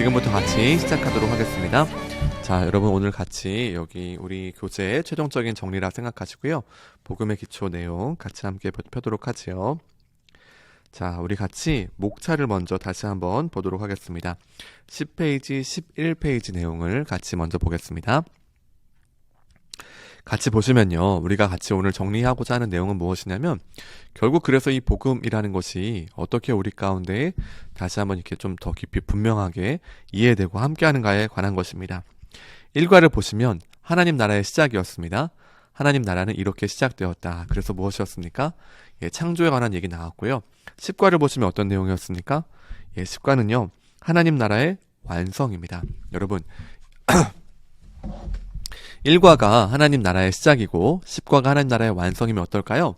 지금부터 같이 시작하도록 하겠습니다. 자, 여러분 오늘 같이 여기 우리 교재의 최종적인 정리라 생각하시고요. 복음의 기초 내용 같이 함께 펴도록 하지요. 자, 우리 같이 목차를 먼저 다시 한번 보도록 하겠습니다. 10페이지, 11페이지 내용을 같이 먼저 보겠습니다. 같이 보시면요, 우리가 같이 오늘 정리하고자 하는 내용은 무엇이냐면 결국 그래서 이 복음이라는 것이 어떻게 우리 가운데 다시 한번 이렇게 좀 더 깊이 분명하게 이해되고 함께하는가에 관한 것입니다. 1과를 보시면 하나님 나라의 시작이었습니다. 하나님 나라는 이렇게 시작되었다. 그래서 무엇이었습니까? 창조에 관한 얘기 나왔고요. 10과를 보시면 어떤 내용이었습니까? 10과는요, 하나님 나라의 완성입니다. 여러분 1과가 하나님 나라의 시작이고 10과가 하나님 나라의 완성이면 어떨까요?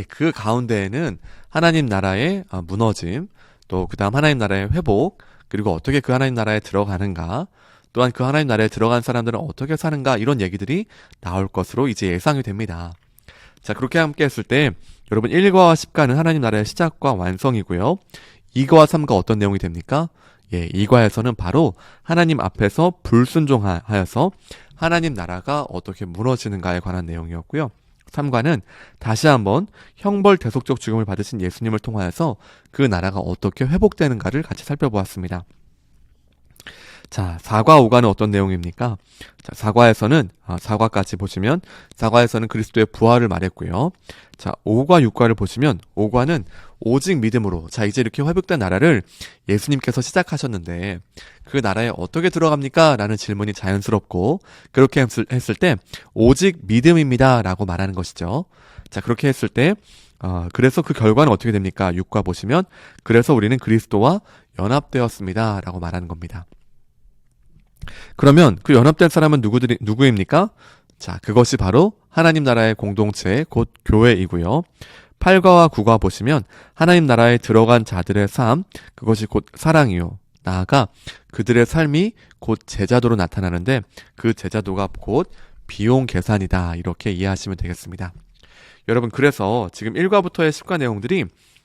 그 가운데에는 하나님 나라의 무너짐, 또 그 다음 하나님 나라의 회복, 그리고 어떻게 그 하나님 나라에 들어가는가, 또한 그 하나님 나라에 들어간 사람들은 어떻게 사는가, 이런 얘기들이 나올 것으로 이제 예상이 됩니다. 자, 그렇게 함께 했을 때 여러분 1과와 10과는 하나님 나라의 시작과 완성이고요. 2과와 3과 어떤 내용이 됩니까? 2과에서는 바로 하나님 앞에서 불순종하여서 하나님 나라가 어떻게 무너지는가에 관한 내용이었고요. 3과는 다시 한번 형벌 대속적 죽음을 받으신 예수님을 통하여서 그 나라가 어떻게 회복되는가를 같이 살펴보았습니다. 자, 4과, 5과는 어떤 내용입니까? 자, 4과에서는 4과까지 보시면 4과에서는 그리스도의 부활을 말했고요. 자, 5과, 6과를 보시면 5과는 오직 믿음으로, 자, 이제 이렇게 회복된 나라를 예수님께서 시작하셨는데 그 나라에 어떻게 들어갑니까? 라는 질문이 자연스럽고, 그렇게 했을 때 오직 믿음입니다 라고 말하는 것이죠. 자, 그렇게 했을 때 그래서 그 결과는 어떻게 됩니까? 6과 보시면 그래서 우리는 그리스도와 연합되었습니다 라고 말하는 겁니다. 그러면 그 연합된 사람은 누구입니까? 자, 그것이 바로 하나님 나라의 공동체, 곧 교회이고요. 8과와 9과 보시면 하나님 나라에 들어간 자들의 삶, 그것이 곧 사랑이요. 나아가 그들의 삶이 곧 제자도로 나타나는데 그 제자도가 곧 비용 계산이다. 이렇게 이해하시면 되겠습니다. 여러분, 그래서 지금 1과부터의 10과 내용들이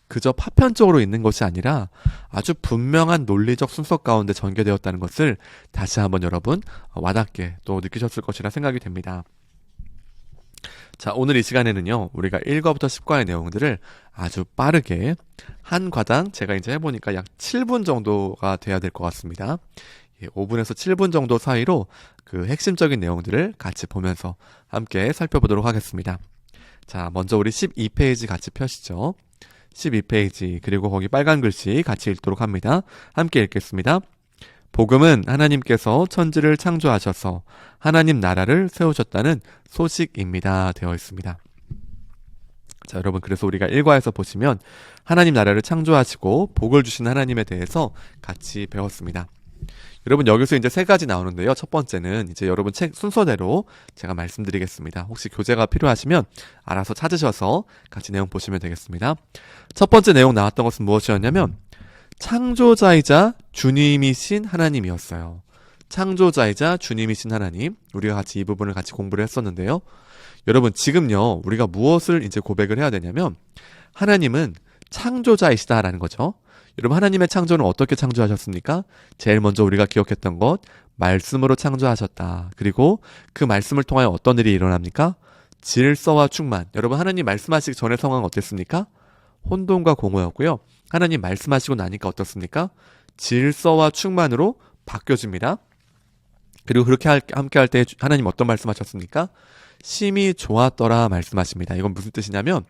그저 파편적으로 있는 것이 아니라 아주 분명한 논리적 순서 가운데 전개되었다는 것을 다시 한번 여러분 와닿게 또 느끼셨을 것이라 생각이 됩니다. 자, 오늘 이 시간에는요, 우리가 1과부터 10과의 내용들을 아주 빠르게 한 과당 제가 이제 해보니까 약 7분 정도가 돼야 될 것 같습니다. 5분에서 7분 정도 사이로 그 핵심적인 내용들을 같이 보면서 함께 살펴보도록 하겠습니다. 자, 먼저 우리 12페이지 같이 펴시죠. 12페이지, 그리고 거기 빨간 글씨 같이 읽도록 합니다. 함께 읽겠습니다. 복음은 하나님께서 천지를 창조하셔서 하나님 나라를 세우셨다는 소식입니다. 되어 있습니다. 자, 여러분, 그래서 우리가 1과에서 보시면 하나님 나라를 창조하시고 복을 주신 하나님에 대해서 같이 배웠습니다. 여러분, 여기서 이제 세 가지 나오는데요. 첫 번째는 이제 여러분 책 순서대로 제가 말씀드리겠습니다. 혹시 교재가 필요하시면 알아서 찾으셔서 같이 내용 보시면 되겠습니다. 첫 번째 내용 나왔던 것은 무엇이었냐면 창조자이자 주님이신 하나님이었어요. 창조자이자 주님이신 하나님. 우리가 같이 이 부분을 같이 공부를 했었는데요. 여러분, 지금요, 우리가 무엇을 이제 고백을 해야 되냐면 하나님은 창조자이시다라는 거죠. 여러분, 하나님의 창조는 어떻게 창조하셨습니까? 제일 먼저 우리가 기억했던 것, 말씀으로 창조하셨다. 그리고 그 말씀을 통하여 어떤 일이 일어납니까? 질서와 충만. 여러분, 하나님 말씀하시기 전의 상황은 어땠습니까? 혼돈과 공허였고요. 하나님 말씀하시고 나니까 어떻습니까? 질서와 충만으로 바뀌어집니다. 그리고 그렇게 함께 할 때 하나님 어떤 말씀하셨습니까? 심히 좋았더라 말씀하십니다. 이건 무슨 뜻이냐면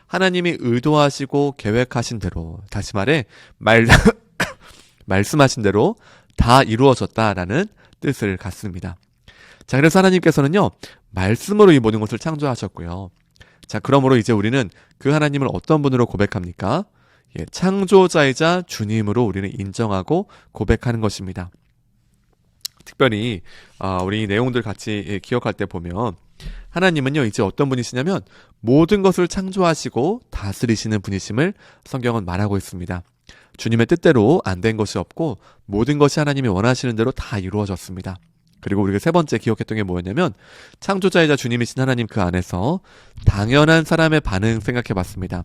하나님이 의도하시고 계획하신 대로, 다시 말해 말씀하신 대로 다 이루어졌다라는 뜻을 갖습니다. 자, 그래서 하나님께서는요, 말씀으로 이 모든 것을 창조하셨고요. 자, 그러므로 이제 우리는 그 하나님을 어떤 분으로 고백합니까? 창조자이자 주님으로 우리는 인정하고 고백하는 것입니다. 특별히 우리 이 내용들 같이 기억할 때 보면 하나님은요, 이제 어떤 분이시냐면 모든 것을 창조하시고 다스리시는 분이심을 성경은 말하고 있습니다. 주님의 뜻대로 안 된 것이 없고 모든 것이 하나님이 원하시는 대로 다 이루어졌습니다. 그리고 우리가 세 번째 기억했던 게 뭐였냐면 창조자이자 주님이신 하나님 그 안에서 당연한 사람의 반응 생각해 봤습니다.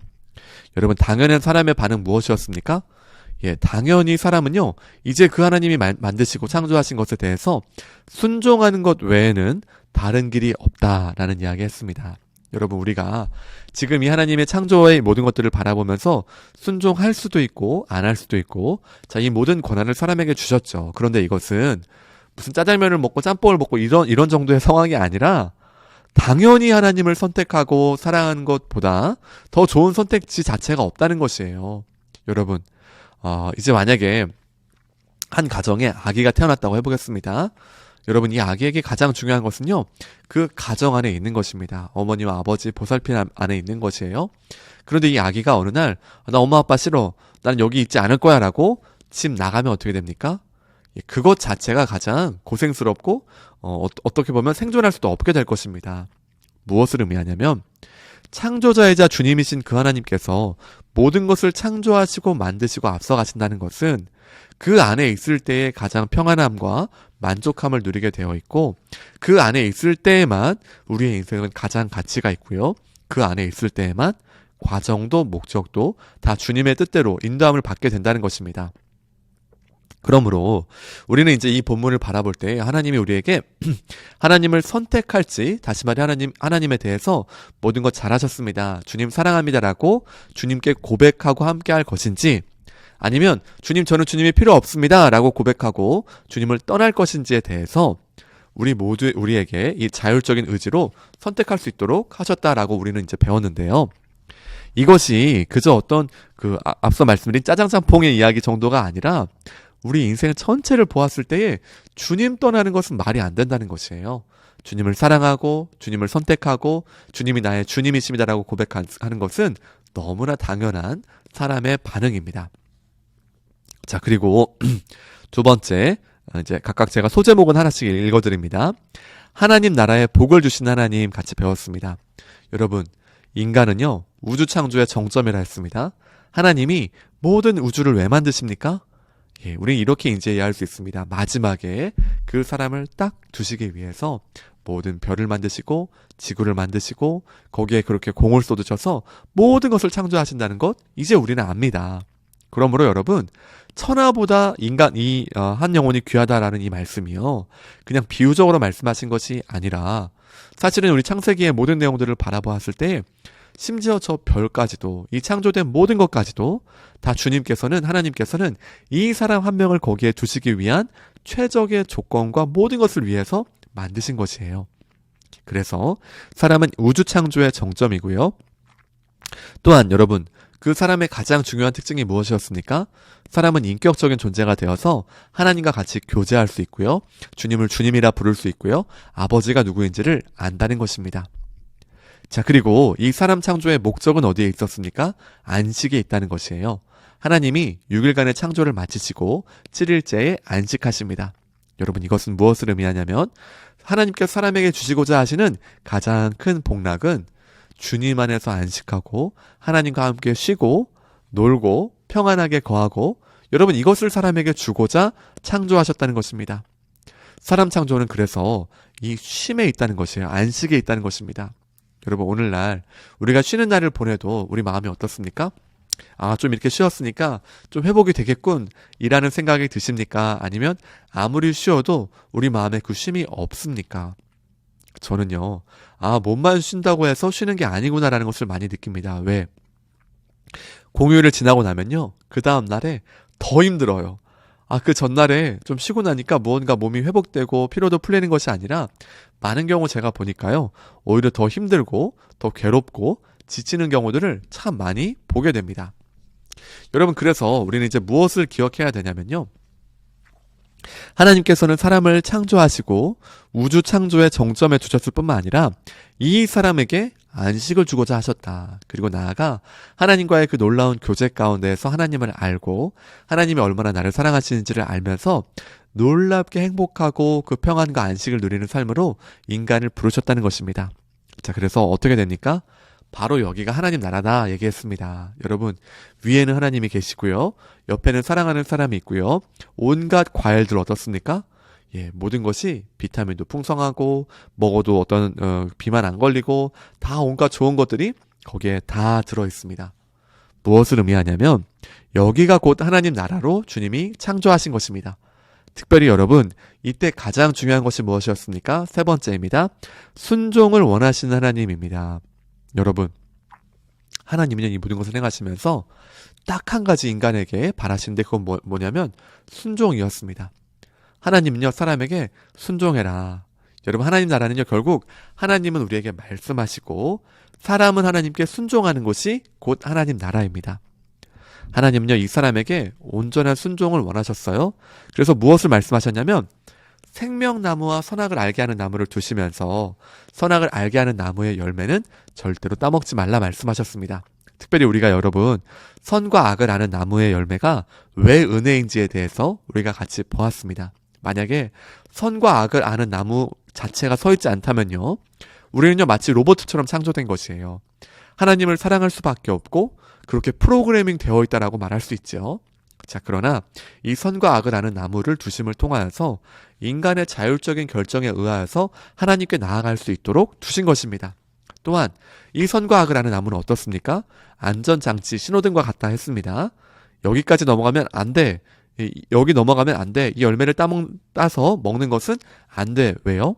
여러분, 당연한 사람의 반응 무엇이었습니까? 예, 당연히 사람은요, 이제 그 하나님이 만드시고 창조하신 것에 대해서 순종하는 것 외에는 다른 길이 없다라는 이야기 했습니다. 여러분, 우리가 지금 이 하나님의 창조의 모든 것들을 바라보면서 순종할 수도 있고, 안 할 수도 있고, 자, 이 모든 권한을 사람에게 주셨죠. 그런데 이것은 무슨 짜장면을 먹고 짬뽕을 먹고 이런 정도의 상황이 아니라, 당연히 하나님을 선택하고 사랑하는 것보다 더 좋은 선택지 자체가 없다는 것이에요. 여러분, 이제 만약에 한 가정에 아기가 태어났다고 해보겠습니다. 여러분, 이 아기에게 가장 중요한 것은요, 그 가정 안에 있는 것입니다. 어머니와 아버지 보살핌 안에 있는 것이에요. 그런데 이 아기가 어느 날, 나 엄마 아빠 싫어, 나는 여기 있지 않을 거야 라고 집 나가면 어떻게 됩니까? 그것 자체가 가장 고생스럽고 어떻게 보면 생존할 수도 없게 될 것입니다. 무엇을 의미하냐면, 창조자이자 주님이신 그 하나님께서 모든 것을 창조하시고 만드시고 앞서가신다는 것은 그 안에 있을 때의 가장 평안함과 만족함을 누리게 되어 있고, 그 안에 있을 때에만 우리의 인생은 가장 가치가 있고요, 그 안에 있을 때에만 과정도 목적도 다 주님의 뜻대로 인도함을 받게 된다는 것입니다. 그러므로 우리는 이제 이 본문을 바라볼 때 하나님이 우리에게 하나님을 선택할지, 다시 말해 하나님에 대해서 모든 것 잘하셨습니다, 주님 사랑합니다라고 주님께 고백하고 함께할 것인지, 아니면 주님, 저는 주님이 필요 없습니다 라고 고백하고 주님을 떠날 것인지에 대해서 우리에게 이 자율적인 의지로 선택할 수 있도록 하셨다라고 우리는 이제 배웠는데요. 이것이 그저 어떤 앞서 말씀드린 짜장짬뽕의 이야기 정도가 아니라 우리 인생 전체를 보았을 때에 주님 떠나는 것은 말이 안 된다는 것이에요. 주님을 사랑하고 주님을 선택하고 주님이 나의 주님이십니다라고 고백하는 것은 너무나 당연한 사람의 반응입니다. 자, 그리고 두 번째, 이제 각각 제가 소제목은 하나씩 읽어드립니다. 하나님 나라에 복을 주신 하나님 같이 배웠습니다. 여러분, 인간은요, 우주 창조의 정점이라 했습니다. 하나님이 모든 우주를 왜 만드십니까? 예, 우리는 이렇게 이제 이해할 수 있습니다. 마지막에 그 사람을 딱 두시기 위해서 모든 별을 만드시고 지구를 만드시고 거기에 그렇게 공을 쏟으셔서 모든 것을 창조하신다는 것, 이제 우리는 압니다. 그러므로 여러분, 천하보다 한 영혼이 귀하다라는 이 말씀이요, 그냥 비유적으로 말씀하신 것이 아니라 사실은 우리 창세기의 모든 내용들을 바라보았을 때 심지어 저 별까지도, 이 창조된 모든 것까지도 다 하나님께서는 이 사람 한 명을 거기에 두시기 위한 최적의 조건과 모든 것을 위해서 만드신 것이에요. 그래서 사람은 우주 창조의 정점이고요. 또한 여러분, 그 사람의 가장 중요한 특징이 무엇이었습니까? 사람은 인격적인 존재가 되어서 하나님과 같이 교제할 수 있고요, 주님을 주님이라 부를 수 있고요, 아버지가 누구인지를 안다는 것입니다. 자, 그리고 이 사람 창조의 목적은 어디에 있었습니까? 안식에 있다는 것이에요. 하나님이 6일간의 창조를 마치시고 7일째에 안식하십니다. 여러분, 이것은 무엇을 의미하냐면, 하나님께서 사람에게 주시고자 하시는 가장 큰 복락은 주님 안에서 안식하고 하나님과 함께 쉬고 놀고 평안하게 거하고, 여러분, 이것을 사람에게 주고자 창조하셨다는 것입니다. 사람 창조는 그래서 이 쉼에 있다는 것이에요. 안식에 있다는 것입니다. 여러분, 오늘날 우리가 쉬는 날을 보내도 우리 마음이 어떻습니까? 좀 이렇게 쉬었으니까 좀 회복이 되겠군 이라는 생각이 드십니까? 아니면 아무리 쉬어도 우리 마음에 그 쉼이 없습니까? 저는요, 몸만 쉰다고 해서 쉬는 게 아니구나라는 것을 많이 느낍니다. 왜? 공휴일을 지나고 나면요, 그 다음 날에 더 힘들어요. 그 전날에 좀 쉬고 나니까 무언가 몸이 회복되고 피로도 풀리는 것이 아니라, 많은 경우 제가 보니까요, 오히려 더 힘들고 더 괴롭고 지치는 경우들을 참 많이 보게 됩니다. 여러분, 그래서 우리는 이제 무엇을 기억해야 되냐면요, 하나님께서는 사람을 창조하시고 우주 창조의 정점에 두셨을 뿐만 아니라 이 사람에게 안식을 주고자 하셨다. 그리고 나아가 하나님과의 그 놀라운 교제 가운데에서 하나님을 알고 하나님이 얼마나 나를 사랑하시는지를 알면서 놀랍게 행복하고 그 평안과 안식을 누리는 삶으로 인간을 부르셨다는 것입니다. 자, 그래서 어떻게 됩니까? 바로 여기가 하나님 나라다 얘기했습니다. 여러분, 위에는 하나님이 계시고요, 옆에는 사랑하는 사람이 있고요, 온갖 과일들 어떻습니까? 예, 모든 것이 비타민도 풍성하고 먹어도 비만 안 걸리고 다 온갖 좋은 것들이 거기에 다 들어있습니다. 무엇을 의미하냐면 여기가 곧 하나님 나라로 주님이 창조하신 것입니다. 특별히 여러분, 이때 가장 중요한 것이 무엇이었습니까? 세 번째입니다. 순종을 원하시는 하나님입니다. 여러분, 하나님은요, 이 모든 것을 행하시면서 딱 한 가지 인간에게 바라시는데 그건 뭐냐면 순종이었습니다. 하나님은요, 사람에게 순종해라. 여러분, 하나님 나라는요, 결국 하나님은 우리에게 말씀하시고 사람은 하나님께 순종하는 것이 곧 하나님 나라입니다. 하나님은요, 이 사람에게 온전한 순종을 원하셨어요. 그래서 무엇을 말씀하셨냐면 생명나무와 선악을 알게 하는 나무를 두시면서 선악을 알게 하는 나무의 열매는 절대로 따먹지 말라 말씀하셨습니다. 특별히 우리가 여러분, 선과 악을 아는 나무의 열매가 왜 은혜인지에 대해서 우리가 같이 보았습니다. 만약에 선과 악을 아는 나무 자체가 서 있지 않다면요, 우리는요 마치 로봇처럼 창조된 것이에요. 하나님을 사랑할 수밖에 없고 그렇게 프로그래밍 되어 있다라고 말할 수 있죠. 자, 그러나 이 선과 악을 아는 나무를 두심을 통하여서 인간의 자율적인 결정에 의하여서 하나님께 나아갈 수 있도록 두신 것입니다. 또한 이 선과 악을 아는 나무는 어떻습니까? 안전장치 신호등과 같다 했습니다. 여기까지 넘어가면 안 돼. 여기 넘어가면 안 돼. 이 열매를 따서 먹는 것은 안 돼. 왜요?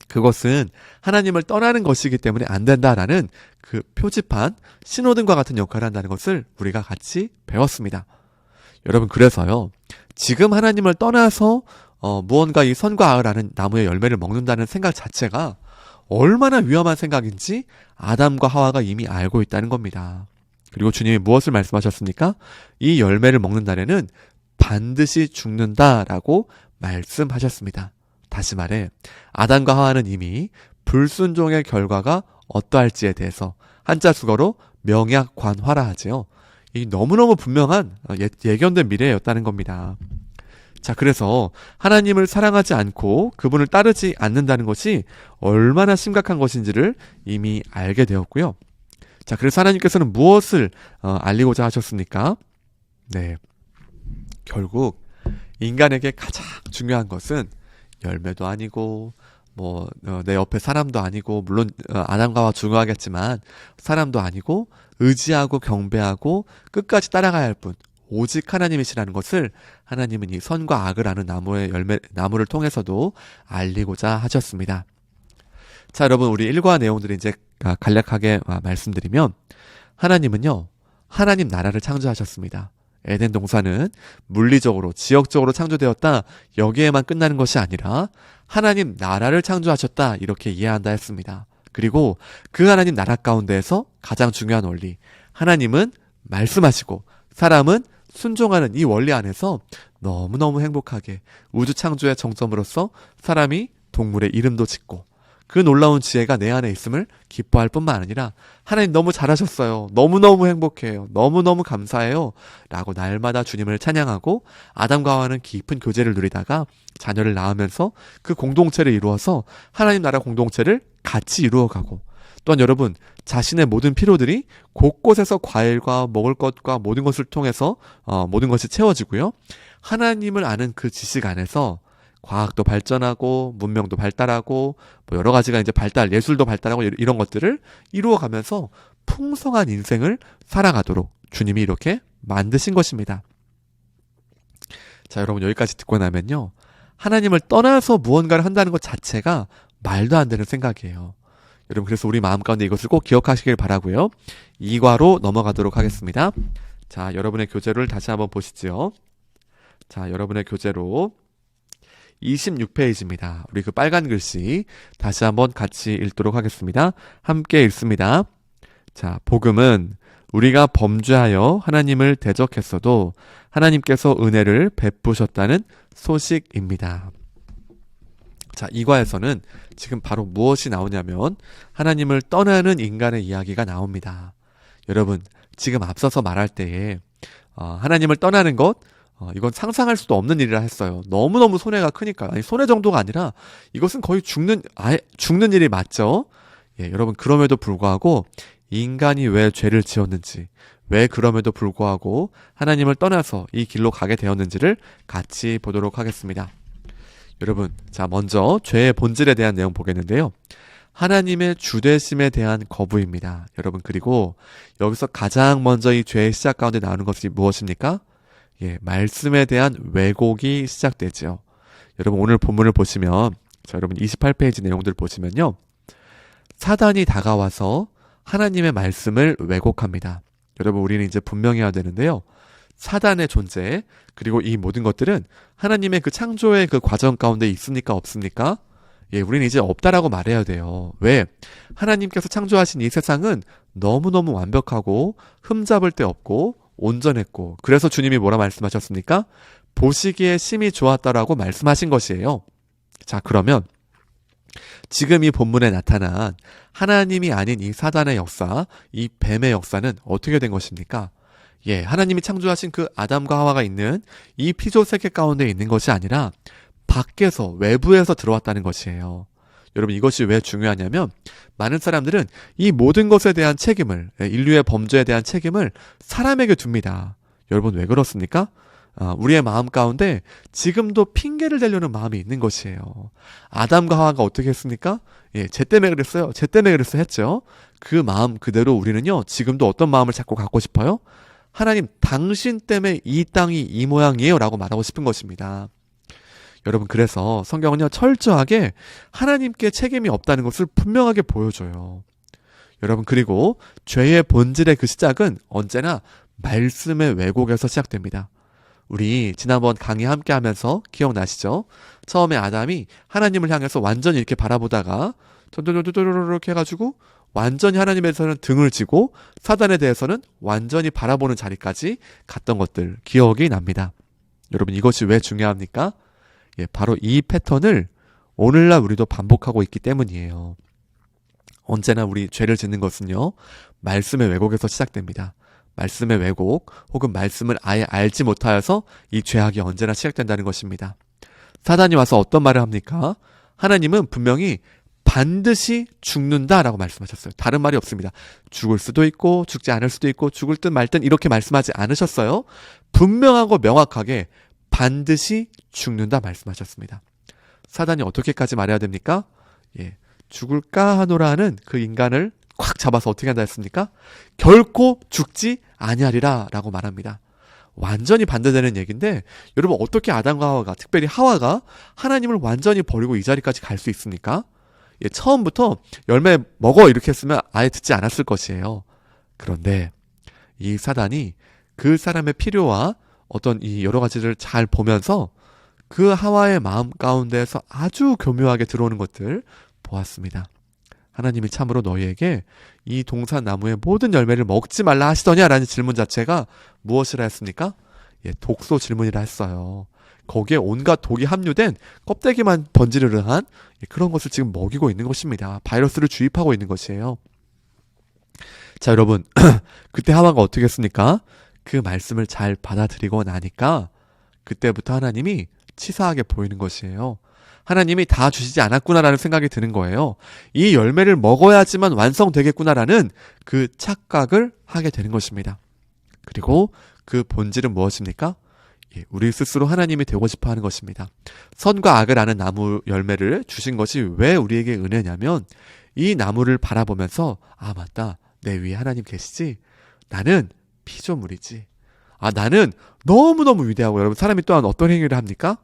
그것은 하나님을 떠나는 것이기 때문에 안 된다라는 그 표지판, 신호등과 같은 역할을 한다는 것을 우리가 같이 배웠습니다. 여러분, 그래서요, 지금 하나님을 떠나서 무언가 이 선과 악을 아는 나무의 열매를 먹는다는 생각 자체가 얼마나 위험한 생각인지 아담과 하와가 이미 알고 있다는 겁니다. 그리고 주님이 무엇을 말씀하셨습니까? 이 열매를 먹는 날에는 반드시 죽는다라고 말씀하셨습니다. 다시 말해, 아담과 하와는 이미 불순종의 결과가 어떠할지에 대해서 한자 수거로 명약관화라 하지요. 이 너무너무 분명한 예견된 미래였다는 겁니다. 자, 그래서 하나님을 사랑하지 않고 그분을 따르지 않는다는 것이 얼마나 심각한 것인지를 이미 알게 되었고요. 자, 그래서 하나님께서는 무엇을 알리고자 하셨습니까? 네, 결국 인간에게 가장 중요한 것은 열매도 아니고 내 옆에 사람도 아니고, 물론 아담과 하와 중요하겠지만 사람도 아니고, 의지하고 경배하고 끝까지 따라가야 할 분, 오직 하나님이시라는 것을 하나님은 이 선과 악을 아는 나무를 통해서도 알리고자 하셨습니다. 자, 여러분, 우리 일과 내용들을 이제 간략하게 말씀드리면, 하나님은요, 하나님 나라를 창조하셨습니다. 에덴 동산은 물리적으로, 지역적으로 창조되었다, 여기에만 끝나는 것이 아니라 하나님 나라를 창조하셨다, 이렇게 이해한다 했습니다. 그리고 그 하나님 나라 가운데에서 가장 중요한 원리, 하나님은 말씀하시고 사람은 순종하는 이 원리 안에서 너무너무 행복하게 우주 창조의 정점으로서 사람이 동물의 이름도 짓고 그 놀라운 지혜가 내 안에 있음을 기뻐할 뿐만 아니라, 하나님 너무 잘하셨어요, 너무너무 행복해요, 너무너무 감사해요 라고 날마다 주님을 찬양하고 아담과 하와는 깊은 교제를 누리다가 자녀를 낳으면서 그 공동체를 이루어서 하나님 나라 공동체를 같이 이루어가고, 또한 여러분, 자신의 모든 필요들이 곳곳에서 과일과 먹을 것과 모든 것을 통해서 모든 것이 채워지고요, 하나님을 아는 그 지식 안에서 과학도 발전하고 문명도 발달하고 여러 가지가 이제 예술도 발달하고 이런 것들을 이루어가면서 풍성한 인생을 살아가도록 주님이 이렇게 만드신 것입니다. 자, 여러분, 여기까지 듣고 나면요, 하나님을 떠나서 무언가를 한다는 것 자체가 말도 안 되는 생각이에요. 여러분, 그래서 우리 마음 가운데 이것을 꼭 기억하시길 바라고요. 2과로 넘어가도록 하겠습니다. 자, 여러분의 교재를 다시 한번 보시죠. 자, 여러분의 교재로 26페이지입니다. 우리 그 빨간 글씨 다시 한번 같이 읽도록 하겠습니다. 함께 읽습니다. 자, 복음은 우리가 범죄하여 하나님을 대적했어도 하나님께서 은혜를 베푸셨다는 소식입니다. 자, 이과에서는 지금 바로 무엇이 나오냐면 하나님을 떠나는 인간의 이야기가 나옵니다. 여러분, 지금 앞서서 말할 때에 하나님을 떠나는 것, 이건 상상할 수도 없는 일이라 했어요. 너무너무 손해가 크니까. 아니, 손해 정도가 아니라 이것은 거의 죽는 일이 맞죠? 예, 여러분, 그럼에도 불구하고 인간이 왜 죄를 지었는지, 왜 그럼에도 불구하고 하나님을 떠나서 이 길로 가게 되었는지를 같이 보도록 하겠습니다. 여러분, 자, 먼저 죄의 본질에 대한 내용 보겠는데요. 하나님의 주되심에 대한 거부입니다. 여러분, 그리고 여기서 가장 먼저 이 죄의 시작 가운데 나오는 것이 무엇입니까? 말씀에 대한 왜곡이 시작되죠. 여러분, 오늘 본문을 보시면, 자, 여러분 28페이지 내용들 보시면요, 사단이 다가와서 하나님의 말씀을 왜곡합니다. 여러분, 우리는 이제 분명해야 되는데요, 사단의 존재, 그리고 이 모든 것들은 하나님의 그 창조의 그 과정 가운데 있습니까, 없습니까? 우리는 이제 없다라고 말해야 돼요. 왜? 하나님께서 창조하신 이 세상은 너무너무 완벽하고 흠잡을 데 없고 온전했고, 그래서 주님이 뭐라 말씀하셨습니까? 보시기에 심히 좋았다라고 말씀하신 것이에요. 자, 그러면 지금 이 본문에 나타난 하나님이 아닌 이 사단의 역사, 이 뱀의 역사는 어떻게 된 것입니까? 하나님이 창조하신 그 아담과 하와가 있는 이 피조 세계 가운데 있는 것이 아니라 밖에서, 외부에서 들어왔다는 것이에요. 여러분, 이것이 왜 중요하냐면, 많은 사람들은 이 모든 것에 대한 책임을, 인류의 범죄에 대한 책임을 사람에게 둡니다. 여러분, 왜 그렇습니까? 우리의 마음 가운데 지금도 핑계를 대려는 마음이 있는 것이에요. 아담과 하와가 어떻게 했습니까? 쟤 때문에 그랬어요. 쟤 때문에 그랬어 했죠. 그 마음 그대로 우리는요, 지금도 어떤 마음을 자꾸 갖고 싶어요? 하나님, 당신 때문에 이 땅이 이 모양이에요 라고 말하고 싶은 것입니다. 여러분, 그래서 성경은요, 철저하게 하나님께 책임이 없다는 것을 분명하게 보여줘요. 여러분, 그리고 죄의 본질의 그 시작은 언제나 말씀의 왜곡에서 시작됩니다. 우리 지난번 강의 함께 하면서 기억나시죠? 처음에 아담이 하나님을 향해서 완전히 이렇게 바라보다가 이렇게 해가지고 완전히 하나님에 대해서는 등을 지고 사단에 대해서는 완전히 바라보는 자리까지 갔던 것들 기억이 납니다. 여러분, 이것이 왜 중요합니까? 바로 이 패턴을 오늘날 우리도 반복하고 있기 때문이에요. 언제나 우리 죄를 짓는 것은요, 말씀의 왜곡에서 시작됩니다. 말씀의 왜곡 혹은 말씀을 아예 알지 못하여서 이 죄악이 언제나 시작된다는 것입니다. 사단이 와서 어떤 말을 합니까? 하나님은 분명히 반드시 죽는다라고 말씀하셨어요. 다른 말이 없습니다. 죽을 수도 있고 죽지 않을 수도 있고 죽을 듯 말 듯 이렇게 말씀하지 않으셨어요. 분명하고 명확하게 반드시 죽는다 말씀하셨습니다. 사단이 어떻게까지 말해야 됩니까? 죽을까 하노라 하는 그 인간을 꽉 잡아서 어떻게 한다 했습니까? 결코 죽지 아니하리라 라고 말합니다. 완전히 반대되는 얘기인데, 여러분, 어떻게 아담과 하와가, 특별히 하와가 하나님을 완전히 버리고 이 자리까지 갈 수 있습니까? 처음부터 열매 먹어 이렇게 했으면 아예 듣지 않았을 것이에요. 그런데 이 사단이 그 사람의 필요와 어떤 이 여러 가지를 잘 보면서 그 하와의 마음 가운데에서 아주 교묘하게 들어오는 것들 보았습니다. 하나님이 참으로 너희에게 이 동산나무의 모든 열매를 먹지 말라 하시더냐라는 질문 자체가 무엇이라 했습니까? 독소 질문이라 했어요. 거기에 온갖 독이 함유된 껍데기만 번지르르한 그런 것을 지금 먹이고 있는 것입니다. 바이러스를 주입하고 있는 것이에요. 자, 여러분, 그때 하와가 어떻게 했습니까? 그 말씀을 잘 받아들이고 나니까 그때부터 하나님이 치사하게 보이는 것이에요. 하나님이 다 주시지 않았구나라는 생각이 드는 거예요. 이 열매를 먹어야지만 완성되겠구나라는 그 착각을 하게 되는 것입니다. 그리고 그 본질은 무엇입니까? 우리 스스로 하나님이 되고 싶어 하는 것입니다. 선과 악을 아는 나무 열매를 주신 것이 왜 우리에게 은혜냐면, 이 나무를 바라보면서 맞다, 내 위에 하나님 계시지? 나는 피조물이지. 나는 너무너무 위대하고. 여러분, 사람이 또한 어떤 행위를 합니까?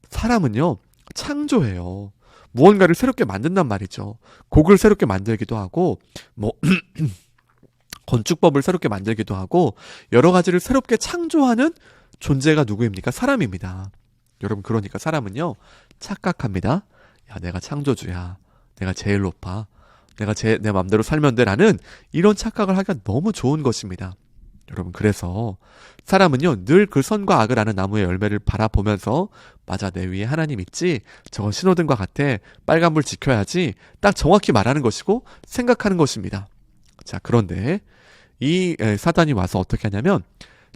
사람은요, 창조해요. 무언가를 새롭게 만든단 말이죠. 곡을 새롭게 만들기도 하고, 건축법을 새롭게 만들기도 하고, 여러 가지를 새롭게 창조하는 존재가 누구입니까? 사람입니다. 여러분, 그러니까 사람은요, 착각합니다. 내가 창조주야. 내가 제일 높아. 내 맘대로 살면 돼. 라는 이런 착각을 하기가 너무 좋은 것입니다. 여러분, 그래서 사람은요, 늘 그 선과 악을 아는 나무의 열매를 바라보면서, 맞아, 내 위에 하나님 있지? 저건 신호등과 같아. 빨간불 지켜야지. 딱 정확히 말하는 것이고 생각하는 것입니다. 자, 그런데 이 사단이 와서 어떻게 하냐면,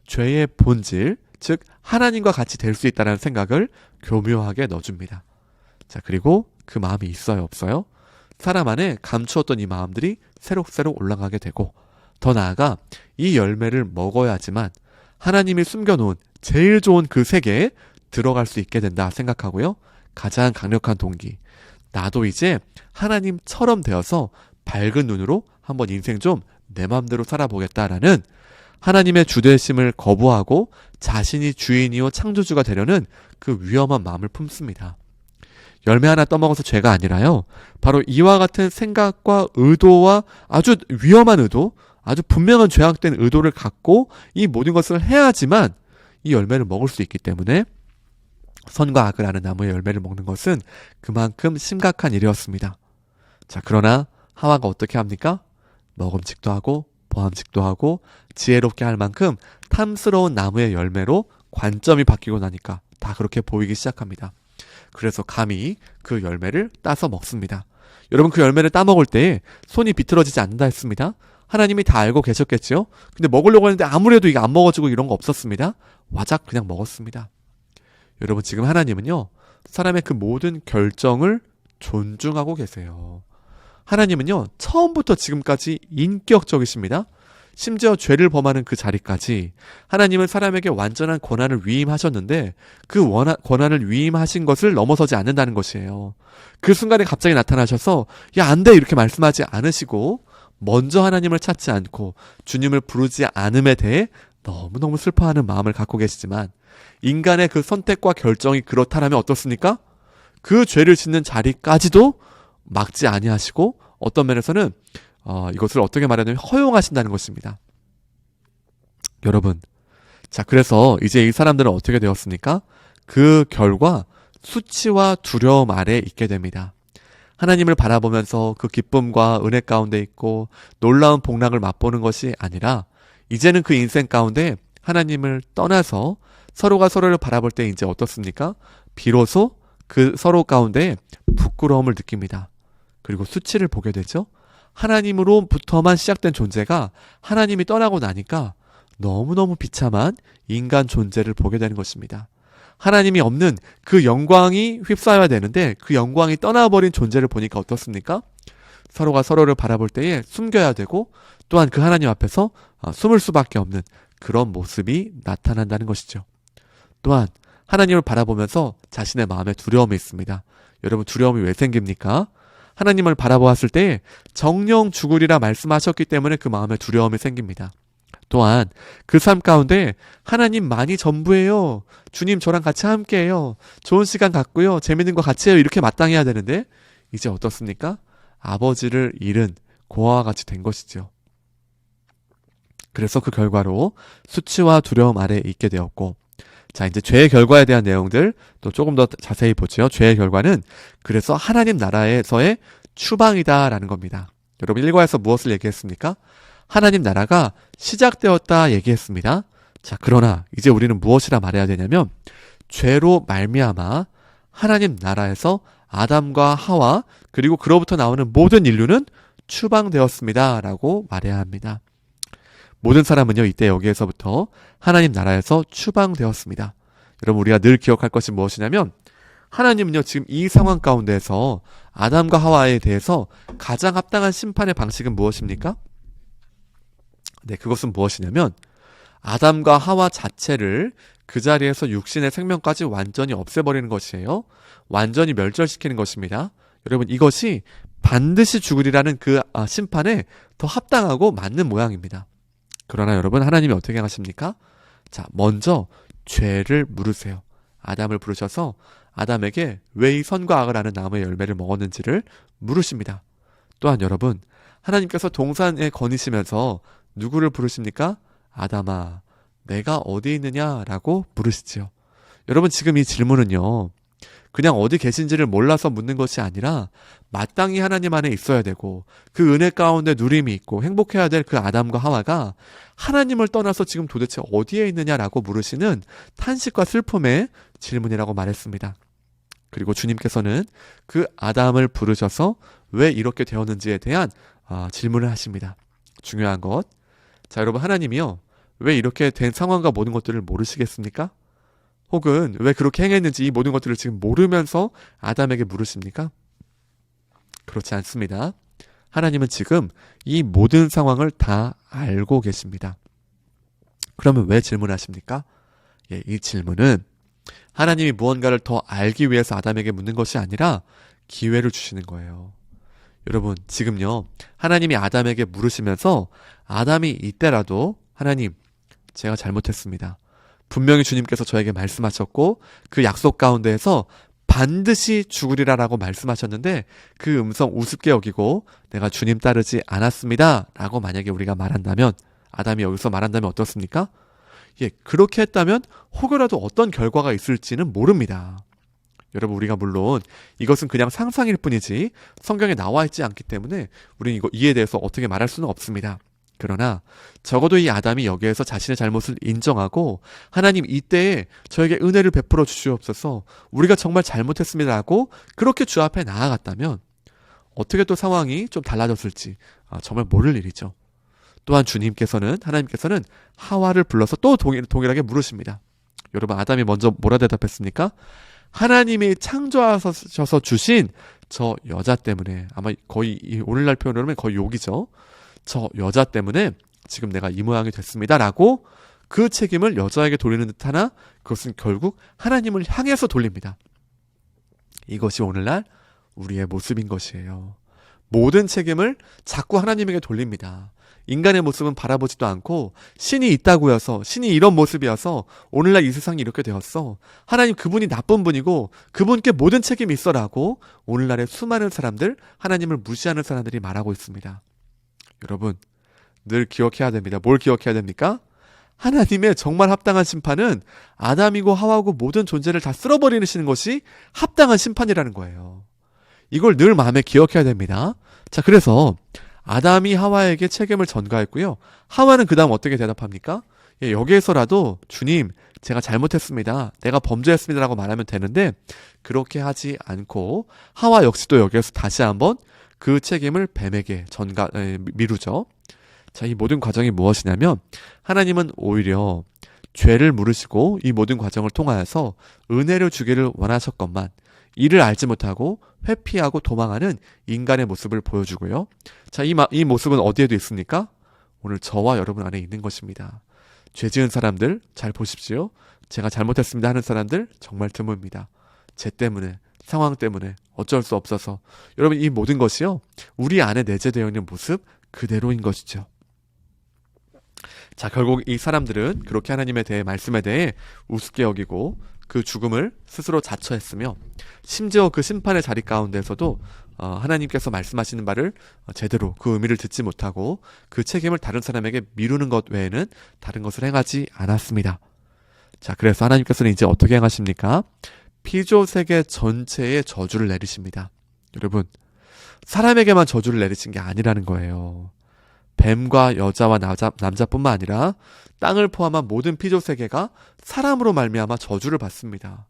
죄의 본질, 즉 하나님과 같이 될 수 있다는 생각을 교묘하게 넣어줍니다. 자, 그리고 그 마음이 있어요, 없어요? 사람 안에 감추었던 이 마음들이 새록새록 올라가게 되고, 더 나아가 이 열매를 먹어야지만 하나님이 숨겨놓은 제일 좋은 그 세계에 들어갈 수 있게 된다 생각하고요. 가장 강력한 동기, 나도 이제 하나님처럼 되어서 밝은 눈으로 한번 인생 좀 내 마음대로 살아보겠다라는 하나님의 주되심을 거부하고 자신이 주인이요 창조주가 되려는 그 위험한 마음을 품습니다. 열매 하나 떠먹어서 죄가 아니라요, 바로 이와 같은 생각과 의도와 아주 위험한 의도, 아주 분명한 죄악된 의도를 갖고 이 모든 것을 해야지만 이 열매를 먹을 수 있기 때문에 선과 악을 아는 나무의 열매를 먹는 것은 그만큼 심각한 일이었습니다. 자, 그러나 하와가 어떻게 합니까? 먹음직도 하고 보암직도 하고 지혜롭게 할 만큼 탐스러운 나무의 열매로 관점이 바뀌고 나니까 다 그렇게 보이기 시작합니다. 그래서 감히 그 열매를 따서 먹습니다. 여러분, 그 열매를 따먹을 때 손이 비틀어지지 않는다 했습니다. 하나님이 다 알고 계셨겠죠? 근데 먹으려고 했는데 아무래도 이게 안 먹어지고 이런 거 없었습니다. 와작 그냥 먹었습니다. 여러분, 지금 하나님은요, 사람의 그 모든 결정을 존중하고 계세요. 하나님은요, 처음부터 지금까지 인격적이십니다. 심지어 죄를 범하는 그 자리까지 하나님은 사람에게 완전한 권한을 위임하셨는데 그 권한을 위임하신 것을 넘어서지 않는다는 것이에요. 그 순간에 갑자기 나타나셔서 야, 안 돼, 이렇게 말씀하지 않으시고 먼저 하나님을 찾지 않고 주님을 부르지 않음에 대해 너무너무 슬퍼하는 마음을 갖고 계시지만, 인간의 그 선택과 결정이 그렇다라면 어떻습니까? 그 죄를 짓는 자리까지도 막지 아니하시고 어떤 면에서는 이것을 어떻게 말하냐면 허용하신다는 것입니다. 여러분, 자, 그래서 이제 이 사람들은 어떻게 되었습니까? 그 결과 수치와 두려움 아래에 있게 됩니다. 하나님을 바라보면서 그 기쁨과 은혜 가운데 있고 놀라운 복락을 맛보는 것이 아니라 이제는 그 인생 가운데 하나님을 떠나서 서로가 서로를 바라볼 때 이제 어떻습니까? 비로소 그 서로 가운데 부끄러움을 느낍니다. 그리고 수치를 보게 되죠. 하나님으로부터만 시작된 존재가 하나님이 떠나고 나니까 너무너무 비참한 인간 존재를 보게 되는 것입니다. 하나님이 없는 그 영광이 휩싸여야 되는데 그 영광이 떠나버린 존재를 보니까 어떻습니까? 서로가 서로를 바라볼 때에 숨겨야 되고 또한 그 하나님 앞에서 숨을 수밖에 없는 그런 모습이 나타난다는 것이죠. 또한 하나님을 바라보면서 자신의 마음에 두려움이 있습니다. 여러분, 두려움이 왜 생깁니까? 하나님을 바라보았을 때 정령 죽으리라 말씀하셨기 때문에 그 마음에 두려움이 생깁니다. 또한 그 삶 가운데 하나님만이 전부예요. 주님 저랑 같이 함께해요. 좋은 시간 갖고요. 재밌는 거 같이 해요. 이렇게 마땅해야 되는데 이제 어떻습니까? 아버지를 잃은 고아와 같이 된 것이죠. 그래서 그 결과로 수치와 두려움 아래에 있게 되었고, 자, 이제 죄의 결과에 대한 내용들 또 조금 더 자세히 보죠. 죄의 결과는 그래서 하나님 나라에서의 추방이다라는 겁니다. 여러분, 일과에서 무엇을 얘기했습니까? 하나님 나라가 시작되었다 얘기했습니다. 자, 그러나 이제 우리는 무엇이라 말해야 되냐면 죄로 말미암아 하나님 나라에서 아담과 하와 그리고 그로부터 나오는 모든 인류는 추방되었습니다 라고 말해야 합니다. 모든 사람은요, 이때 여기에서부터 하나님 나라에서 추방되었습니다. 여러분, 우리가 늘 기억할 것이 무엇이냐면 하나님은요, 지금 이 상황 가운데서 아담과 하와에 대해서 가장 합당한 심판의 방식은 무엇입니까? 네, 그것은 무엇이냐면 아담과 하와 자체를 그 자리에서 육신의 생명까지 완전히 없애버리는 것이에요. 완전히 멸절시키는 것입니다. 여러분, 이것이 반드시 죽으리라는 그 심판에 더 합당하고 맞는 모양입니다. 그러나 여러분, 하나님이 어떻게 하십니까? 자, 먼저 죄를 물으세요. 아담을 부르셔서 아담에게 왜 이 선과 악을 아는 나무의 열매를 먹었는지를 물으십니다. 또한 여러분, 하나님께서 동산에 거니시면서 누구를 부르십니까? 아담아, 내가 어디 있느냐라고 부르시지요. 여러분, 지금 이 질문은요, 그냥 어디 계신지를 몰라서 묻는 것이 아니라 마땅히 하나님 안에 있어야 되고 그 은혜 가운데 누림이 있고 행복해야 될 그 아담과 하와가 하나님을 떠나서 지금 도대체 어디에 있느냐라고 물으시는 탄식과 슬픔의 질문이라고 말했습니다. 그리고 주님께서는 그 아담을 부르셔서 왜 이렇게 되었는지에 대한 질문을 하십니다. 중요한 것. 자, 여러분, 하나님이요, 왜 이렇게 된 상황과 모든 것들을 모르시겠습니까? 혹은 왜 그렇게 행했는지 이 모든 것들을 지금 모르면서 아담에게 물으십니까? 그렇지 않습니다. 하나님은 지금 이 모든 상황을 다 알고 계십니다. 그러면 왜 질문하십니까? 이 질문은 하나님이 무언가를 더 알기 위해서 아담에게 묻는 것이 아니라 기회를 주시는 거예요. 여러분, 지금요, 하나님이 아담에게 물으시면서 아담이 이때라도 하나님, 제가 잘못했습니다. 분명히 주님께서 저에게 말씀하셨고 그 약속 가운데에서 반드시 죽으리라라고 말씀하셨는데 그 음성 우습게 여기고 내가 주님 따르지 않았습니다 라고 만약에 우리가 말한다면, 아담이 여기서 말한다면 어떻습니까? 예, 그렇게 했다면 혹여라도 어떤 결과가 있을지는 모릅니다. 여러분, 우리가 물론 이것은 그냥 상상일 뿐이지 성경에 나와 있지 않기 때문에 우리는 이에 대해서 어떻게 말할 수는 없습니다. 그러나 적어도 이 아담이 여기에서 자신의 잘못을 인정하고 하나님, 이때에 저에게 은혜를 베풀어 주시옵소서, 우리가 정말 잘못했습니다라고 그렇게 주 앞에 나아갔다면 어떻게 또 상황이 좀 달라졌을지 정말 모를 일이죠. 또한 하나님께서는 하와를 불러서 또 동일하게 물으십니다. 여러분, 아담이 먼저 뭐라 대답했습니까? 하나님이 창조하셔서 주신 저 여자 때문에, 아마 거의 오늘날 표현으로 하면 거의 욕이죠. 저 여자 때문에 지금 내가 이 모양이 됐습니다 라고 그 책임을 여자에게 돌리는 듯 하나 그것은 결국 하나님을 향해서 돌립니다. 이것이 오늘날 우리의 모습인 것이에요. 모든 책임을 자꾸 하나님에게 돌립니다. 인간의 모습은 바라보지도 않고 신이 있다고 해서, 신이 이런 모습이어서 오늘날 이 세상이 이렇게 되었어, 하나님 그분이 나쁜 분이고 그분께 모든 책임이 있어라고 오늘날의 수많은 사람들, 하나님을 무시하는 사람들이 말하고 있습니다. 여러분, 늘 기억해야 됩니다. 뭘 기억해야 됩니까? 하나님의 정말 합당한 심판은 아담이고 하와고 모든 존재를 다 쓸어버리시는 것이 합당한 심판이라는 거예요. 이걸 늘 마음에 기억해야 됩니다. 자, 그래서 아담이 하와에게 책임을 전가했고요. 하와는 그 다음 어떻게 대답합니까? 예, 여기에서라도 주님, 제가 잘못했습니다, 내가 범죄했습니다 라고 말하면 되는데 그렇게 하지 않고 하와 역시도 여기에서 다시 한번 그 책임을 뱀에게 미루죠. 자, 이 모든 과정이 무엇이냐면 하나님은 오히려 죄를 물으시고 이 모든 과정을 통하여서 은혜를 주기를 원하셨건만 이를 알지 못하고 회피하고 도망하는 인간의 모습을 보여주고요. 자, 이 모습은 어디에도 있습니까? 오늘 저와 여러분 안에 있는 것입니다. 죄 지은 사람들 잘 보십시오. 제가 잘못했습니다 하는 사람들 정말 드뭅니다. 죄 때문에, 상황 때문에 어쩔 수 없어서. 여러분, 이 모든 것이요, 우리 안에 내재되어 있는 모습 그대로인 것이죠. 자, 결국 이 사람들은 그렇게 하나님에 대해, 말씀에 대해 우습게 여기고 그 죽음을 스스로 자처했으며 심지어 그 심판의 자리 가운데서도 하나님께서 말씀하시는 바를 제대로 그 의미를 듣지 못하고 그 책임을 다른 사람에게 미루는 것 외에는 다른 것을 행하지 않았습니다. 자, 그래서 하나님께서는 이제 어떻게 행하십니까? 피조세계 전체에 저주를 내리십니다. 여러분, 사람에게만 저주를 내리신 게 아니라는 거예요. 뱀과 여자와 남자뿐만 아니라 땅을 포함한 모든 피조세계가 사람으로 말미암아 저주를 받습니다.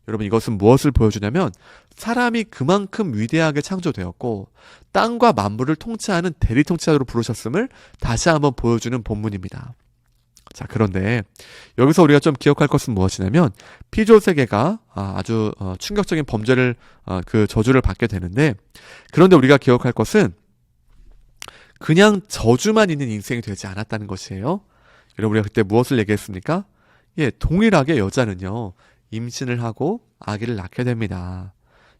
여러분, 이것은 무엇을 보여주냐면 사람이 그만큼 위대하게 창조되었고 땅과 만물을 통치하는 대리통치자로 부르셨음을 다시 한번 보여주는 본문입니다. 자, 그런데 여기서 우리가 좀 기억할 것은 무엇이냐면 피조세계가 아주 충격적인 범죄를, 그 저주를 받게 되는데, 그런데 우리가 기억할 것은 그냥 저주만 있는 인생이 되지 않았다는 것이에요. 여러분, 우리가 그때 무엇을 얘기했습니까? 예, 동일하게 여자는요, 임신을 하고 아기를 낳게 됩니다.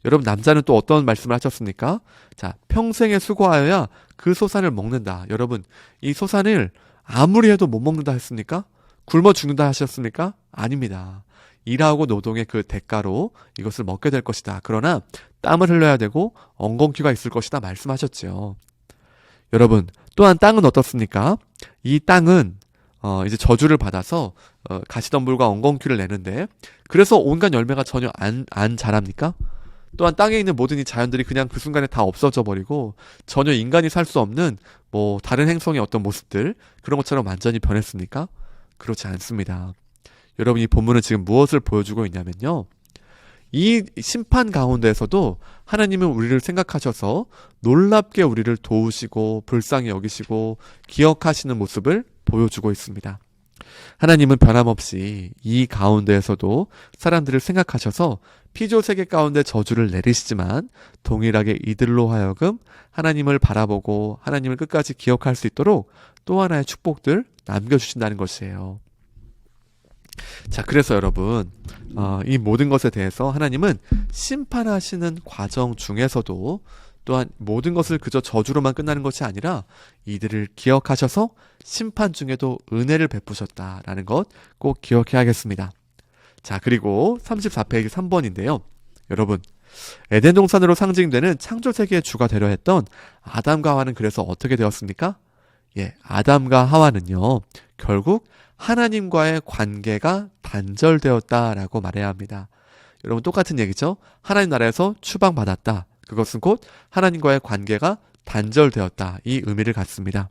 여러분, 남자는 또 어떤 말씀을 하셨습니까? 자, 평생에 수고하여야 그 소산을 먹는다. 여러분, 이 소산을 아무리 해도 못 먹는다 했습니까? 굶어 죽는다 하셨습니까? 아닙니다. 일하고 노동의 그 대가로 이것을 먹게 될 것이다. 그러나 땀을 흘려야 되고 엉겅퀴가 있을 것이다 말씀하셨죠. 여러분, 또한 땅은 어떻습니까? 이 땅은 이제 저주를 받아서 가시덤불과 엉겅퀴를 내는데, 그래서 온갖 열매가 전혀 안 자랍니까? 또한 땅에 있는 모든 이 자연들이 그냥 그 순간에 다 없어져 버리고 전혀 인간이 살 수 없는 다른 행성의 어떤 모습들, 그런 것처럼 완전히 변했습니까? 그렇지 않습니다. 여러분, 이 본문은 지금 무엇을 보여주고 있냐면요, 이 심판 가운데에서도 하나님은 우리를 생각하셔서 놀랍게 우리를 도우시고 불쌍히 여기시고 기억하시는 모습을 보여주고 있습니다. 하나님은 변함없이 이 가운데에서도 사람들을 생각하셔서 피조세계 가운데 저주를 내리시지만 동일하게 이들로 하여금 하나님을 바라보고 하나님을 끝까지 기억할 수 있도록 또 하나의 축복들 남겨주신다는 것이에요. 자, 그래서 여러분, 이 모든 것에 대해서 하나님은 심판하시는 과정 중에서도 또한 모든 것을 그저 저주로만 끝나는 것이 아니라 이들을 기억하셔서 심판 중에도 은혜를 베푸셨다라는 것 꼭 기억해야겠습니다. 자, 그리고 34페이지 3번인데요. 여러분, 에덴 동산으로 상징되는 창조세계의 주가 되려 했던 아담과 하와는 그래서 어떻게 되었습니까? 예, 아담과 하와는요, 결국 하나님과의 관계가 단절되었다라고 말해야 합니다. 여러분, 똑같은 얘기죠? 하나님 나라에서 추방받았다. 그것은 곧 하나님과의 관계가 단절되었다. 이 의미를 갖습니다.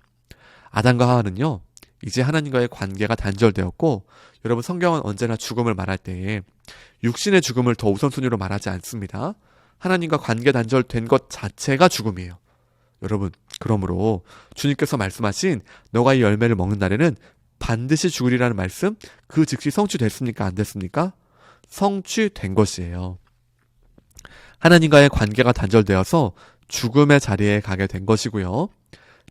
아담과 하와는요, 이제 하나님과의 관계가 단절되었고, 여러분, 성경은 언제나 죽음을 말할 때에 육신의 죽음을 더 우선순위로 말하지 않습니다. 하나님과 관계 단절된 것 자체가 죽음이에요. 여러분, 그러므로 주님께서 말씀하신 너가 이 열매를 먹는 날에는 반드시 죽으리라는 말씀, 그 즉시 성취됐습니까? 안 됐습니까? 성취된 것이에요. 하나님과의 관계가 단절되어서 죽음의 자리에 가게 된 것이고요.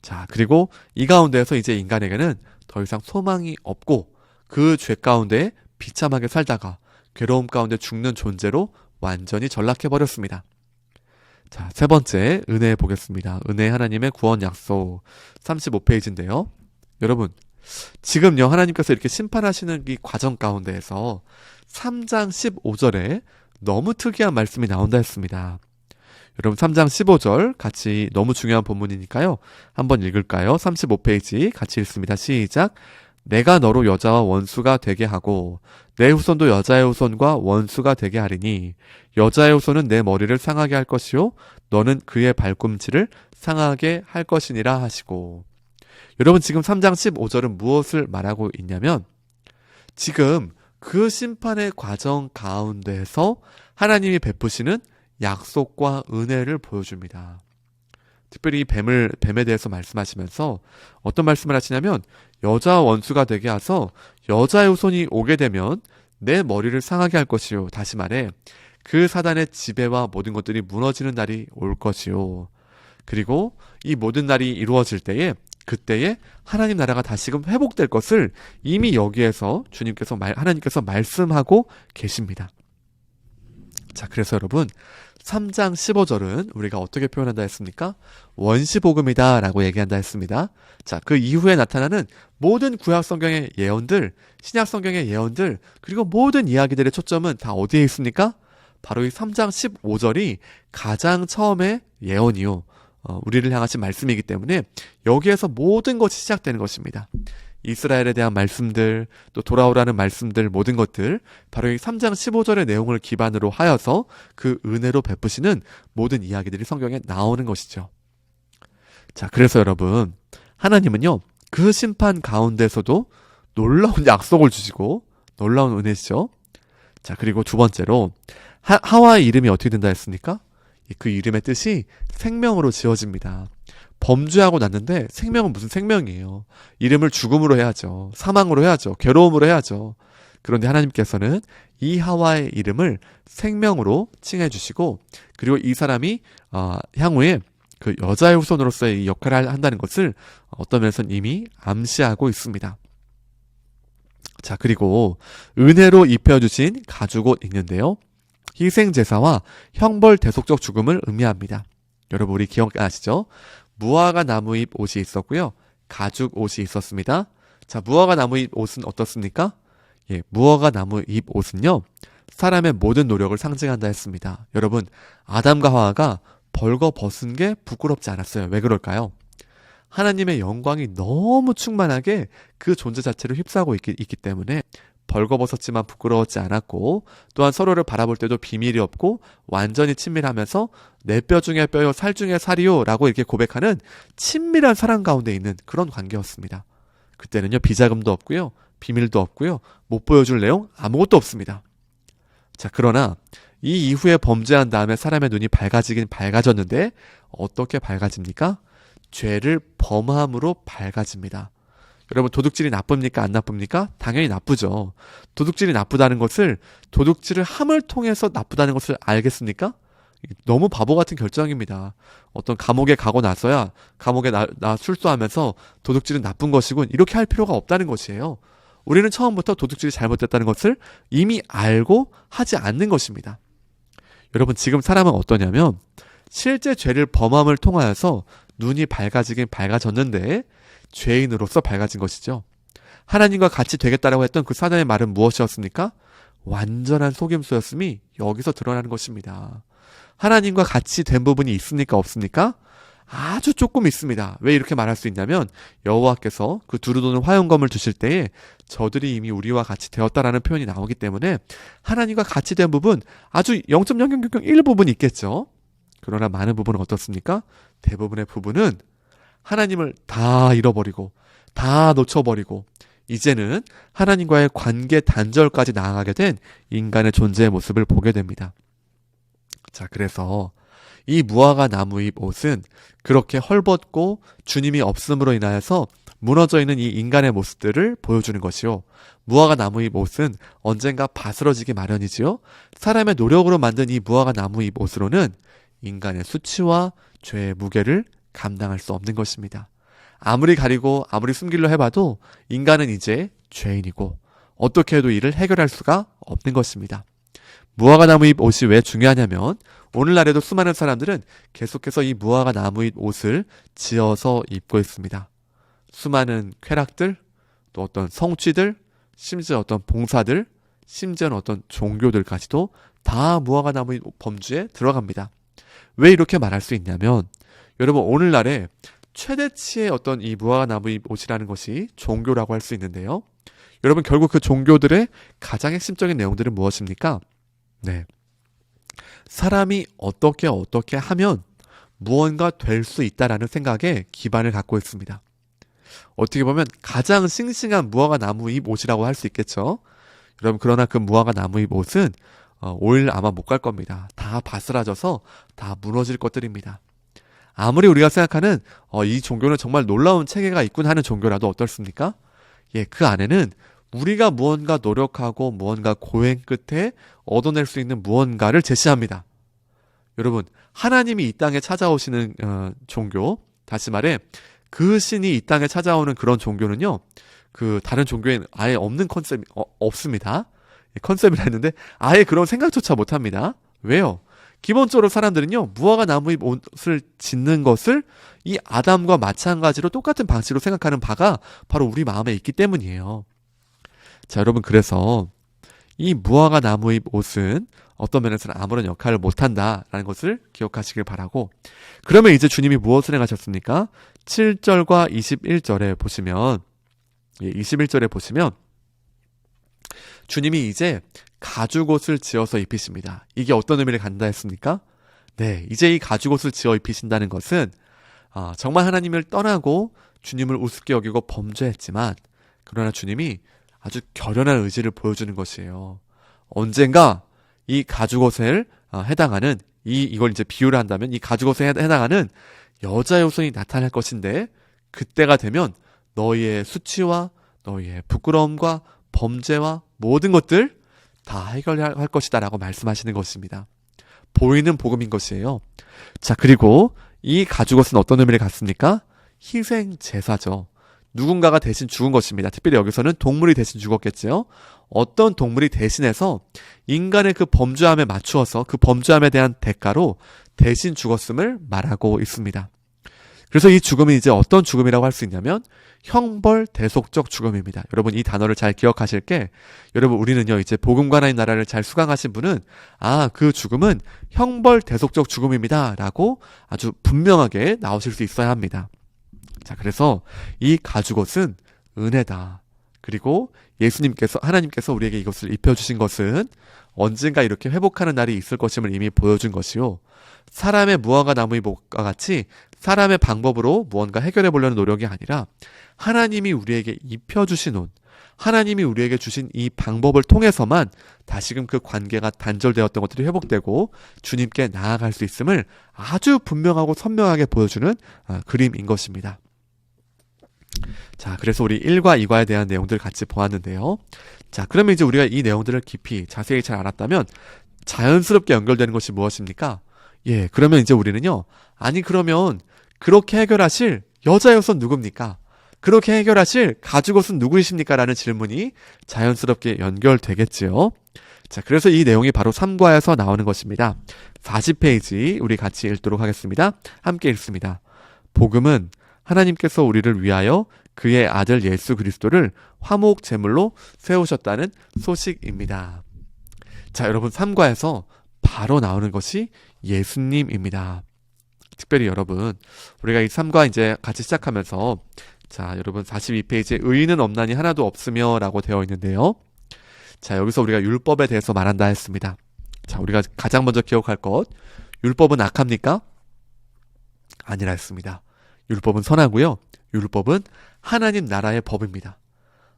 자, 그리고 이 가운데에서 이제 인간에게는 더 이상 소망이 없고 그 죄 가운데 비참하게 살다가 괴로움 가운데 죽는 존재로 완전히 전락해버렸습니다. 자, 세 번째 은혜 보겠습니다. 은혜 하나님의 구원 약속 35페이지인데요. 여러분, 지금요 하나님께서 이렇게 심판하시는 이 과정 가운데에서 3장 15절에 너무 특이한 말씀이 나온다 했습니다. 여러분, 3장 15절 같이 너무 중요한 본문이니까요. 한번 읽을까요? 35페이지 같이 읽습니다. 시작. 내가 너로 여자와 원수가 되게 하고 내 후손도 여자의 후손과 원수가 되게 하리니 여자의 후손은 내 머리를 상하게 할 것이요 너는 그의 발꿈치를 상하게 할 것이니라 하시고. 여러분, 지금 3장 15절은 무엇을 말하고 있냐면 지금 그 심판의 과정 가운데서 하나님이 베푸시는 약속과 은혜를 보여줍니다. 특별히 뱀에 대해서 말씀하시면서 어떤 말씀을 하시냐면 여자와 원수가 되게 하서 여자의 후손이 오게 되면 내 머리를 상하게 할 것이요. 다시 말해 그 사단의 지배와 모든 것들이 무너지는 날이 올 것이요. 그리고 이 모든 날이 이루어질 때에 그때에 하나님 나라가 다시금 회복될 것을 이미 여기에서 하나님께서 말씀하고 계십니다. 자, 그래서 여러분 3장 15절은 우리가 어떻게 표현한다 했습니까? 원시복음이다 라고 얘기한다 했습니다. 자, 그 이후에 나타나는 모든 구약 성경의 예언들, 신약 성경의 예언들, 그리고 모든 이야기들의 초점은 다 어디에 있습니까? 바로 이 3장 15절이 가장 처음에 예언이요. 우리를 향하신 말씀이기 때문에 여기에서 모든 것이 시작되는 것입니다. 이스라엘에 대한 말씀들, 또 돌아오라는 말씀들, 모든 것들, 바로 이 3장 15절의 내용을 기반으로 하여서 그 은혜로 베푸시는 모든 이야기들이 성경에 나오는 것이죠. 자, 그래서 여러분, 하나님은요, 그 심판 가운데서도 놀라운 약속을 주시고 놀라운 은혜시죠. 자, 그리고 두 번째로 하와의 이름이 어떻게 된다 했습니까? 그 이름의 뜻이 생명으로 지어집니다. 범죄하고 났는데 생명은 무슨 생명이에요? 이름을 죽음으로 해야죠. 사망으로 해야죠. 괴로움으로 해야죠. 그런데 하나님께서는 이 하와의 이름을 생명으로 칭해 주시고, 그리고 이 사람이 향후에 그 여자의 후손으로서의 이 역할을 한다는 것을 어떤 면에서는 이미 암시하고 있습니다. 자, 그리고 은혜로 입혀주신 가죽옷 있는데요. 희생제사와 형벌 대속적 죽음을 의미합니다. 여러분, 우리 기억나시죠? 무화과 나무잎 옷이 있었고요. 가죽 옷이 있었습니다. 자, 무화과 나무잎 옷은 어떻습니까? 예, 무화과 나무잎 옷은요, 사람의 모든 노력을 상징한다 했습니다. 여러분, 아담과 하와가 벌거벗은 게 부끄럽지 않았어요. 왜 그럴까요? 하나님의 영광이 너무 충만하게 그 존재 자체를 휩싸고 있기 때문에 벌거벗었지만 부끄러웠지 않았고, 또한 서로를 바라볼 때도 비밀이 없고 완전히 친밀하면서 내 뼈 중에 뼈요 살 중에 살이요 라고 이렇게 고백하는 친밀한 사랑 가운데 있는 그런 관계였습니다. 그때는요, 비자금도 없고요, 비밀도 없고요, 못 보여줄 내용 아무것도 없습니다. 자, 그러나 이 이후에 범죄한 다음에 사람의 눈이 밝아지긴 밝아졌는데 어떻게 밝아집니까? 죄를 범함으로 밝아집니다. 여러분, 도둑질이 나쁩니까? 안 나쁩니까? 당연히 나쁘죠. 도둑질이 나쁘다는 것을, 도둑질을 함을 통해서 나쁘다는 것을 알겠습니까? 너무 바보 같은 결정입니다. 어떤 감옥에 가고 나서야 감옥에 나 출소하면서 도둑질은 나쁜 것이군, 이렇게 할 필요가 없다는 것이에요. 우리는 처음부터 도둑질이 잘못됐다는 것을 이미 알고 하지 않는 것입니다. 여러분, 지금 사람은 어떠냐면 실제 죄를 범함을 통하여서 눈이 밝아지긴 밝아졌는데 죄인으로서 밝아진 것이죠. 하나님과 같이 되겠다라고 했던 그 사단의 말은 무엇이었습니까? 완전한 속임수였음이 여기서 드러나는 것입니다. 하나님과 같이 된 부분이 있습니까? 없습니까? 아주 조금 있습니다. 왜 이렇게 말할 수 있냐면 여호와께서 그 두루도는 화용검을 주실 때에 저들이 이미 우리와 같이 되었다라는 표현이 나오기 때문에 하나님과 같이 된 부분 아주 0.0001 부분이 있겠죠. 그러나 많은 부분은 어떻습니까? 대부분의 부분은 하나님을 다 잃어버리고 다 놓쳐버리고 이제는 하나님과의 관계 단절까지 나아가게 된 인간의 존재의 모습을 보게 됩니다. 자, 그래서 이 무화과 나무잎 옷은 그렇게 헐벗고 주님이 없음으로 인하여서 무너져 있는 이 인간의 모습들을 보여주는 것이요. 무화과 나무잎 옷은 언젠가 바스러지기 마련이지요. 사람의 노력으로 만든 이 무화과 나무잎 옷으로는 인간의 수치와 죄의 무게를 감당할 수 없는 것입니다. 아무리 가리고 아무리 숨기려 해봐도 인간은 이제 죄인이고 어떻게 해도 이를 해결할 수가 없는 것입니다. 무화과 나무잎 옷이 왜 중요하냐면 오늘날에도 수많은 사람들은 계속해서 이 무화과 나무잎 옷을 지어서 입고 있습니다. 수많은 쾌락들, 또 어떤 성취들, 심지어 어떤 봉사들, 심지어는 어떤 종교들까지도 다 무화과 나무잎 범주에 들어갑니다. 왜 이렇게 말할 수 있냐면 여러분, 오늘날에 최대치의 어떤 이 무화과 나무잎 옷이라는 것이 종교라고 할 수 있는데요. 여러분, 결국 그 종교들의 가장 핵심적인 내용들은 무엇입니까? 네. 사람이 어떻게 하면 무언가 될 수 있다라는 생각에 기반을 갖고 있습니다. 어떻게 보면 가장 싱싱한 무화과 나무잎 옷이라고 할 수 있겠죠. 여러분, 그러나 그 무화과 나무잎 옷은 오일 아마 못 갈 겁니다. 다 바스라져서 다 무너질 것들입니다. 아무리 우리가 생각하는 이 종교는 정말 놀라운 체계가 있군 하는 종교라도 어떻습니까? 예, 그 안에는 우리가 무언가 노력하고 무언가 고행 끝에 얻어낼 수 있는 무언가를 제시합니다. 여러분, 하나님이 이 땅에 찾아오시는 종교, 다시 말해 그 신이 이 땅에 찾아오는 그런 종교는요, 그 다른 종교에는 아예 없는 컨셉이 없습니다. 컨셉이라 했는데 아예 그런 생각조차 못합니다. 왜요? 기본적으로 사람들은요, 무화과 나무잎 옷을 짓는 것을 이 아담과 마찬가지로 똑같은 방식으로 생각하는 바가 바로 우리 마음에 있기 때문이에요. 자, 여러분, 그래서 이 무화과 나무잎 옷은 어떤 면에서는 아무런 역할을 못한다라는 것을 기억하시길 바라고, 그러면 이제 주님이 무엇을 행하셨습니까? 7절과 21절에 보시면 21절에 보시면 주님이 이제 가죽옷을 지어서 입히십니다. 이게 어떤 의미를 갖는다 했습니까? 네, 이제 이 가죽옷을 지어 입히신다는 것은 정말 하나님을 떠나고 주님을 우습게 여기고 범죄했지만 그러나 주님이 아주 결연한 의지를 보여주는 것이에요. 언젠가 이 가죽옷에 해당하는 이걸 이제 비유를 한다면 이 가죽옷에 해당하는 여자의 후손이 나타날 것인데 그때가 되면 너희의 수치와 너희의 부끄러움과 범죄와 모든 것들 다 해결할 것이다 라고 말씀하시는 것입니다. 보이는 복음인 것이에요. 자, 그리고 이 가죽옷은 어떤 의미를 갖습니까? 희생 제사죠. 누군가가 대신 죽은 것입니다. 특별히 여기서는 동물이 대신 죽었겠죠. 어떤 동물이 대신해서 인간의 그 범죄함에 맞추어서 그 범죄함에 대한 대가로 대신 죽었음을 말하고 있습니다. 그래서 이 죽음이 이제 어떤 죽음이라고 할 수 있냐면 형벌대속적 죽음입니다. 여러분, 이 단어를 잘 기억하실 게, 여러분, 우리는요 이제 복음과 하나님 나라를 잘 수강하신 분은 그 죽음은 형벌대속적 죽음입니다 라고 아주 분명하게 나오실 수 있어야 합니다. 자, 그래서 이 가죽옷은 은혜다. 그리고 예수님께서, 하나님께서 우리에게 이것을 입혀주신 것은 언젠가 이렇게 회복하는 날이 있을 것임을 이미 보여준 것이요, 사람의 무화과 나무잎과 같이 사람의 방법으로 무언가 해결해 보려는 노력이 아니라 하나님이 우리에게 입혀주신 옷, 하나님이 우리에게 주신 이 방법을 통해서만 다시금 그 관계가 단절되었던 것들이 회복되고 주님께 나아갈 수 있음을 아주 분명하고 선명하게 보여주는 그림인 것입니다. 자, 그래서 우리 1과 2과에 대한 내용들을 같이 보았는데요. 자, 그러면 이제 우리가 이 내용들을 깊이 자세히 잘 알았다면 자연스럽게 연결되는 것이 무엇입니까? 예, 그러면 이제 우리는요, 아니 그러면 그렇게 해결하실 여자여서 누굽니까? 그렇게 해결하실 가죽옷은 누구이십니까? 라는 질문이 자연스럽게 연결되겠지요. 자, 그래서 이 내용이 바로 3과에서 나오는 것입니다. 40페이지 우리 같이 읽도록 하겠습니다. 함께 읽습니다. 복음은 하나님께서 우리를 위하여 그의 아들 예수 그리스도를 화목 제물로 세우셨다는 소식입니다. 자, 여러분 3과에서 바로 나오는 것이 예수님입니다. 특별히 여러분, 우리가 이 3과 이제 같이 시작하면서 자, 여러분 42페이지에 의인은 없나니 하나도 없으며 라고 되어 있는데요. 자, 여기서 우리가 율법에 대해서 말한다 했습니다. 자, 우리가 가장 먼저 기억할 것, 율법은 악합니까? 아니라 했습니다. 율법은 선하고요. 율법은 하나님 나라의 법입니다.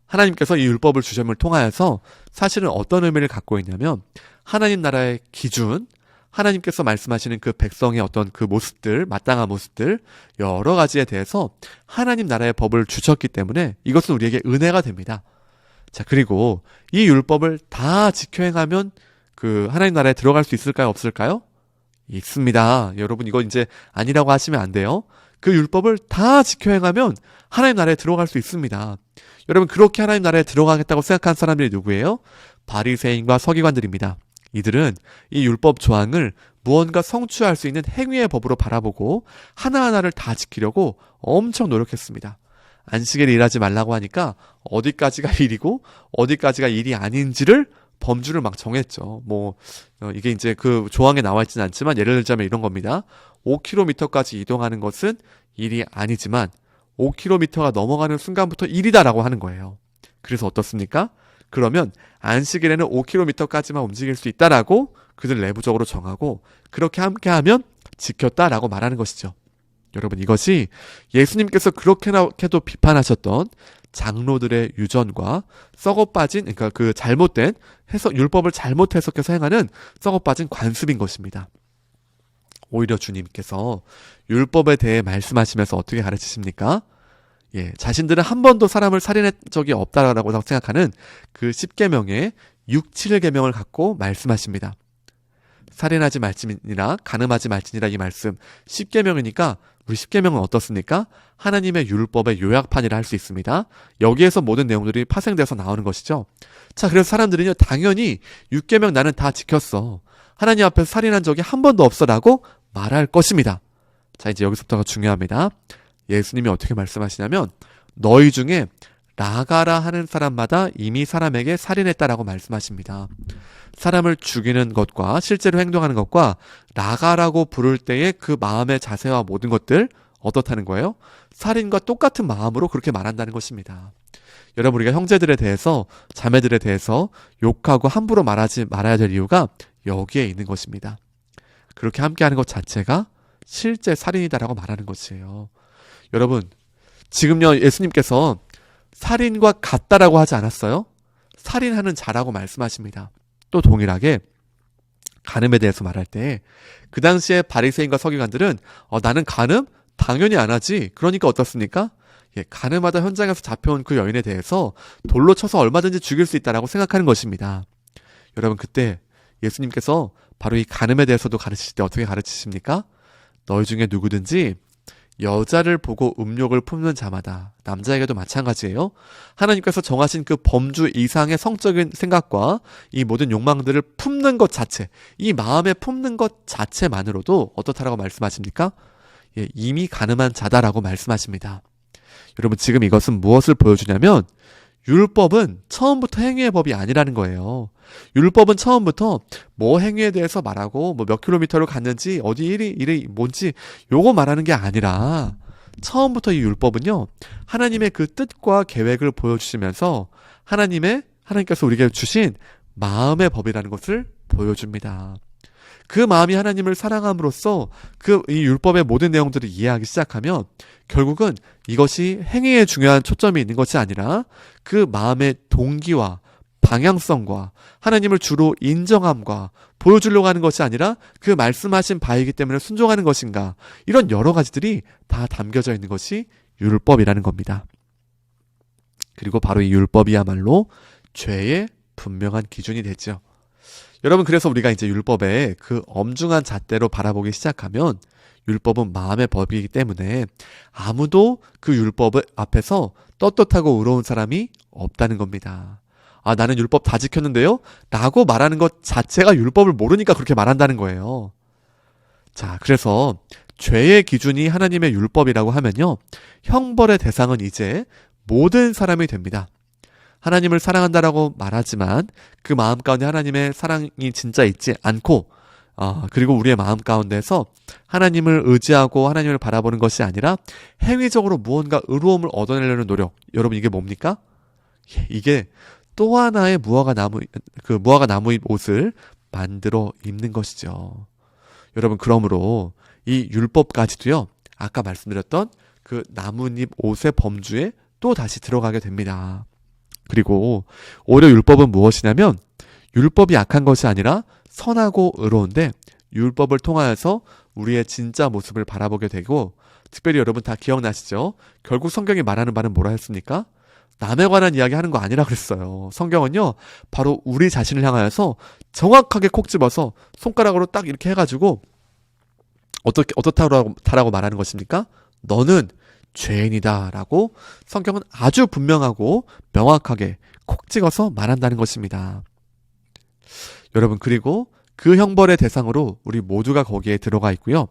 하나님께서 이 율법을 주심을 통하여서 사실은 어떤 의미를 갖고 있냐면 하나님 나라의 기준, 하나님께서 말씀하시는 그 백성의 어떤 그 모습들, 마땅한 모습들 여러 가지에 대해서 하나님 나라의 법을 주셨기 때문에 이것은 우리에게 은혜가 됩니다. 자, 그리고 이 율법을 다 지켜 행하면 그 하나님 나라에 들어갈 수 있을까요? 없을까요? 있습니다. 여러분 이거 이제 아니라고 하시면 안 돼요. 그 율법을 다 지켜 행하면 하나님 나라에 들어갈 수 있습니다. 여러분 그렇게 하나님 나라에 들어가겠다고 생각한 사람들이 누구예요? 바리새인과 서기관들입니다. 이들은 이 율법 조항을 무언가 성취할 수 있는 행위의 법으로 바라보고 하나하나를 다 지키려고 엄청 노력했습니다. 안식일에 일하지 말라고 하니까 어디까지가 일이고 어디까지가 일이 아닌지를 범주를 막 정했죠. 이게 이제 그 조항에 나와 있지는 않지만 예를 들자면 이런 겁니다. 5km까지 이동하는 것은 일이 아니지만 5km가 넘어가는 순간부터 일이다라고 하는 거예요. 그래서 어떻습니까? 그러면 안식일에는 5km까지만 움직일 수 있다라고 그들 내부적으로 정하고 그렇게 함께 하면 지켰다라고 말하는 것이죠. 여러분 이것이 예수님께서 그렇게도 비판하셨던 장로들의 유전과 썩어빠진 그러니까 그 잘못된 율법을 잘못 해석해서 행하는 썩어빠진 관습인 것입니다. 오히려 주님께서 율법에 대해 말씀하시면서 어떻게 가르치십니까? 자신들은 한 번도 사람을 살인한 적이 없다라고 생각하는 그 10계명의 6, 7계명을 갖고 말씀하십니다. 살인하지 말지니라 간음하지 말지니라 이 말씀 10계명이니까 우리 10계명은 어떻습니까? 하나님의 율법의 요약판이라 할 수 있습니다. 여기에서 모든 내용들이 파생돼서 나오는 것이죠. 자, 그래서 사람들은요 당연히 6계명 나는 다 지켰어. 하나님 앞에서 살인한 적이 한 번도 없어라고 말할 것입니다. 자, 이제 여기서부터가 중요합니다. 예수님이 어떻게 말씀하시냐면 너희 중에 라가라 하는 사람마다 이미 사람에게 살인했다라고 말씀하십니다. 사람을 죽이는 것과 실제로 행동하는 것과 라가라고 부를 때의 그 마음의 자세와 모든 것들 어떻다는 거예요? 살인과 똑같은 마음으로 그렇게 말한다는 것입니다. 여러분 우리가 형제들에 대해서 자매들에 대해서 욕하고 함부로 말하지 말아야 될 이유가 여기에 있는 것입니다. 그렇게 함께하는 것 자체가 실제 살인이다라고 말하는 것이에요. 여러분 지금요 예수님께서 살인과 같다라고 하지 않았어요? 살인하는 자라고 말씀하십니다. 또 동일하게 간음에 대해서 말할 때 그 당시에 바리새인과 서기관들은 나는 간음? 당연히 안 하지. 그러니까 어떻습니까? 간음하다 현장에서 잡혀온 그 여인에 대해서 돌로 쳐서 얼마든지 죽일 수 있다라고 생각하는 것입니다. 여러분 그때 예수님께서 바로 이 간음에 대해서도 가르치실 때 어떻게 가르치십니까? 너희 중에 누구든지 여자를 보고 음욕을 품는 자마다 남자에게도 마찬가지예요. 하나님께서 정하신 그 범주 이상의 성적인 생각과 이 모든 욕망들을 품는 것 자체, 이 마음에 품는 것 자체만으로도 어떻다라고 말씀하십니까? 이미 간음한 자다라고 말씀하십니다. 여러분 지금 이것은 무엇을 보여주냐면 율법은 처음부터 행위의 법이 아니라는 거예요. 율법은 처음부터 뭐 행위에 대해서 말하고 몇 킬로미터를 갔는지 어디 일이 뭔지 요거 말하는 게 아니라 처음부터 이 율법은요 하나님의 그 뜻과 계획을 보여주시면서 하나님께서 우리에게 주신 마음의 법이라는 것을 보여줍니다. 그 마음이 하나님을 사랑함으로써 이 율법의 모든 내용들을 이해하기 시작하면 결국은 이것이 행위에 중요한 초점이 있는 것이 아니라 그 마음의 동기와 방향성과 하나님을 주로 인정함과 보여주려고 하는 것이 아니라 그 말씀하신 바이기 때문에 순종하는 것인가 이런 여러 가지들이 다 담겨져 있는 것이 율법이라는 겁니다. 그리고 바로 이 율법이야말로 죄의 분명한 기준이 되죠. 여러분 그래서 우리가 이제 율법의 그 엄중한 잣대로 바라보기 시작하면 율법은 마음의 법이기 때문에 아무도 그 율법 앞에서 떳떳하고 의로운 사람이 없다는 겁니다. 아, 나는 율법 다 지켰는데요? 라고 말하는 것 자체가 율법을 모르니까 그렇게 말한다는 거예요. 자, 그래서 죄의 기준이 하나님의 율법이라고 하면요, 형벌의 대상은 이제 모든 사람이 됩니다. 하나님을 사랑한다라고 말하지만 그 마음 가운데 하나님의 사랑이 진짜 있지 않고, 그리고 우리의 마음 가운데서 하나님을 의지하고 하나님을 바라보는 것이 아니라 행위적으로 무언가 의로움을 얻어내려는 노력. 여러분, 이게 뭡니까? 이게 또 하나의 무화과 나무잎 옷을 만들어 입는 것이죠. 여러분, 그러므로 이 율법까지도요, 아까 말씀드렸던 그 나뭇잎 옷의 범주에 또 다시 들어가게 됩니다. 그리고 오히려 율법은 무엇이냐면, 율법이 악한 것이 아니라 선하고 의로운데, 율법을 통하여서 우리의 진짜 모습을 바라보게 되고, 특별히 여러분 다 기억나시죠? 결국 성경이 말하는 바는 뭐라 했습니까? 남에 관한 이야기 하는 거 아니라 그랬어요. 성경은요, 바로 우리 자신을 향하여서 정확하게 콕 집어서 손가락으로 딱 이렇게 해가지고 어떻다라고 말하는 것입니까? 너는 죄인이다 라고 성경은 아주 분명하고 명확하게 콕 찍어서 말한다는 것입니다. 여러분, 그리고 그 형벌의 대상으로 우리 모두가 거기에 들어가 있고요.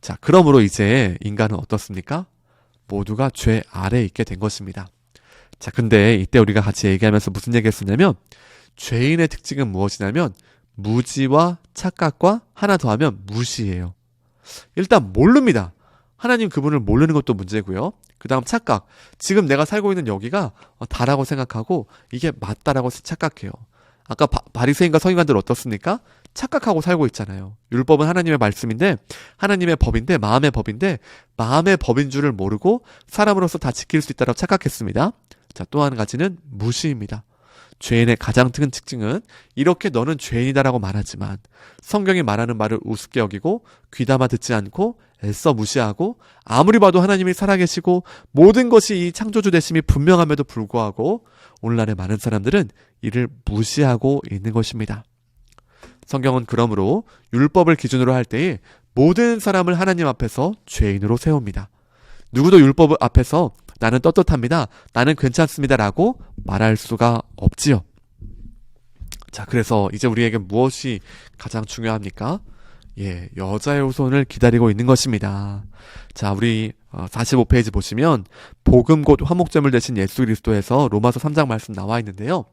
자, 그러므로 이제 인간은 어떻습니까? 모두가 죄 아래에 있게 된 것입니다. 자, 근데 이때 우리가 같이 얘기하면서 무슨 얘기 했었냐면, 죄인의 특징은 무엇이냐면 무지와 착각과 하나 더하면 무시예요. 일단 모릅니다. 하나님 그분을 모르는 것도 문제고요. 그 다음 착각. 지금 내가 살고 있는 여기가 다라고 생각하고 이게 맞다라고 착각해요. 아까 바리새인과 서기관들 어떻습니까? 착각하고 살고 있잖아요. 율법은 하나님의 말씀인데, 하나님의 법인데, 마음의 법인데, 마음의 법인 줄을 모르고 사람으로서 다 지킬 수 있다고 착각했습니다. 자, 또 한 가지는 무시입니다. 죄인의 가장 큰 특징은 이렇게 너는 죄인이다라고 말하지만 성경이 말하는 말을 우습게 여기고 귀담아 듣지 않고 애써 무시하고, 아무리 봐도 하나님이 살아계시고 모든 것이 이 창조주 되심이 분명함에도 불구하고 오늘날의 많은 사람들은 이를 무시하고 있는 것입니다. 성경은 그러므로 율법을 기준으로 할 때에 모든 사람을 하나님 앞에서 죄인으로 세웁니다. 누구도 율법 앞에서 나는 떳떳합니다, 나는 괜찮습니다 라고 말할 수가 없지요. 자, 그래서 이제 우리에게 무엇이 가장 중요합니까? 여자의 후손을 기다리고 있는 것입니다. 자, 우리 45페이지 보시면 복음 곧 화목제물 되신 예수 그리스도에서 로마서 3장 말씀 나와 있는데요.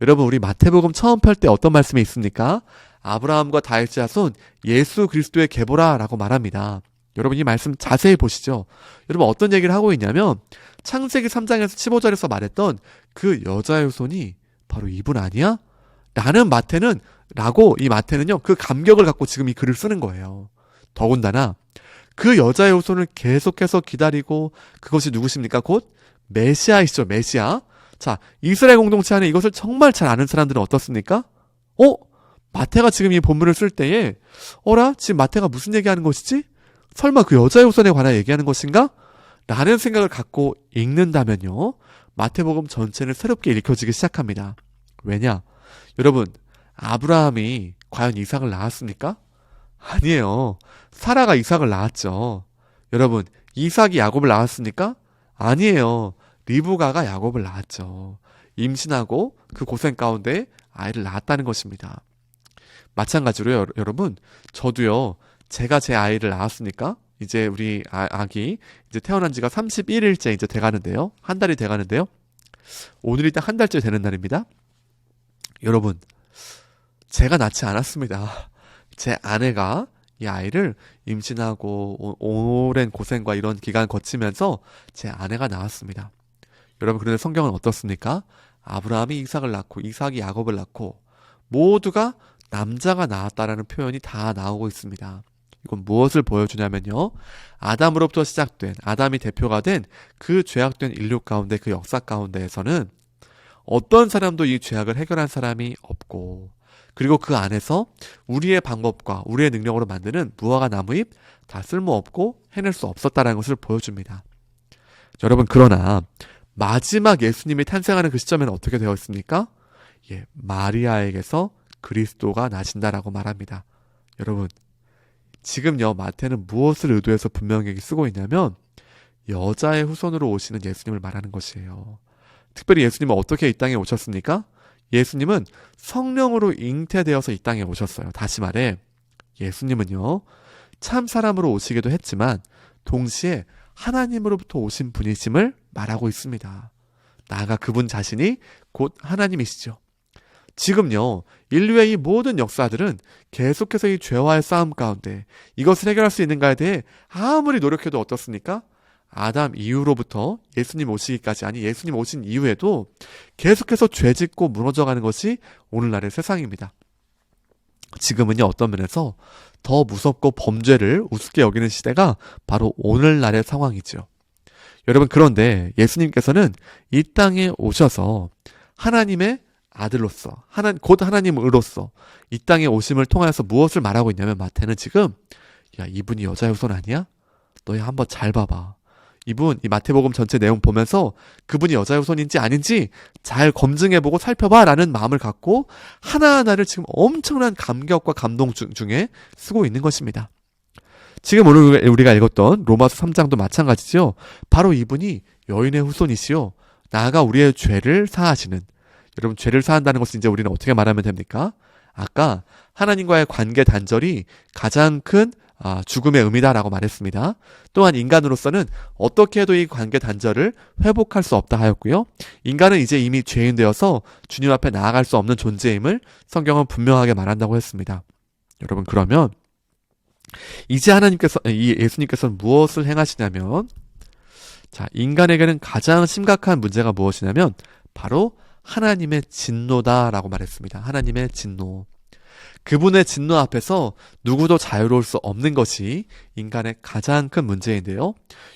여러분, 우리 마태복음 처음 펼 때 어떤 말씀이 있습니까? 아브라함과 다윗의 자손 예수 그리스도의 계보라 라고 말합니다. 여러분, 이 말씀 자세히 보시죠. 여러분, 어떤 얘기를 하고 있냐면 창세기 3장에서 15절에서 말했던 그 여자의 후손이 바로 이분 아니야? 라는 이 마태는요, 그 감격을 갖고 지금 이 글을 쓰는 거예요. 더군다나 그 여자의 후손을 계속해서 기다리고, 그것이 누구십니까? 곧 메시아이시죠. 메시아. 자, 이스라엘 공동체 안에 이것을 정말 잘 아는 사람들은 어떻습니까? 마태가 지금 이 본문을 쓸 때에 지금 마태가 무슨 얘기하는 것이지? 설마 그 여자의 후손에 관한 얘기하는 것인가? 라는 생각을 갖고 읽는다면요, 마태복음 전체는 새롭게 읽혀지기 시작합니다. 왜냐? 여러분, 아브라함이 과연 이삭을 낳았습니까? 아니에요. 사라가 이삭을 낳았죠. 여러분, 이삭이 야곱을 낳았습니까? 아니에요. 리브가가 야곱을 낳았죠. 임신하고 그 고생 가운데 아이를 낳았다는 것입니다. 마찬가지로 여러분, 저도요, 제가 제 아이를 낳았으니까 이제 우리 아기 이제 태어난 지가 31일째 이제 돼가는데요. 한 달이 돼가는데요. 오늘이 딱 한 달째 되는 날입니다. 여러분, 제가 낳지 않았습니다. 제 아내가 이 아이를 임신하고 오랜 고생과 이런 기간을 거치면서 제 아내가 낳았습니다. 여러분, 그런데 성경은 어떻습니까? 아브라함이 이삭을 낳고 이삭이 야곱을 낳고 모두가 남자가 낳았다라는 표현이 다 나오고 있습니다. 이건 무엇을 보여주냐면요, 아담으로부터 시작된, 아담이 대표가 된 그 죄악된 인류 가운데, 그 역사 가운데에서는 어떤 사람도 이 죄악을 해결한 사람이 없고, 그리고 그 안에서 우리의 방법과 우리의 능력으로 만드는 무화과 나무잎 다 쓸모없고 해낼 수 없었다는 것을 보여줍니다. 여러분, 그러나 마지막 예수님이 탄생하는 그 시점에는 어떻게 되어 있습니까? 마리아에게서 그리스도가 나신다라고 말합니다. 여러분, 지금요, 마태는 무엇을 의도해서 분명히 쓰고 있냐면 여자의 후손으로 오시는 예수님을 말하는 것이에요. 특별히 예수님은 어떻게 이 땅에 오셨습니까? 예수님은 성령으로 잉태되어서 이 땅에 오셨어요. 다시 말해 예수님은요, 참 사람으로 오시기도 했지만 동시에 하나님으로부터 오신 분이심을 말하고 있습니다. 나아가 그분 자신이 곧 하나님이시죠. 지금요, 인류의 이 모든 역사들은 계속해서 이 죄와의 싸움 가운데 이것을 해결할 수 있는가에 대해 아무리 노력해도 어떻습니까? 아담 이후로부터 예수님 오시기까지, 아니 예수님 오신 이후에도 계속해서 죄짓고 무너져가는 것이 오늘날의 세상입니다. 지금은요, 어떤 면에서 더 무섭고 범죄를 우습게 여기는 시대가 바로 오늘날의 상황이죠. 여러분, 그런데 예수님께서는 이 땅에 오셔서 하나님의 아들로서, 곧 하나님으로서 이 땅에 오심을 통하여서 무엇을 말하고 있냐면, 마태는 지금 야, 이분이 여자의 후손 아니야? 너희 한번 잘 봐봐. 이분, 이 마태복음 전체 내용 보면서 그분이 여자의 후손인지 아닌지 잘 검증해보고 살펴봐 라는 마음을 갖고 하나하나를 지금 엄청난 감격과 감동 중에 쓰고 있는 것입니다. 지금 오늘 우리가 읽었던 로마서 3장도 마찬가지죠. 바로 이분이 여인의 후손이시요, 나아가 우리의 죄를 사하시는, 여러분, 죄를 사한다는 것은 이제 우리는 어떻게 말하면 됩니까? 아까 하나님과의 관계 단절이 가장 큰 죽음의 의미다라고 말했습니다. 또한 인간으로서는 어떻게 해도 이 관계 단절을 회복할 수 없다 하였고요. 인간은 이제 이미 죄인 되어서 주님 앞에 나아갈 수 없는 존재임을 성경은 분명하게 말한다고 했습니다. 여러분, 그러면 이제 이 예수님께서는 무엇을 행하시냐면, 자, 인간에게는 가장 심각한 문제가 무엇이냐면 바로 하나님의 진노다라고 말했습니다. 하나님의 진노. 그분의 진노 앞에서 누구도 자유로울 수 없는 것이 인간의 가장 큰 문제인데요.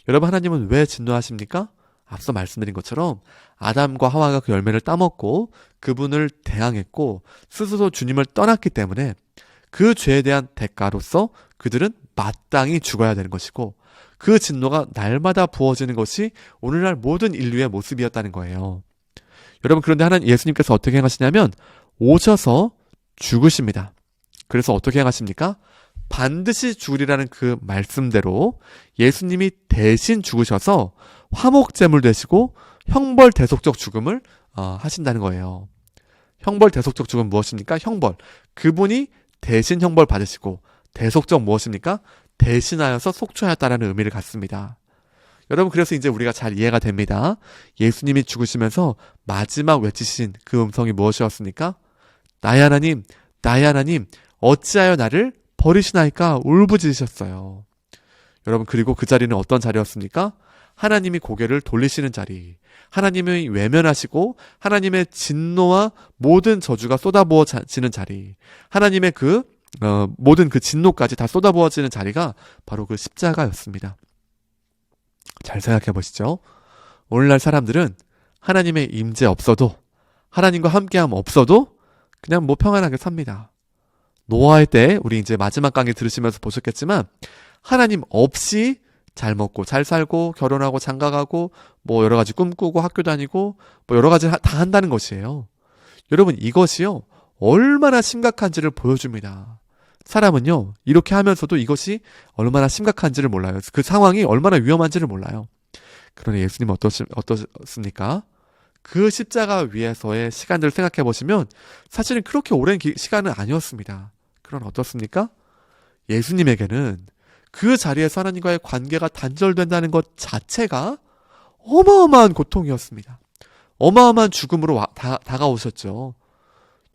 여러분, 하나님은 왜 진노하십니까? 앞서 말씀드린 것처럼 아담과 하와가 그 열매를 따먹고 그분을 대항했고 스스로 주님을 떠났기 때문에 그 죄에 대한 대가로서 그들은 마땅히 죽어야 되는 것이고, 그 진노가 날마다 부어지는 것이 오늘날 모든 인류의 모습이었다는 거예요. 여러분, 그런데 예수님께서 어떻게 행하시냐면 오셔서 죽으십니다. 그래서 어떻게 행하십니까? 반드시 죽으리라는 그 말씀대로 예수님이 대신 죽으셔서 화목제물 되시고 형벌 대속적 죽음을 하신다는 거예요. 형벌 대속적 죽음은 무엇입니까? 형벌. 그분이 대신 형벌 받으시고, 대속적 무엇입니까? 대신하여서 속죄하였다라는 의미를 갖습니다. 여러분, 그래서 이제 우리가 잘 이해가 됩니다. 예수님이 죽으시면서 마지막 외치신 그 음성이 무엇이었습니까? 나의 하나님, 나의 하나님, 어찌하여 나를 버리시나이까 울부짖으셨어요. 여러분, 그리고 그 자리는 어떤 자리였습니까? 하나님이 고개를 돌리시는 자리, 하나님이 외면하시고 하나님의 진노와 모든 저주가 쏟아부어지는 자리, 하나님의 모든 그 진노까지 다 쏟아부어지는 자리가 바로 그 십자가였습니다. 잘 생각해 보시죠. 오늘날 사람들은 하나님의 임재 없어도, 하나님과 함께함 없어도 그냥 평안하게 삽니다. 노아의 때 우리 이제 마지막 강의 들으시면서 보셨겠지만 하나님 없이 잘 먹고 잘 살고 결혼하고 장가가고 여러 가지 꿈꾸고 학교 다니고 여러 가지 다 한다는 것이에요. 여러분, 이것이요 얼마나 심각한지를 보여줍니다. 사람은요 이렇게 하면서도 이것이 얼마나 심각한지를 몰라요. 그 상황이 얼마나 위험한지를 몰라요. 그러나 예수님은 어떻습니까? 그 십자가 위에서의 시간들을 생각해 보시면 사실은 그렇게 오랜 시간은 아니었습니다. 그러나 어떻습니까? 예수님에게는 그 자리에서 하나님과의 관계가 단절된다는 것 자체가 어마어마한 고통이었습니다. 어마어마한 죽음으로 다가오셨죠.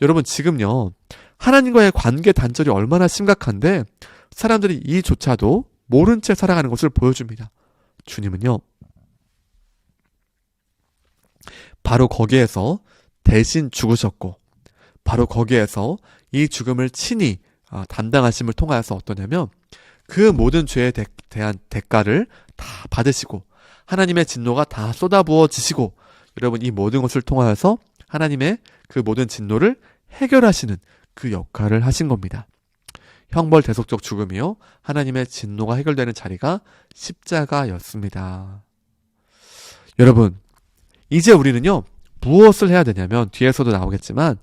여러분, 지금요 하나님과의 관계 단절이 얼마나 심각한데 사람들이 이조차도 모른 채 살아가는 것을 보여줍니다. 주님은요 바로 거기에서 대신 죽으셨고, 바로 거기에서 이 죽음을 친히 담당하심을 통하여서 어떠냐면 그 모든 죄에 대한 대가를 다 받으시고 하나님의 진노가 다 쏟아부어지시고, 여러분, 이 모든 것을 통하여서 하나님의 그 모든 진노를 해결하시는 그 역할을 하신 겁니다. 형벌 대속적 죽음이요 하나님의 진노가 해결되는 자리가 십자가였습니다. 여러분, 이제 우리는요 무엇을 해야 되냐면 뒤에서도 나오겠지만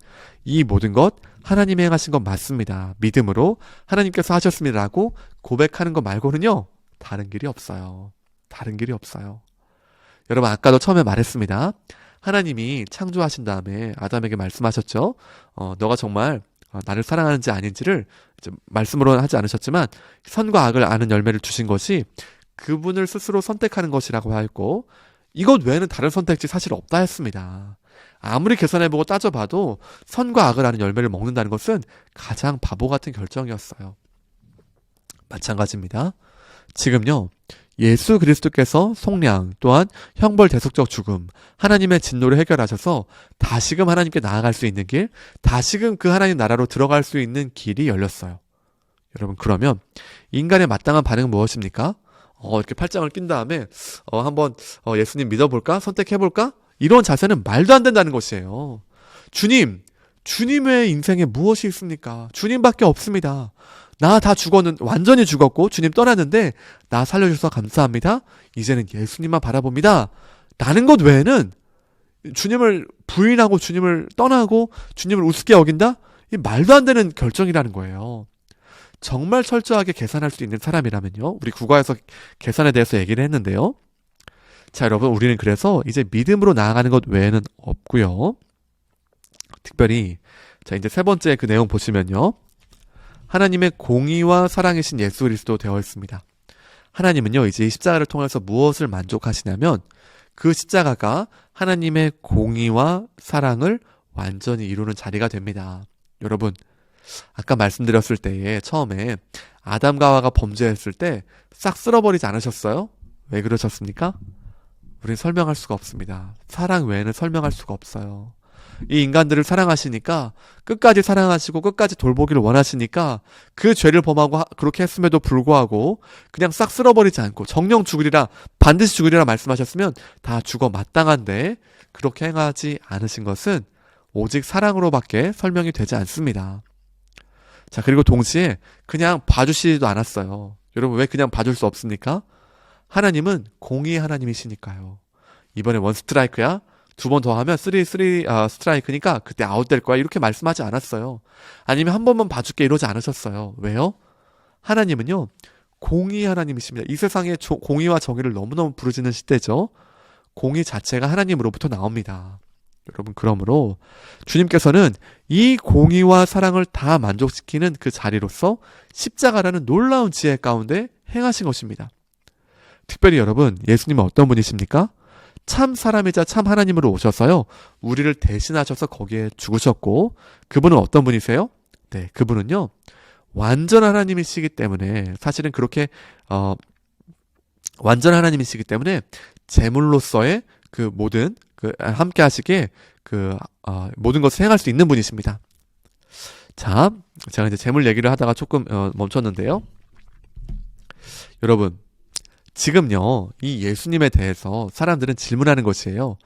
이 모든 것 하나님이 행하신 것 맞습니다. 믿음으로 하나님께서 하셨습니다라고 고백하는 것 말고는요. 다른 길이 없어요. 다른 길이 없어요. 여러분 아까도 처음에 말했습니다. 하나님이 창조하신 다음에 아담에게 말씀하셨죠. 너가 정말 나를 사랑하는지 아닌지를 말씀으로는 하지 않으셨지만 선과 악을 아는 열매를 주신 것이 그분을 스스로 선택하는 것이라고 하였고 이것 외에는 다른 선택지 사실 없다 했습니다. 아무리 계산해보고 따져봐도 선과 악을 아는 열매를 먹는다는 것은 가장 바보 같은 결정이었어요. 마찬가지입니다. 지금요. 예수 그리스도께서 속량 또한 형벌 대속적 죽음 하나님의 진노를 해결하셔서 다시금 하나님께 나아갈 수 있는 길 다시금 그 하나님 나라로 들어갈 수 있는 길이 열렸어요. 여러분 그러면 인간의 마땅한 반응은 무엇입니까? 이렇게 팔짱을 낀 다음에 한번 예수님 믿어볼까? 선택해볼까? 이런 자세는 말도 안 된다는 것이에요. 주님의 인생에 무엇이 있습니까? 주님밖에 없습니다. 나 다 완전히 죽었고 주님 떠났는데 나 살려주셔서 감사합니다. 이제는 예수님만 바라봅니다. 라는 것 외에는 주님을 부인하고 주님을 떠나고 주님을 우습게 여긴다? 이 말도 안 되는 결정이라는 거예요. 정말 철저하게 계산할 수 있는 사람이라면요. 우리 국어에서 계산에 대해서 얘기를 했는데요. 자, 여러분 우리는 그래서 이제 믿음으로 나아가는 것 외에는 없고요. 특별히 자 이제 세 번째 그 내용 보시면요. 하나님의 공의와 사랑이신 예수 그리스도 되어 있습니다. 하나님은요. 이제 이 십자가를 통해서 무엇을 만족하시냐면 그 십자가가 하나님의 공의와 사랑을 완전히 이루는 자리가 됩니다. 여러분 아까 말씀드렸을 때에 처음에 아담과 하와가 범죄했을 때 싹 쓸어버리지 않으셨어요? 왜 그러셨습니까? 우리는 설명할 수가 없습니다. 사랑 외에는 설명할 수가 없어요. 이 인간들을 사랑하시니까 끝까지 사랑하시고 끝까지 돌보기를 원하시니까 그 죄를 범하고 그렇게 했음에도 불구하고 그냥 싹 쓸어버리지 않고 정령 죽으리라 반드시 죽으리라 말씀하셨으면 다 죽어 마땅한데 그렇게 행하지 않으신 것은 오직 사랑으로밖에 설명이 되지 않습니다. 자 그리고 동시에 그냥 봐주시지도 않았어요. 여러분 왜 그냥 봐줄 수 없습니까? 하나님은 공의의 하나님이시니까요. 이번에 원 스트라이크야? 두 번 더 하면 3 스트라이크니까 그때 아웃될 거야 이렇게 말씀하지 않았어요. 아니면 한 번만 봐줄게 이러지 않으셨어요. 왜요? 하나님은요 공의 하나님이십니다. 이 세상에 공의와 정의를 너무너무 부르짖는 시대죠. 공의 자체가 하나님으로부터 나옵니다. 여러분 그러므로 주님께서는 이 공의와 사랑을 다 만족시키는 그 자리로서 십자가라는 놀라운 지혜 가운데 행하신 것입니다. 특별히 여러분 예수님은 어떤 분이십니까? 참 사람이자 참 하나님으로 오셔서요. 우리를 대신하셔서 거기에 죽으셨고 그분은 어떤 분이세요? 네, 그분은요. 완전 하나님이시기 때문에 사실은 그렇게 완전 하나님이시기 때문에 제물로서의 그 모든 함께 하시기에 모든 것을 행할 수 있는 분이십니다. 자, 제가 이제 제물 얘기를 하다가 조금 멈췄는데요. 여러분 지금요, 이 예수님에 대해서 사람들은 질문하는 것이에요.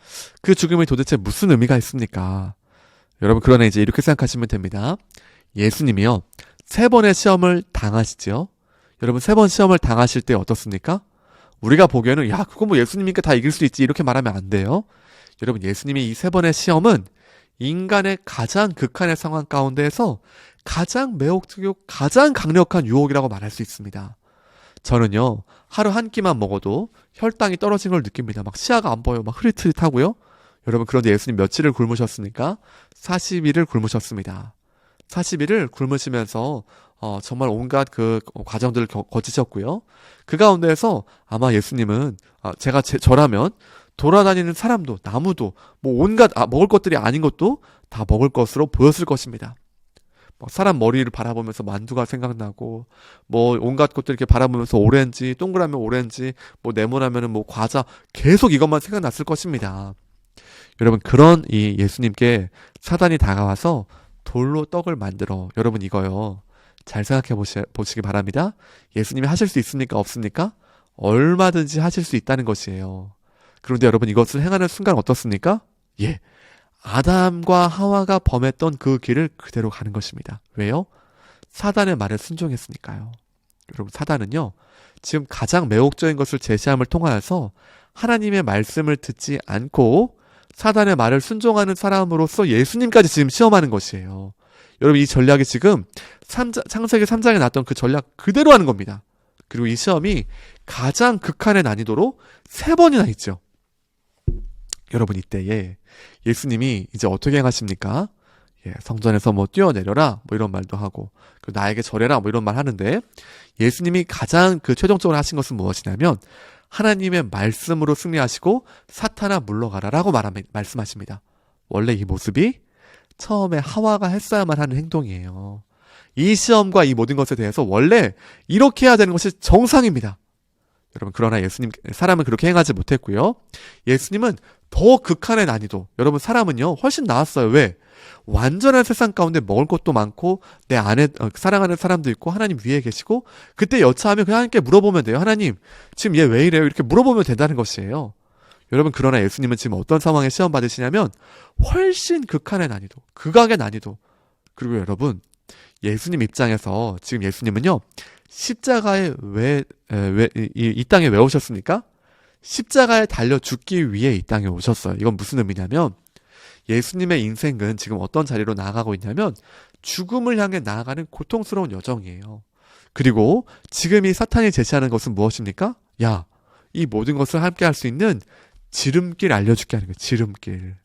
그 죽음이 도대체 무슨 의미가 있습니까? 여러분, 그러나 이제 이렇게 생각하시면 됩니다. 예수님이요, 3번의 시험을 당하시죠? 여러분, 3번 시험을 당하실 때 어떻습니까? 우리가 보기에는, 야, 그거 뭐 예수님이니까 다 이길 수 있지. 이렇게 말하면 안 돼요. 여러분, 예수님이 이 3번의 시험은 인간의 가장 극한의 상황 가운데에서 가장 매혹적이고 가장 강력한 유혹이라고 말할 수 있습니다. 저는요 하루 한 끼만 먹어도 혈당이 떨어진 걸 느낍니다. 막 시야가 안 보여, 막 흐릿흐릿하고요. 여러분 그런데 예수님 며칠을 굶으셨습니까? 40일을 굶으셨습니다. 40일을 굶으시면서 정말 온갖 그 과정들을 거치셨고요. 그 가운데에서 아마 예수님은 저라면 돌아다니는 사람도 나무도 뭐 온갖 먹을 것들이 아닌 것도 다 먹을 것으로 보였을 것입니다. 사람 머리를 바라보면서 만두가 생각나고 뭐 온갖 것들 이렇게 바라보면서 오렌지, 동그라미 오렌지, 뭐 네모나면은 뭐 과자 계속 이것만 생각났을 것입니다. 여러분 그런 이 예수님께 사단이 다가와서 돌로 떡을 만들어 여러분 이거요 잘 생각해 보시기 바랍니다. 예수님이 하실 수 있습니까? 없습니까? 얼마든지 하실 수 있다는 것이에요. 그런데 여러분 이것을 행하는 순간 어떻습니까? 예. 아담과 하와가 범했던 그 길을 그대로 가는 것입니다. 왜요? 사단의 말에 순종했으니까요. 여러분 사단은요. 지금 가장 매혹적인 것을 제시함을 통하여서 하나님의 말씀을 듣지 않고 사단의 말을 순종하는 사람으로서 예수님까지 지금 시험하는 것이에요. 여러분, 이 전략이 지금 창세기 3장에 나왔던 그 전략 그대로 하는 겁니다. 그리고 이 시험이 가장 극한의 난이도로 3번이나 있죠. 여러분, 이때에 예수님이 이제 어떻게 행하십니까? 성전에서 뭐 뛰어내려라 뭐 이런 말도 하고, 나에게 절해라 뭐 이런 말 하는데, 예수님이 가장 최종적으로 하신 것은 무엇이냐면 하나님의 말씀으로 승리하시고 사탄아 물러가라 라고 말씀하십니다. 원래 이 모습이 처음에 하와가 했어야만 하는 행동이에요. 이 시험과 이 모든 것에 대해서 원래 이렇게 해야 되는 것이 정상입니다. 여러분, 그러나 사람은 그렇게 행하지 못했고요. 예수님은 더 극한의 난이도, 여러분, 사람은요 훨씬 나았어요. 왜? 완전한 세상 가운데 먹을 것도 많고 내 안에 사랑하는 사람도 있고 하나님 위에 계시고, 그때 여차하면 그냥 하나님께 물어보면 돼요. 하나님, 지금 얘 왜 이래요? 이렇게 물어보면 된다는 것이에요. 여러분, 그러나 예수님은 지금 어떤 상황에 시험 받으시냐면 훨씬 극한의 난이도, 극악의 난이도. 그리고 여러분, 예수님 입장에서 지금 예수님은요 십자가에 이 땅에 왜 오셨습니까? 십자가에 달려 죽기 위해 이 땅에 오셨어요. 이건 무슨 의미냐면 예수님의 인생은 지금 어떤 자리로 나아가고 있냐면 죽음을 향해 나아가는 고통스러운 여정이에요. 그리고 지금 이 사탄이 제시하는 것은 무엇입니까? 야, 이 모든 것을 함께 할 수 있는 지름길 알려줄게 하는 거예요. 지름길.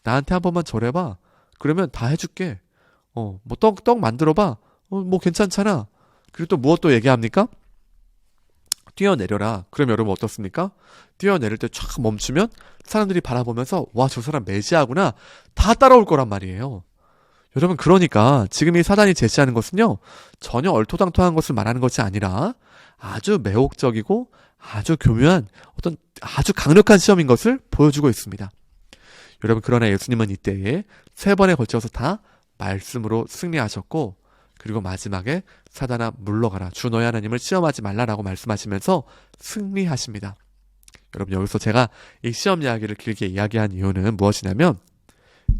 나한테 한 번만 절해봐. 그러면 다 해줄게. 뭐 떡 만들어봐. 뭐 괜찮잖아. 그리고 또 무엇도 얘기합니까? 뛰어내려라. 그럼 여러분 어떻습니까? 뛰어내릴 때 촥 멈추면 사람들이 바라보면서 와, 저 사람 메시아구나, 다 따라올 거란 말이에요. 여러분, 그러니까 지금 이 사단이 제시하는 것은요 전혀 얼토당토한 것을 말하는 것이 아니라 아주 매혹적이고 아주 교묘한 어떤 아주 강력한 시험인 것을 보여주고 있습니다. 여러분, 그러나 예수님은 이때에 3번에 걸쳐서 다 말씀으로 승리하셨고, 그리고 마지막에 사단아 물러가라, 주 너의 하나님을 시험하지 말라라고 말씀하시면서 승리하십니다. 여러분, 여기서 제가 이 시험 이야기를 길게 이야기한 이유는 무엇이냐면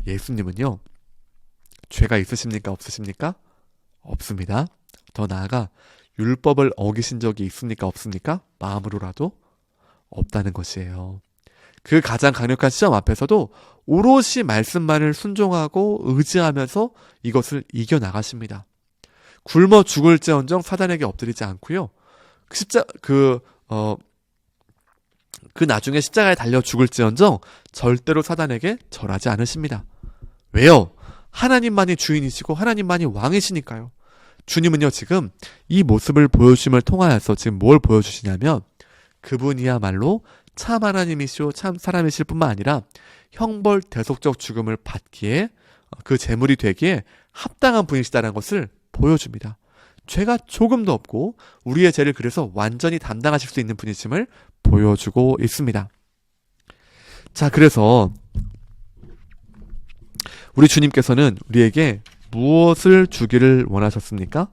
예수님은요 죄가 있으십니까? 없으십니까? 없습니다. 더 나아가 율법을 어기신 적이 있습니까? 없습니까? 마음으로라도 없다는 것이에요. 그 가장 강력한 시험 앞에서도 오롯이 말씀만을 순종하고 의지하면서 이것을 이겨나가십니다. 굶어 죽을지언정 사단에게 엎드리지 않고요. 그 나중에 십자가에 달려 죽을지언정 절대로 사단에게 절하지 않으십니다. 왜요? 하나님만이 주인이시고 하나님만이 왕이시니까요. 주님은요 지금 이 모습을 보여주심을 통하여서 지금 뭘 보여주시냐면 그분이야말로 참 하나님이시오 참 사람이실 뿐만 아니라 형벌 대속적 죽음을 받기에 그 제물이 되기에 합당한 분이시다는 것을 보여줍니다. 죄가 조금도 없고 우리의 죄를 그래서 완전히 담당하실 수 있는 분이심을 보여주고 있습니다. 자, 그래서 우리 주님께서는 우리에게 무엇을 주기를 원하셨습니까?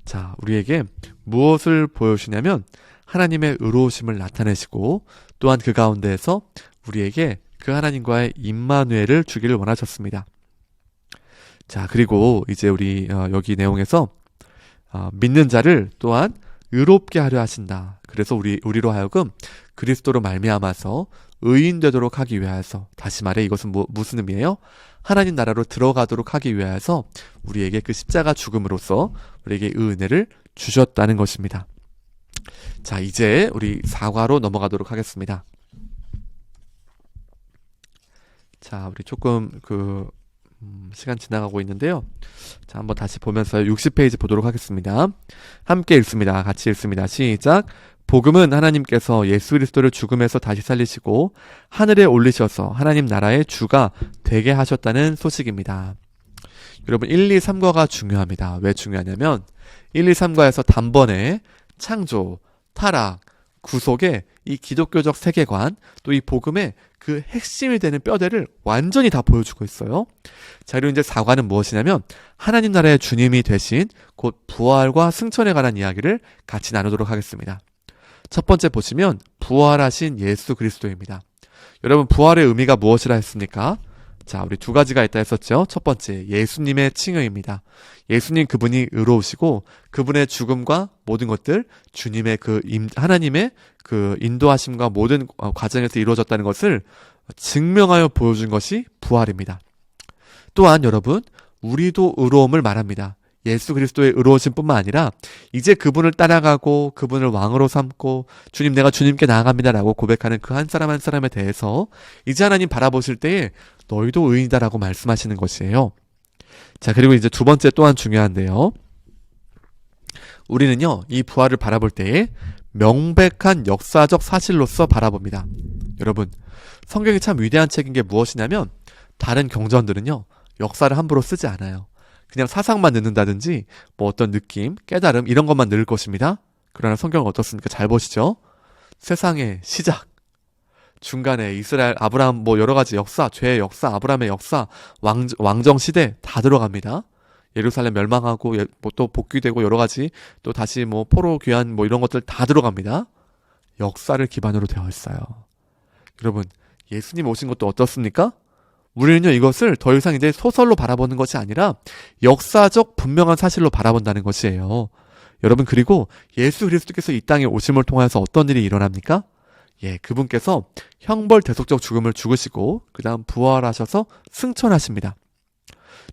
자, 우리에게 무엇을 보여주시냐면 하나님의 의로우심을 나타내시고 또한 그 가운데에서 우리에게 그 하나님과의 임마누엘을 주기를 원하셨습니다. 자, 그리고 이제 우리 여기 내용에서 믿는 자를 또한 의롭게 하려 하신다. 그래서 우리로 하여금 그리스도로 말미암아서 의인 되도록 하기 위하여서, 다시 말해 이것은 무슨 의미예요? 하나님 나라로 들어가도록 하기 위하여서 우리에게 그 십자가 죽음으로써 우리에게 이 은혜를 주셨다는 것입니다. 자, 이제 우리 사과로 넘어가도록 하겠습니다. 자, 우리 조금 시간 지나가고 있는데요. 자, 한번 다시 보면서 60페이지 보도록 하겠습니다. 함께 읽습니다. 같이 읽습니다. 시작. 복음은 하나님께서 예수 그리스도를 죽음에서 다시 살리시고 하늘에 올리셔서 하나님 나라의 주가 되게 하셨다는 소식입니다. 여러분, 1, 2, 3과가 중요합니다. 왜 중요하냐면 1, 2, 3과에서 단번에 창조, 타락, 구속의 이 기독교적 세계관, 또 이 복음의 그 핵심이 되는 뼈대를 완전히 다 보여주고 있어요. 자, 그리고 이제 4과는 무엇이냐면 하나님 나라의 주님이 되신 곧 부활과 승천에 관한 이야기를 같이 나누도록 하겠습니다. 첫 번째 보시면 부활하신 예수 그리스도입니다. 여러분, 부활의 의미가 무엇이라 했습니까? 자, 우리 2가지가 있다 했었죠. 첫 번째, 예수님의 칭의입니다. 예수님 그분이 의로우시고 그분의 죽음과 모든 것들 주님의 하나님의 그 인도하심과 모든 과정에서 이루어졌다는 것을 증명하여 보여준 것이 부활입니다. 또한 여러분, 우리도 의로움을 말합니다. 예수 그리스도의 의로우신 뿐만 아니라 이제 그분을 따라가고 그분을 왕으로 삼고 주님 내가 주님께 나아갑니다 라고 고백하는 그 한 사람 한 사람에 대해서 이제 하나님 바라보실 때에 너희도 의인이다 라고 말씀하시는 것이에요. 자, 그리고 이제 두 번째 또한 중요한데요. 우리는요, 이 부활을 바라볼 때에 명백한 역사적 사실로서 바라봅니다. 여러분, 성경이 참 위대한 책인 게 무엇이냐면 다른 경전들은요, 역사를 함부로 쓰지 않아요. 그냥 사상만 넣는다든지 뭐 어떤 느낌, 깨달음 이런 것만 넣을 것입니다. 그러나 성경은 어떻습니까? 잘 보시죠. 세상의 시작, 중간에 이스라엘, 아브라함 뭐 여러 가지 역사, 죄의 역사, 아브라함의 역사, 왕정 시대 다 들어갑니다. 예루살렘 멸망하고 뭐 또 복귀되고 여러 가지 또 다시 뭐 포로 귀환 뭐 이런 것들 다 들어갑니다. 역사를 기반으로 되어 있어요. 여러분, 예수님 오신 것도 어떻습니까? 우리는요, 이것을 더 이상 이제 소설로 바라보는 것이 아니라 역사적 분명한 사실로 바라본다는 것이에요. 여러분, 그리고 예수 그리스도께서 이 땅에 오심을 통해서 어떤 일이 일어납니까? 예, 그분께서 형벌 대속적 죽음을 죽으시고 그 다음 부활하셔서 승천하십니다.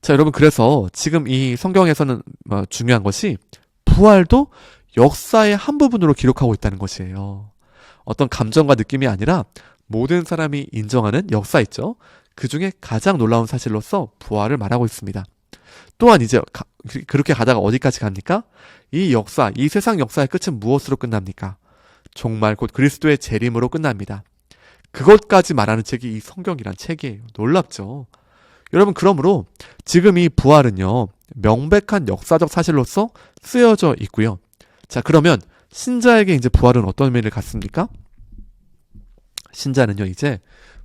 자, 여러분, 그래서 지금 이 성경에서는 중요한 것이 부활도 역사의 한 부분으로 기록하고 있다는 것이에요. 어떤 감정과 느낌이 아니라 모든 사람이 인정하는 역사 있죠. 그 중에 가장 놀라운 사실로서 부활을 말하고 있습니다. 또한 이제 그렇게 가다가 어디까지 갑니까? 이 역사, 이 세상 역사의 끝은 무엇으로 끝납니까? 정말 곧 그리스도의 재림으로 끝납니다. 그것까지 말하는 책이 이 성경이란 책이에요. 놀랍죠? 여러분, 그러므로 지금 이 부활은요, 명백한 역사적 사실로서 쓰여져 있고요. 자, 그러면 신자에게 이제 부활은 어떤 의미를 갖습니까? 신자는요, 이제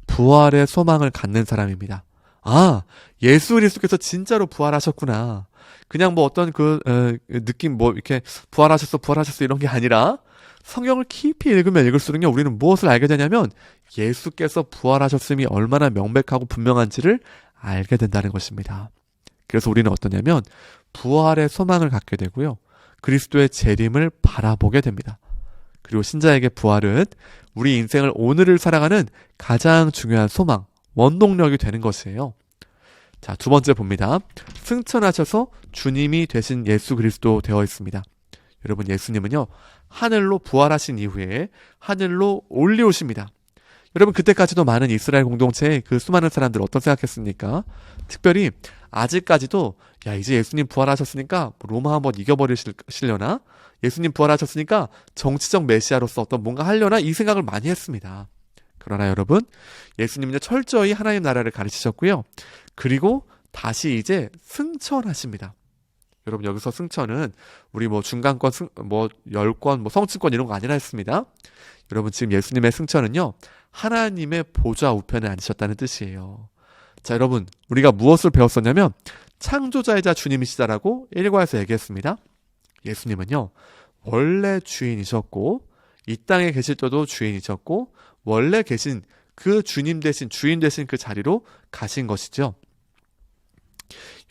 부활의 소망을 갖는 사람입니다. 아, 예수 그리스도께서 진짜로 부활하셨구나. 그냥 뭐 어떤 느낌 뭐 이렇게 부활하셨어 이런 게 아니라 성경을 깊이 읽으면 읽을수록요, 우리는 무엇을 알게 되냐면 예수께서 부활하셨음이 얼마나 명백하고 분명한지를 알게 된다는 것입니다. 그래서 우리는 어떠냐면 부활의 소망을 갖게 되고요, 그리스도의 재림을 바라보게 됩니다. 그리고 신자에게 부활은 우리 인생을 오늘을 살아가는 가장 중요한 소망, 원동력이 되는 것이에요. 자, 두 번째 봅니다. 승천하셔서 주님이 되신 예수 그리스도 되어 있습니다. 여러분, 예수님은요, 하늘로 부활하신 이후에 하늘로 올려오십니다. 여러분, 그때까지도 많은 이스라엘 공동체의 그 수많은 사람들 어떤 생각했습니까? 특별히 아직까지도 야, 이제 예수님 부활하셨으니까 로마 한번 이겨버리시려나? 예수님 부활하셨으니까 정치적 메시아로서 어떤 뭔가 하려나? 이 생각을 많이 했습니다. 그러나 여러분, 예수님은 철저히 하나님 나라를 가르치셨고요. 그리고 다시 이제 승천하십니다. 여러분, 여기서 승천은 우리 뭐 중간권, 뭐 열권, 뭐 성층권 이런 거 아니라 했습니다. 여러분, 지금 예수님의 승천은요, 하나님의 보좌 우편에 앉으셨다는 뜻이에요. 자, 여러분, 우리가 무엇을 배웠었냐면 창조자이자 주님이시다라고 1과에서 얘기했습니다. 예수님은요, 원래 주인이셨고 이 땅에 계실 때도 주인이셨고 원래 계신 그 주님 대신 주인 되신 그 자리로 가신 것이죠.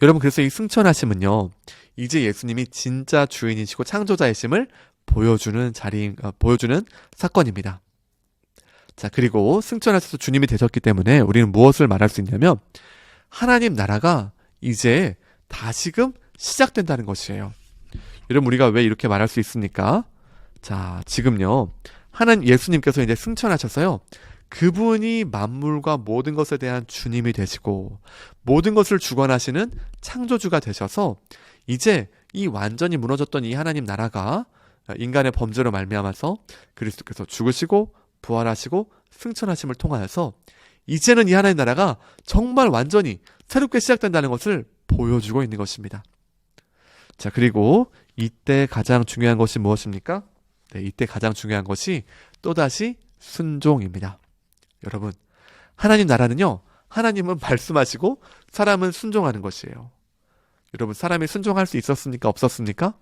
여러분, 그래서 이 승천하심은요, 이제 예수님이 진짜 주인이시고 창조자이심을 보여주는 사건입니다. 자, 그리고 승천하셔서 주님이 되셨기 때문에 우리는 무엇을 말할 수 있냐면 하나님 나라가 이제 다시금 시작된다는 것이에요. 여러분, 우리가 왜 이렇게 말할 수 있습니까? 자, 지금요, 예수님께서 이제 승천하셔서요, 그분이 만물과 모든 것에 대한 주님이 되시고 모든 것을 주관하시는 창조주가 되셔서 이제 이 완전히 무너졌던 이 하나님 나라가 인간의 범죄로 말미암아서 그리스도께서 죽으시고 부활하시고 승천하심을 통하여서 이제는 이 하나님 나라가 정말 완전히 새롭게 시작된다는 것을 보여주고 있는 것입니다. 자, 그리고 이때 가장 중요한 것이 무엇입니까? 네, 이때 가장 중요한 것이 또다시 순종입니다. 여러분, 하나님 나라는요, 하나님은 말씀하시고 사람은 순종하는 것이에요. 여러분, 사람이 순종할 수 있었습니까? 없었습니까?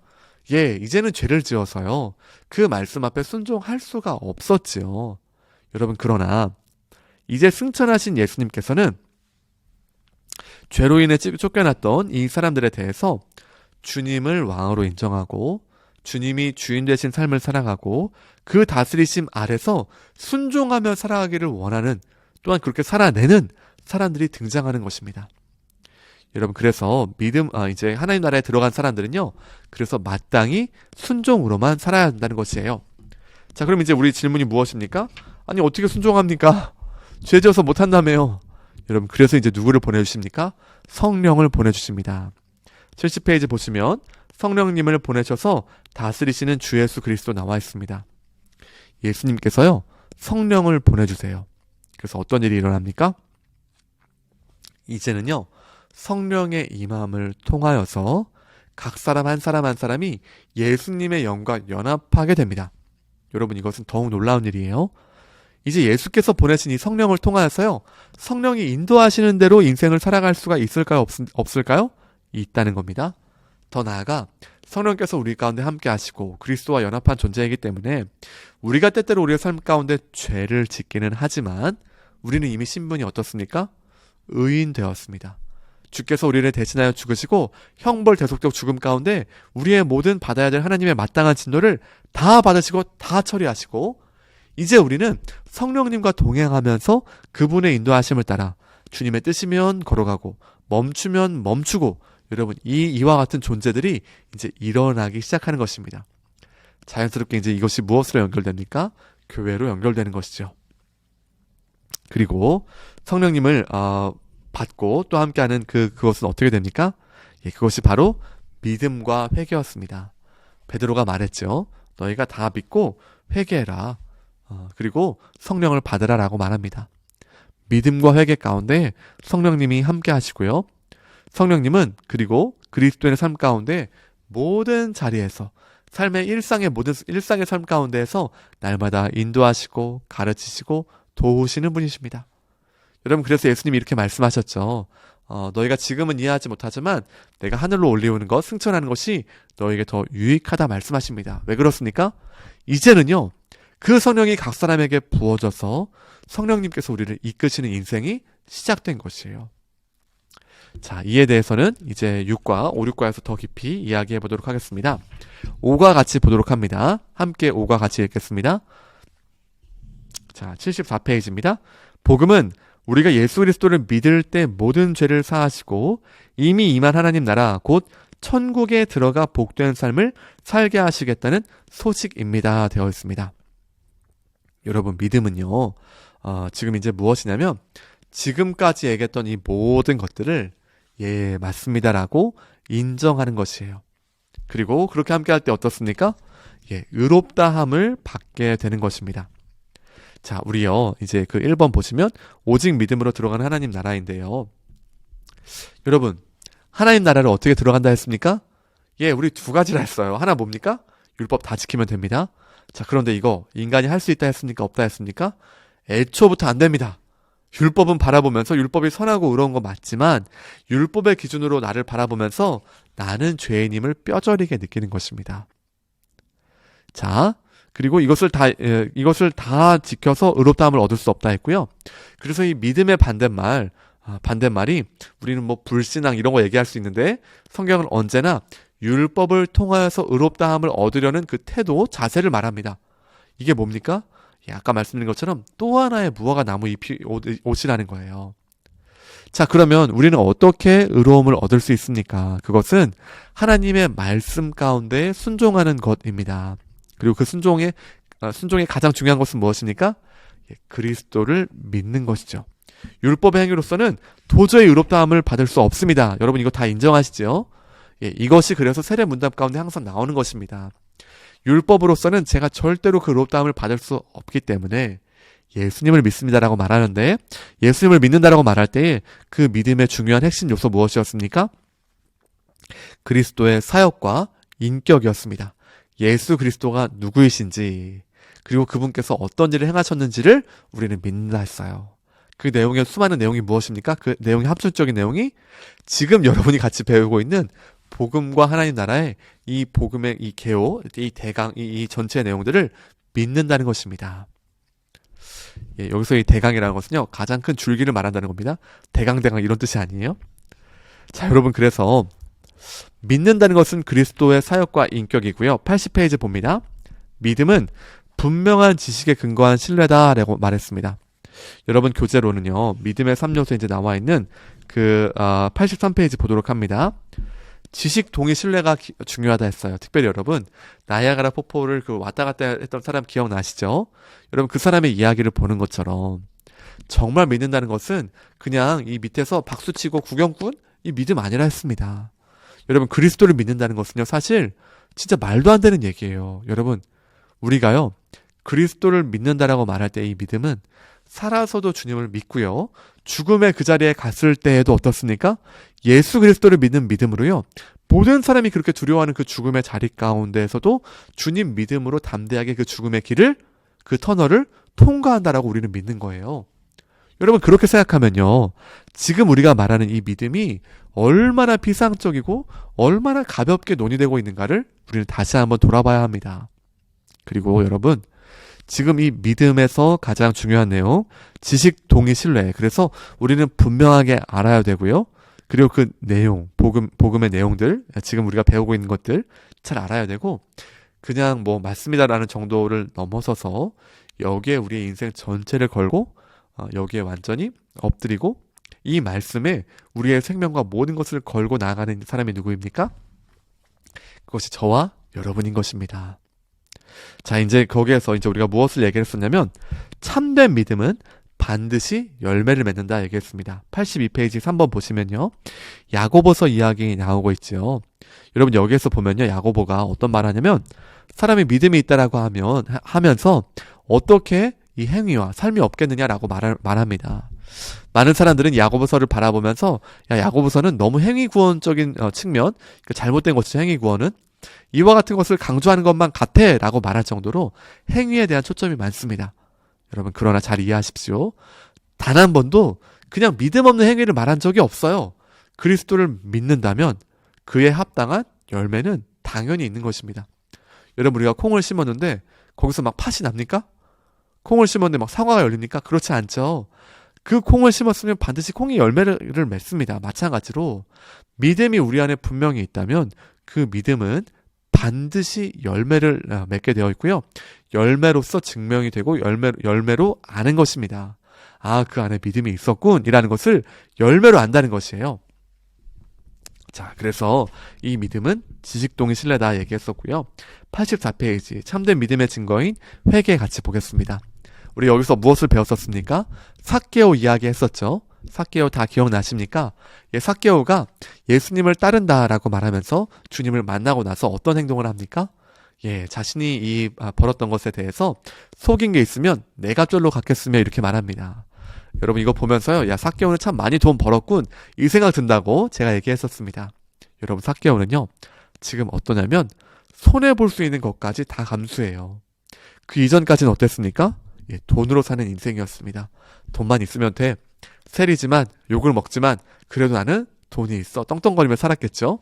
예, 이제는 죄를 지어서요, 그 말씀 앞에 순종할 수가 없었지요. 여러분, 그러나 이제 승천하신 예수님께서는 죄로 인해 쫓겨났던 이 사람들에 대해서 주님을 왕으로 인정하고 주님이 주인 되신 삶을 살아가고 그 다스리심 아래서 순종하며 살아가기를 원하는 또한 그렇게 살아내는 사람들이 등장하는 것입니다. 여러분, 그래서 이제 하나님 나라에 들어간 사람들은요, 그래서 마땅히 순종으로만 살아야 한다는 것이에요. 자, 그럼 이제 우리 질문이 무엇입니까? 아니, 어떻게 순종합니까? 죄 지어서 못한다며요. 여러분, 그래서 이제 누구를 보내주십니까? 성령을 보내주십니다. 70페이지 보시면 성령님을 보내셔서 다스리시는 주 예수 그리스도 나와 있습니다. 예수님께서요, 성령을 보내주세요. 그래서 어떤 일이 일어납니까? 이제는요, 성령의 임함을 통하여서 각 사람 한 사람 한 사람이 예수님의 영과 연합하게 됩니다. 여러분, 이것은 더욱 놀라운 일이에요. 이제 예수께서 보내신 이 성령을 통하여서요, 성령이 인도하시는 대로 인생을 살아갈 수가 있을까요? 없을까요? 있다는 겁니다. 더 나아가 성령께서 우리 가운데 함께 하시고 그리스도와 연합한 존재이기 때문에 우리가 때때로 우리의 삶 가운데 죄를 짓기는 하지만 우리는 이미 신분이 어떻습니까? 의인 되었습니다. 주께서 우리를 대신하여 죽으시고 형벌 대속적 죽음 가운데 우리의 모든 받아야 될 하나님의 마땅한 진노를 다 받으시고 다 처리하시고, 이제 우리는 성령님과 동행하면서 그분의 인도하심을 따라 주님의 뜻이면 걸어가고 멈추면 멈추고, 여러분, 이와 같은 존재들이 이제 일어나기 시작하는 것입니다. 자연스럽게 이제 이것이 무엇으로 연결됩니까? 교회로 연결되는 것이죠. 그리고 성령님을 받고 또 함께하는 그것은 어떻게 됩니까? 그것이 바로 믿음과 회개였습니다. 베드로가 말했죠. 너희가 다 믿고 회개해라. 그리고 성령을 받으라라고 말합니다. 믿음과 회개 가운데 성령님이 함께 하시고요. 성령님은 그리고 그리스도의 삶 가운데 모든 자리에서 삶의 일상의 삶 가운데에서 날마다 인도하시고 가르치시고 도우시는 분이십니다. 여러분, 그래서 예수님이 이렇게 말씀하셨죠. 너희가 지금은 이해하지 못하지만 내가 하늘로 올리우는 것, 승천하는 것이 너에게 더 유익하다 말씀하십니다. 왜 그렇습니까? 이제는요, 그 성령이 각 사람에게 부어져서 성령님께서 우리를 이끄시는 인생이 시작된 것이에요. 자, 이에 대해서는 이제 6과 5, 6과에서 더 깊이 이야기해 보도록 하겠습니다. 5과 같이 보도록 합니다. 함께 5과 같이 읽겠습니다. 자, 74페이지입니다. 복음은 우리가 예수 그리스도를 믿을 때 모든 죄를 사하시고 이미 임한 하나님 나라 곧 천국에 들어가 복된 삶을 살게 하시겠다는 소식입니다. 되어 있습니다. 여러분, 믿음은요, 지금 이제 무엇이냐면 지금까지 얘기했던 이 모든 것들을 맞습니다라고 인정하는 것이에요. 그리고 그렇게 함께 할 때 어떻습니까? 의롭다함을 받게 되는 것입니다. 자, 우리요, 이제 그 1번 보시면 오직 믿음으로 들어가는 하나님 나라인데요. 여러분, 하나님 나라를 어떻게 들어간다 했습니까? 우리 두 가지를 했어요. 하나 뭡니까? 율법 다 지키면 됩니다. 자, 그런데 이거 인간이 할 수 있다 했습니까? 없다 했습니까? 애초부터 안 됩니다. 율법은 바라보면서 율법이 선하고 의로운 거 맞지만 율법의 기준으로 나를 바라보면서 나는 죄인임을 뼈저리게 느끼는 것입니다. 자, 그리고 이것을 다 지켜서 의롭다함을 얻을 수 없다 했고요. 그래서 이 믿음의 반대말이 우리는 뭐 불신앙 이런 거 얘기할 수 있는데 성경은 언제나 율법을 통하여서 의롭다함을 얻으려는 그 태도, 자세를 말합니다. 이게 뭡니까? 아까 말씀드린 것처럼 또 하나의 무화과 나무 잎이 옷이라는 거예요. 자, 그러면 우리는 어떻게 의로움을 얻을 수 있습니까? 그것은 하나님의 말씀 가운데 순종하는 것입니다. 그리고 그 순종의 가장 중요한 것은 무엇입니까? 그리스도를 믿는 것이죠. 율법의 행위로서는 도저히 의롭다함을 받을 수 없습니다. 여러분, 이거 다 인정하시죠? 이것이 그래서 세례 문답 가운데 항상 나오는 것입니다. 율법으로서는 제가 절대로 그 의롭다함을 받을 수 없기 때문에 예수님을 믿습니다라고 말하는데, 예수님을 믿는다라고 말할 때 그 믿음의 중요한 핵심 요소 무엇이었습니까? 그리스도의 사역과 인격이었습니다. 예수 그리스도가 누구이신지, 그리고 그분께서 어떤 일을 행하셨는지를 우리는 믿는다 했어요. 그 내용의 수많은 내용이 무엇입니까? 그 내용의 합천적인 내용이 지금 여러분이 같이 배우고 있는 복음과 하나님 나라의 이 복음의 이 개요, 이 대강, 이 전체의 내용들을 믿는다는 것입니다. 여기서 이 대강이라는 것은요, 가장 큰 줄기를 말한다는 겁니다. 대강 이런 뜻이 아니에요. 자, 여러분, 그래서 믿는다는 것은 그리스도의 사역과 인격이고요. 80페이지 봅니다. 믿음은 분명한 지식에 근거한 신뢰다라고 말했습니다. 여러분 교재로는요, 믿음의 3요소 이제 나와 있는 83페이지 보도록 합니다. 지식 동의 신뢰가 중요하다 했어요. 특별히 여러분, 나이아가라 폭포를 왔다 갔다 했던 사람 기억나시죠? 여러분 그 사람의 이야기를 보는 것처럼 정말 믿는다는 것은 그냥 이 밑에서 박수치고 구경꾼? 이 믿음 아니라 했습니다. 여러분 그리스도를 믿는다는 것은요, 사실 진짜 말도 안 되는 얘기예요. 여러분 우리가요, 그리스도를 믿는다라고 말할 때 이 믿음은 살아서도 주님을 믿고요, 죽음의 그 자리에 갔을 때에도 어떻습니까? 예수 그리스도를 믿는 믿음으로요, 모든 사람이 그렇게 두려워하는 그 죽음의 자리 가운데에서도 주님 믿음으로 담대하게 그 죽음의 길을, 그 터널을 통과한다라고 우리는 믿는 거예요. 여러분 그렇게 생각하면요, 지금 우리가 말하는 이 믿음이 얼마나 비상적이고 얼마나 가볍게 논의되고 있는가를 우리는 다시 한번 돌아봐야 합니다. 그리고 여러분, 지금 이 믿음에서 가장 중요한 내용, 지식, 동의, 신뢰. 그래서 우리는 분명하게 알아야 되고요, 그리고 그 내용, 복음의 내용들, 지금 우리가 배우고 있는 것들 잘 알아야 되고, 그냥 뭐 맞습니다라는 정도를 넘어서서 여기에 우리의 인생 전체를 걸고 여기에 완전히 엎드리고 이 말씀에 우리의 생명과 모든 것을 걸고 나아가는 사람이 누구입니까? 그것이 저와 여러분인 것입니다. 자, 이제 거기에서 이제 우리가 무엇을 얘기했었냐면, 참된 믿음은 반드시 열매를 맺는다 얘기했습니다. 82페이지 3번 보시면요, 야고보서 이야기 나오고 있죠. 여러분 여기에서 보면요, 야고보가 어떤 말 하냐면, 사람이 믿음이 있다라고 하면서 어떻게 이 행위와 삶이 없겠느냐라고 말합니다. 많은 사람들은 야고보서를 바라보면서, 야, 야고보서는 너무 행위 구원적인 측면, 그러니까 잘못된 것이죠. 행위 구원은 이와 같은 것을 강조하는 것만 같아 라고 말할 정도로 행위에 대한 초점이 많습니다. 여러분 그러나 잘 이해하십시오. 단 한 번도 그냥 믿음 없는 행위를 말한 적이 없어요. 그리스도를 믿는다면 그에 합당한 열매는 당연히 있는 것입니다. 여러분 우리가 콩을 심었는데 거기서 막 팥이 납니까? 콩을 심었는데 막 사과가 열립니까? 그렇지 않죠. 그 콩을 심었으면 반드시 콩이 열매를 맺습니다. 마찬가지로 믿음이 우리 안에 분명히 있다면 그 믿음은 반드시 열매를 맺게 되어 있고요, 열매로서 증명이 되고 열매로 아는 것입니다. 아, 그 안에 믿음이 있었군 이라는 것을 열매로 안다는 것이에요. 자, 그래서 이 믿음은 지식, 동의, 신뢰다 얘기했었고요. 84페이지 참된 믿음의 증거인 회개 같이 보겠습니다. 우리 여기서 무엇을 배웠었습니까? 삭개오 이야기 했었죠. 삭개오 다 기억나십니까? 삭개오가 예수님을 따른다라고 말하면서 주님을 만나고 나서 어떤 행동을 합니까? 자신이 벌었던 것에 대해서 속인 게 있으면 내가 쫄로 갚겠으며 이렇게 말합니다. 여러분 이거 보면서요, 야, 삭개오는 참 많이 돈 벌었군 이 생각 든다고 제가 얘기했었습니다. 여러분 삭개오는요, 지금 어떠냐면 손해볼 수 있는 것까지 다 감수해요. 그 이전까지는 어땠습니까? 돈으로 사는 인생이었습니다. 돈만 있으면 돼. 세리지만 욕을 먹지만 그래도 나는 돈이 있어. 떵떵거리며 살았겠죠.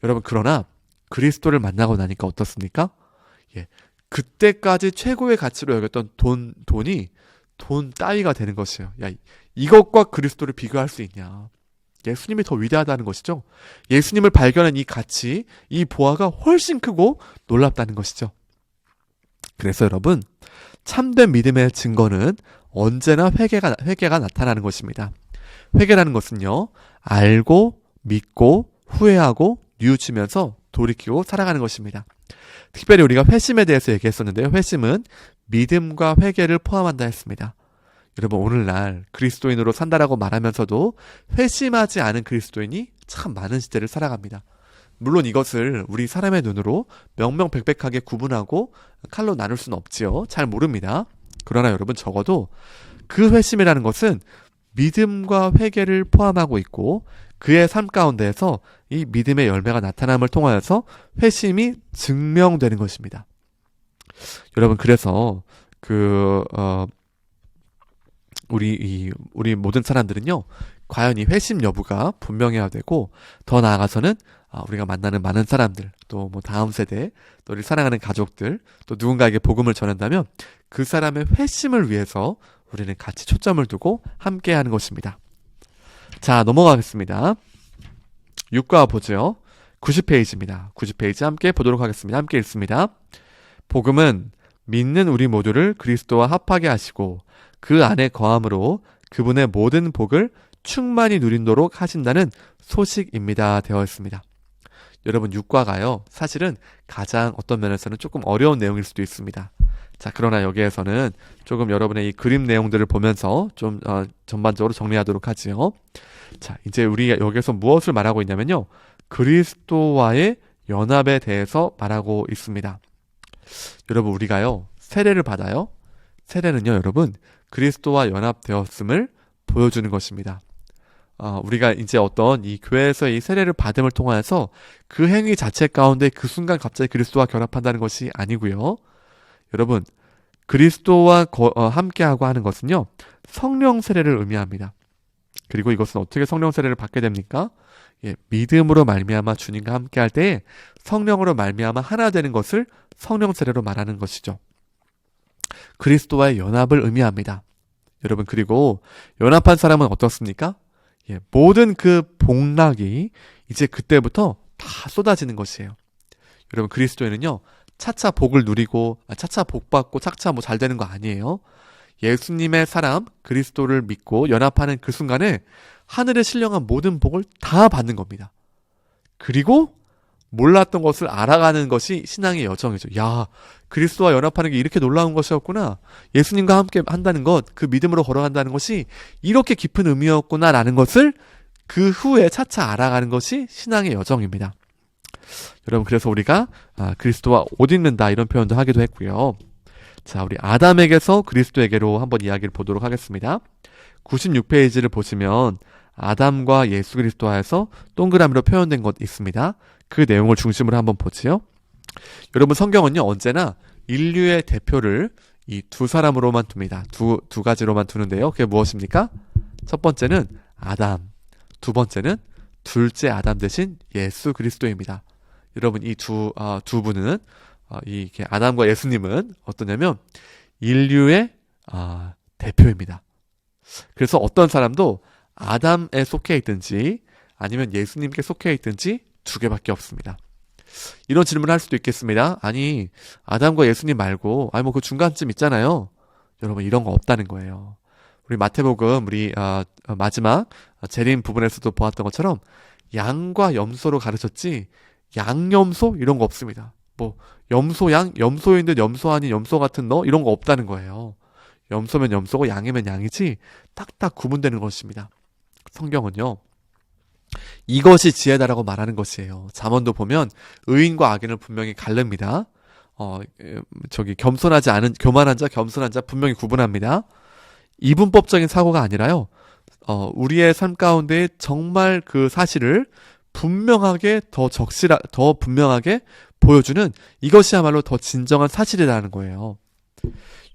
여러분 그러나 그리스도를 만나고 나니까 어떻습니까? 그때까지 최고의 가치로 여겼던 돈이 돈 따위가 되는 것이에요. 야, 이것과 그리스도를 비교할 수 있냐. 예수님이 더 위대하다는 것이죠. 예수님을 발견한 이 가치, 이 보화가 훨씬 크고 놀랍다는 것이죠. 그래서 여러분, 참된 믿음의 증거는 언제나 회개가 나타나는 것입니다. 회개라는 것은요, 알고 믿고 후회하고 뉘우치면서 돌이키고 살아가는 것입니다. 특별히 우리가 회심에 대해서 얘기했었는데요, 회심은 믿음과 회개를 포함한다 했습니다. 여러분 오늘날 그리스도인으로 산다라고 말하면서도 회심하지 않은 그리스도인이 참 많은 시대를 살아갑니다. 물론 이것을 우리 사람의 눈으로 명명백백하게 구분하고 칼로 나눌 수는 없지요. 잘 모릅니다. 그러나 여러분 적어도 그 회심이라는 것은 믿음과 회개를 포함하고 있고, 그의 삶 가운데에서 이 믿음의 열매가 나타남을 통하여서 회심이 증명되는 것입니다. 여러분 그래서 우리 모든 사람들은요, 과연 이 회심 여부가 분명해야 되고, 더 나아가서는 우리가 만나는 많은 사람들, 또 뭐 다음 세대, 또 우리 사랑하는 가족들, 또 누군가에게 복음을 전한다면 그 사람의 회심을 위해서 우리는 같이 초점을 두고 함께 하는 것입니다. 자, 넘어가겠습니다. 6과 보죠. 90페이지입니다. 90페이지 함께 보도록 하겠습니다. 함께 읽습니다. 복음은 믿는 우리 모두를 그리스도와 합하게 하시고 그 안에 거함으로 그분의 모든 복을 충만히 누린도록 하신다는 소식입니다. 되어 있습니다. 여러분, 육과가요, 사실은 가장 어떤 면에서는 조금 어려운 내용일 수도 있습니다. 자, 그러나 여기에서는 조금 여러분의 이 그림 내용들을 보면서 좀 전반적으로 정리하도록 하지요. 자, 이제 우리가 여기서 무엇을 말하고 있냐면요, 그리스도와의 연합에 대해서 말하고 있습니다. 여러분, 우리가요, 세례를 받아요. 세례는요, 여러분, 그리스도와 연합되었음을 보여주는 것입니다. 우리가 이제 어떤 이 교회에서 이 세례를 받음을 통해서 그 행위 자체 가운데 그 순간 갑자기 그리스도와 결합한다는 것이 아니고요. 여러분, 그리스도와 함께하고 하는 것은요, 성령 세례를 의미합니다. 그리고 이것은 어떻게 성령 세례를 받게 됩니까? 예, 믿음으로 말미암아 주님과 함께할 때에 성령으로 말미암아 하나 되는 것을 성령 세례로 말하는 것이죠. 그리스도와의 연합을 의미합니다. 여러분, 그리고 연합한 사람은 어떻습니까? 예, 모든 그 복락이 이제 그때부터 다 쏟아지는 것이에요. 여러분, 그리스도에는요, 차차 복을 누리고 차차 복 받고 차차 뭐 잘 되는 거 아니에요. 예수님의 사람 그리스도를 믿고 연합하는 그 순간에 하늘에 신령한 모든 복을 다 받는 겁니다. 그리고 몰랐던 것을 알아가는 것이 신앙의 여정이죠. 야, 그리스도와 연합하는 게 이렇게 놀라운 것이었구나. 예수님과 함께 한다는 것, 그 믿음으로 걸어간다는 것이 이렇게 깊은 의미였구나라는 것을 그 후에 차차 알아가는 것이 신앙의 여정입니다. 여러분, 그래서 우리가 그리스도와 옷 입는다 이런 표현도 하기도 했고요. 자, 우리 아담에게서 그리스도에게로 한번 이야기를 보도록 하겠습니다. 96페이지를 보시면 아담과 예수 그리스도하여서 동그라미로 표현된 것 있습니다. 그 내용을 중심으로 한번 보지요. 여러분, 성경은요, 언제나 인류의 대표를 이 두 사람으로만 둡니다. 두 가지로만 두는데요. 그게 무엇입니까? 첫 번째는 아담, 두 번째는 둘째 아담 대신 예수 그리스도입니다. 여러분, 이 두 분은 이 아담과 예수님은 어떠냐면 인류의 대표입니다. 그래서 어떤 사람도 아담에 속해 있든지 아니면 예수님께 속해 있든지 두 개밖에 없습니다. 이런 질문을 할 수도 있겠습니다. 아니, 아담과 예수님 말고 뭐 그 중간쯤 있잖아요. 여러분, 이런 거 없다는 거예요. 우리 마태복음 우리 마지막 재림 부분에서도 보았던 것처럼 양과 염소로 가르쳤지 양염소 이런 거 없습니다. 뭐 염소 양, 염소인 듯 염소 아닌 염소 같은 너 이런 거 없다는 거예요. 염소면 염소고 양이면 양이지 딱딱 구분되는 것입니다. 성경은요, 이것이 지혜다라고 말하는 것이에요. 잠언도 보면 의인과 악인을 분명히 가릅니다. 교만한 자, 겸손한 자 분명히 구분합니다. 이분법적인 사고가 아니라요, 우리의 삶 가운데 정말 그 사실을 분명하게 더 분명하게 보여주는 이것이야말로 더 진정한 사실이라는 거예요.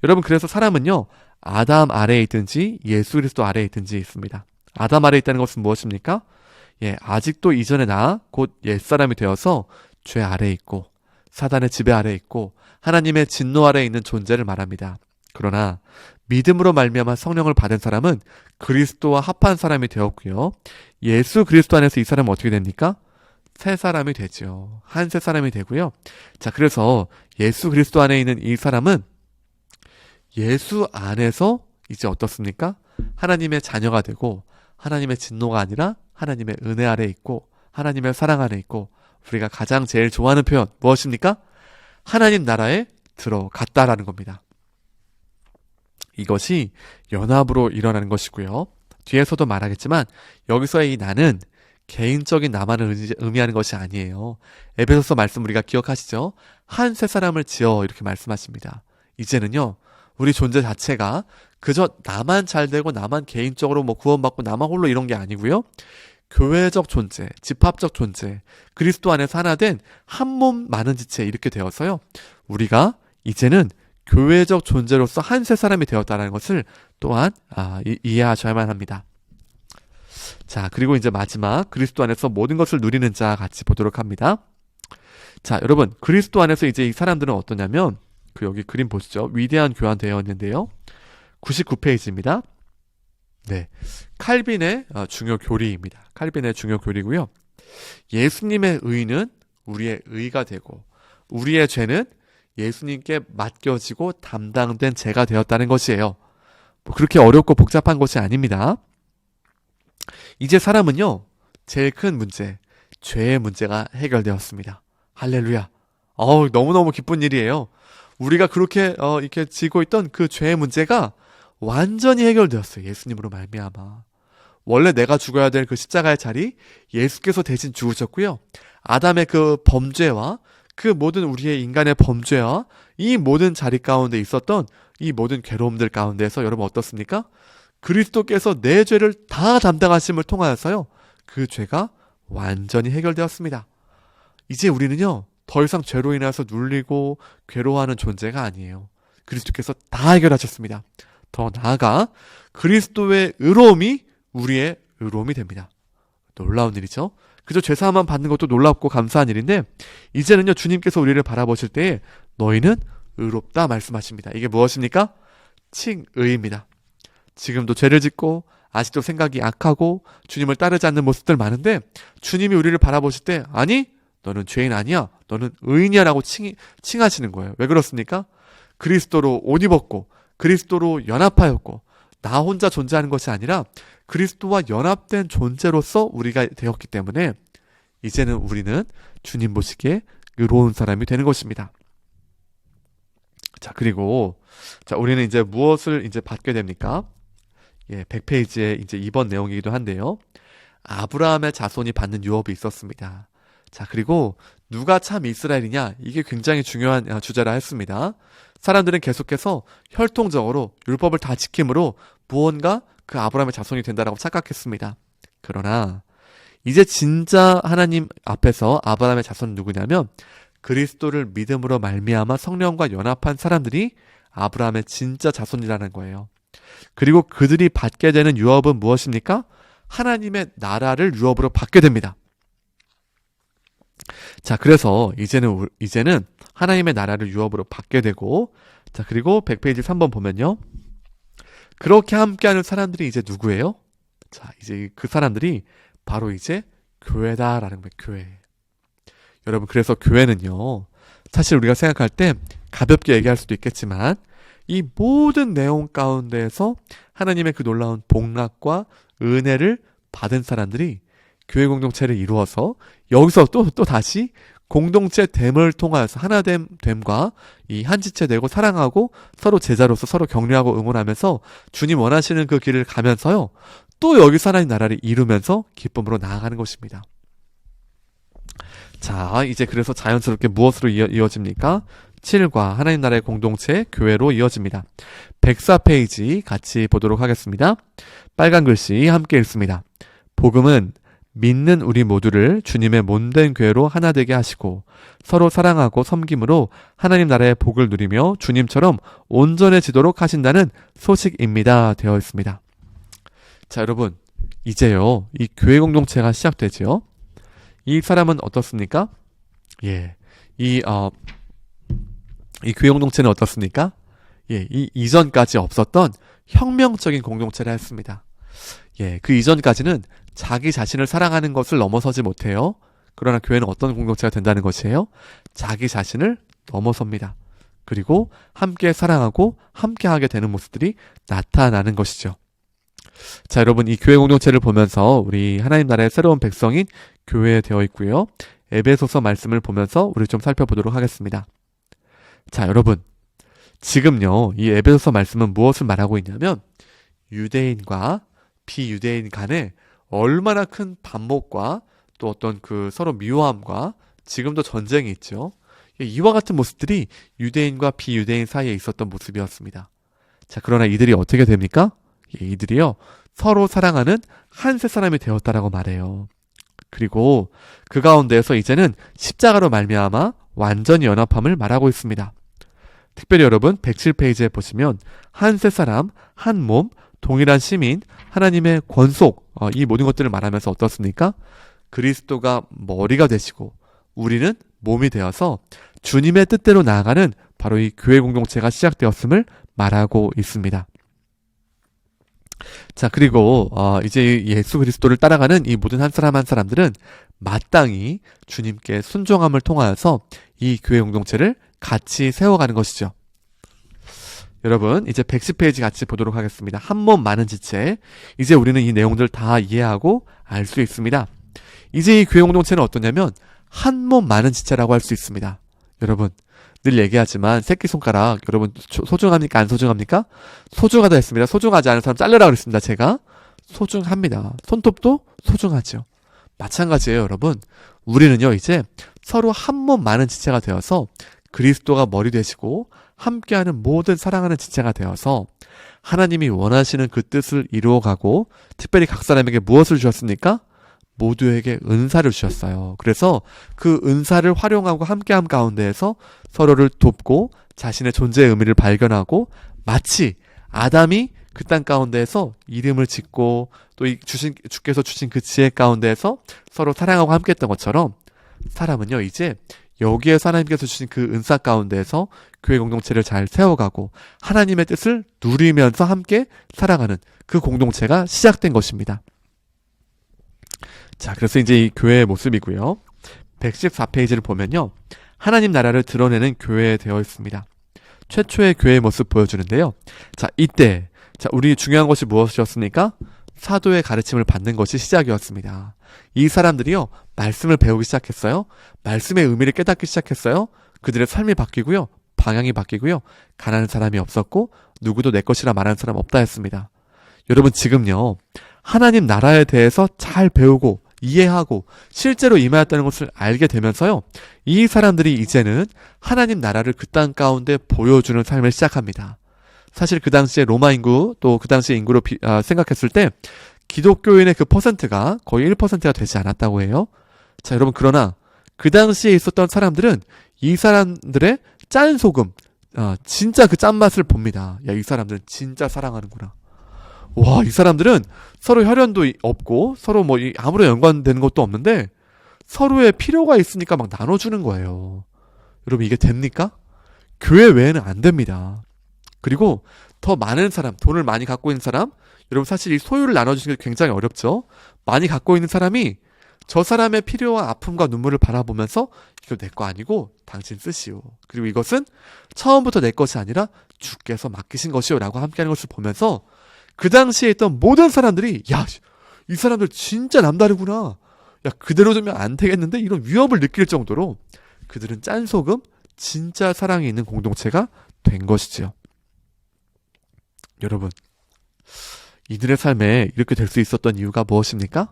여러분, 그래서 사람은요, 아담 아래에 있든지 예수 그리스도 아래에 있든지 있습니다. 아담 아래에 있다는 것은 무엇입니까? 예, 아직도 이전에 나 곧 옛사람이 되어서 죄 아래에 있고 사단의 지배 아래에 있고 하나님의 진노 아래에 있는 존재를 말합니다. 그러나 믿음으로 말미암아 성령을 받은 사람은 그리스도와 합한 사람이 되었고요. 예수 그리스도 안에서 이 사람은 어떻게 됩니까? 새 사람이 되죠. 한 새 사람이 되고요. 자, 그래서 예수 그리스도 안에 있는 이 사람은 예수 안에서 이제 어떻습니까? 하나님의 자녀가 되고 하나님의 진노가 아니라 하나님의 은혜 아래에 있고 하나님의 사랑 아래에 있고 우리가 가장 제일 좋아하는 표현 무엇입니까? 하나님 나라에 들어갔다라는 겁니다. 이것이 연합으로 일어나는 것이고요. 뒤에서도 말하겠지만 여기서의 이 나는 개인적인 나만을 의미하는 것이 아니에요. 에베소서 말씀 우리가 기억하시죠? 한 새 사람을 지어 이렇게 말씀하십니다. 이제는요, 우리 존재 자체가 그저 나만 잘 되고 나만 개인적으로 구원받고 나만 홀로 이런 게 아니고요. 교회적 존재, 집합적 존재, 그리스도 안에서 하나 된 한 몸 많은 지체 이렇게 되어서요. 우리가 이제는 교회적 존재로서 한 새 사람이 되었다는 것을 또한 이해하셔야만 합니다. 자, 그리고 이제 마지막 그리스도 안에서 모든 것을 누리는 자 같이 보도록 합니다. 자, 여러분, 그리스도 안에서 이제 이 사람들은 어떠냐면 여기 그림 보시죠. 위대한 교환 되어 있는데요. 99페이지입니다. 네, 칼빈의 중요 교리입니다. 칼빈의 중요 교리고요. 예수님의 의는 우리의 의가 되고 우리의 죄는 예수님께 맡겨지고 담당된 죄가 되었다는 것이에요. 뭐 그렇게 어렵고 복잡한 것이 아닙니다. 이제 사람은요, 제일 큰 문제, 죄의 문제가 해결되었습니다. 할렐루야. 너무너무 기쁜 일이에요. 우리가 그렇게 이렇게 지고 있던 그 죄의 문제가 완전히 해결되었어요. 예수님으로 말미암아. 원래 내가 죽어야 될 그 십자가의 자리 예수께서 대신 죽으셨고요. 아담의 그 범죄와 그 모든 우리의 인간의 범죄와 이 모든 자리 가운데 있었던 이 모든 괴로움들 가운데서 여러분 어떻습니까? 그리스도께서 내 죄를 다 담당하심을 통하여서요. 그 죄가 완전히 해결되었습니다. 이제 우리는요. 더 이상 죄로 인해서 눌리고 괴로워하는 존재가 아니에요. 그리스도께서 다 해결하셨습니다. 더 나아가 그리스도의 의로움이 우리의 의로움이 됩니다. 놀라운 일이죠. 그저 죄사함만 받는 것도 놀랍고 감사한 일인데 이제는요. 주님께서 우리를 바라보실 때에 너희는 의롭다 말씀하십니다. 이게 무엇입니까? 칭의입니다. 지금도 죄를 짓고 아직도 생각이 악하고 주님을 따르지 않는 모습들 많은데 주님이 우리를 바라보실 때 아니 너는 죄인 아니야. 너는 의인이야 라고 칭하시는 거예요. 왜 그렇습니까? 그리스도로 옷 입었고 그리스도로 연합하였고 나 혼자 존재하는 것이 아니라 그리스도와 연합된 존재로서 우리가 되었기 때문에 이제는 우리는 주님 보시기에 의로운 사람이 되는 것입니다. 자, 그리고 우리는 이제 무엇을 이제 받게 됩니까? 100페이지에 이제 이번 내용이기도 한데요. 아브라함의 자손이 받는 유업이 있었습니다. 자, 그리고 누가 참 이스라엘이냐? 이게 굉장히 중요한 주제라 했습니다. 사람들은 계속해서 혈통적으로 율법을 다 지킴으로 무언가 그 아브라함의 자손이 된다라고 착각했습니다. 그러나 이제 진짜 하나님 앞에서 아브라함의 자손은 누구냐면 그리스도를 믿음으로 말미암아 성령과 연합한 사람들이 아브라함의 진짜 자손이라는 거예요. 그리고 그들이 받게 되는 유업은 무엇입니까? 하나님의 나라를 유업으로 받게 됩니다. 자, 그래서 이제는 하나님의 나라를 유업으로 받게 되고, 자, 그리고 100페이지 3번 보면요. 그렇게 함께하는 사람들이 이제 누구예요? 자, 이제 그 사람들이 바로 이제 교회다라는 거예요. 교회. 여러분, 그래서 교회는요, 사실 우리가 생각할 때 가볍게 얘기할 수도 있겠지만 이 모든 내용 가운데에서 하나님의 그 놀라운 복락과 은혜를 받은 사람들이 교회 공동체를 이루어서 여기서 또 다시 공동체 됨을 통하여서 하나됨과 이 한지체 되고 사랑하고 서로 제자로서 서로 격려하고 응원하면서 주님 원하시는 그 길을 가면서요. 또 여기서 하나님 나라를 이루면서 기쁨으로 나아가는 것입니다. 자, 이제 그래서 자연스럽게 무엇으로 이어집니까? 7과 하나님 나라의 공동체, 교회로 이어집니다. 104페이지 같이 보도록 하겠습니다. 빨간 글씨 함께 읽습니다. 복음은 믿는 우리 모두를 주님의 몸된 교회로 하나 되게 하시고 서로 사랑하고 섬김으로 하나님 나라의 복을 누리며 주님처럼 온전해지도록 하신다는 소식입니다. 되어 있습니다. 자, 여러분, 이제요, 이 교회 공동체가 시작되죠. 이 사람은 어떻습니까? 이 교회 공동체는 어떻습니까? 이 이전까지 없었던 혁명적인 공동체를 했습니다. 그 이전까지는 자기 자신을 사랑하는 것을 넘어서지 못해요. 그러나 교회는 어떤 공동체가 된다는 것이에요? 자기 자신을 넘어섭니다. 그리고 함께 사랑하고 함께 하게 되는 모습들이 나타나는 것이죠. 자, 여러분, 이 교회 공동체를 보면서 우리 하나님 나라의 새로운 백성인 교회에 되어 있고요. 에베소서 말씀을 보면서 우리 좀 살펴보도록 하겠습니다. 자, 여러분, 지금요, 이 에베소서 말씀은 무엇을 말하고 있냐면 유대인과 비유대인 간에 얼마나 큰 반목과 또 어떤 그 서로 미워함과 지금도 전쟁이 있죠. 이와 같은 모습들이 유대인과 비유대인 사이에 있었던 모습이었습니다. 자, 그러나 이들이 어떻게 됩니까? 이들이요, 서로 사랑하는 한 세 사람이 되었다라고 말해요. 그리고 그 가운데에서 이제는 십자가로 말미암아 완전히 연합함을 말하고 있습니다. 특별히 여러분 107페이지에 보시면 한 세 사람, 한 몸, 동일한 시민, 하나님의 권속, 이 모든 것들을 말하면서 어떻습니까? 그리스도가 머리가 되시고 우리는 몸이 되어서 주님의 뜻대로 나아가는 바로 이 교회 공동체가 시작되었음을 말하고 있습니다. 자, 그리고 이제 예수 그리스도를 따라가는 이 모든 한 사람 한 사람들은 마땅히 주님께 순종함을 통하여서 이 교회 공동체를 같이 세워가는 것이죠. 여러분, 이제 110페이지 같이 보도록 하겠습니다. 한 몸 많은 지체. 이제 우리는 이 내용들 다 이해하고 알 수 있습니다. 이제 이 교회 공동체는 어떠냐면 한 몸 많은 지체라고 할 수 있습니다. 여러분, 늘 얘기하지만 새끼손가락 여러분 소중합니까? 안 소중합니까? 소중하다 했습니다. 소중하지 않은 사람 자르라고 그랬습니다. 제가 소중합니다. 손톱도 소중하죠. 마찬가지예요, 여러분. 우리는요, 이제 서로 한 몸 많은 지체가 되어서 그리스도가 머리 되시고 함께하는 모든 사랑하는 지체가 되어서 하나님이 원하시는 그 뜻을 이루어가고 특별히 각 사람에게 무엇을 주셨습니까? 모두에게 은사를 주셨어요. 그래서 그 은사를 활용하고 함께함 가운데에서 서로를 돕고 자신의 존재의 의미를 발견하고 마치 아담이 그 땅 가운데에서 이름을 짓고 또 주께서 주신 그 지혜 가운데에서 서로 사랑하고 함께했던 것처럼 사람은요, 이제 여기에서 하나님께서 주신 그 은사 가운데에서 교회 공동체를 잘 세워가고 하나님의 뜻을 누리면서 함께 살아가는 그 공동체가 시작된 것입니다. 자, 그래서 이제 이 교회의 모습이고요. 114페이지를 보면요. 하나님 나라를 드러내는 교회에 되어 있습니다. 최초의 교회의 모습 보여주는데요. 자, 이때 우리 중요한 것이 무엇이었습니까? 사도의 가르침을 받는 것이 시작이었습니다. 이 사람들이요, 말씀을 배우기 시작했어요. 말씀의 의미를 깨닫기 시작했어요. 그들의 삶이 바뀌고요. 방향이 바뀌고요. 가난한 사람이 없었고 누구도 내 것이라 말하는 사람 없다 했습니다. 여러분, 지금요, 하나님 나라에 대해서 잘 배우고 이해하고 실제로 임하였다는 것을 알게 되면서요, 이 사람들이 이제는 하나님 나라를 그 땅 가운데 보여주는 삶을 시작합니다. 사실 그 당시에 로마 인구 또 그 당시의 인구로 생각했을 때 기독교인의 그 퍼센트가 거의 1%가 되지 않았다고 해요. 자, 여러분, 그러나 그 당시에 있었던 사람들은 이 사람들의 짠 소금, 진짜 그 짠맛을 봅니다. 야, 이 사람들은 진짜 사랑하는구나. 와, 이 사람들은 서로 혈연도 없고 서로 뭐 아무런 연관되는 것도 없는데 서로의 필요가 있으니까 막 나눠주는 거예요. 여러분, 이게 됩니까? 교회 외에는 안 됩니다. 그리고 더 많은 사람, 돈을 많이 갖고 있는 사람, 여러분, 사실 이 소유를 나눠주시는 게 굉장히 어렵죠. 많이 갖고 있는 사람이 저 사람의 필요와 아픔과 눈물을 바라보면서 이거 내 거 아니고 당신 쓰시오. 그리고 이것은 처음부터 내 것이 아니라 주께서 맡기신 것이오 라고 함께하는 것을 보면서 그 당시에 있던 모든 사람들이 야, 이 사람들 진짜 남다르구나. 야, 그대로 두면 안 되겠는데 이런 위협을 느낄 정도로 그들은 짠소금, 진짜 사랑이 있는 공동체가 된 것이지요. 여러분, 이들의 삶에 이렇게 될 수 있었던 이유가 무엇입니까?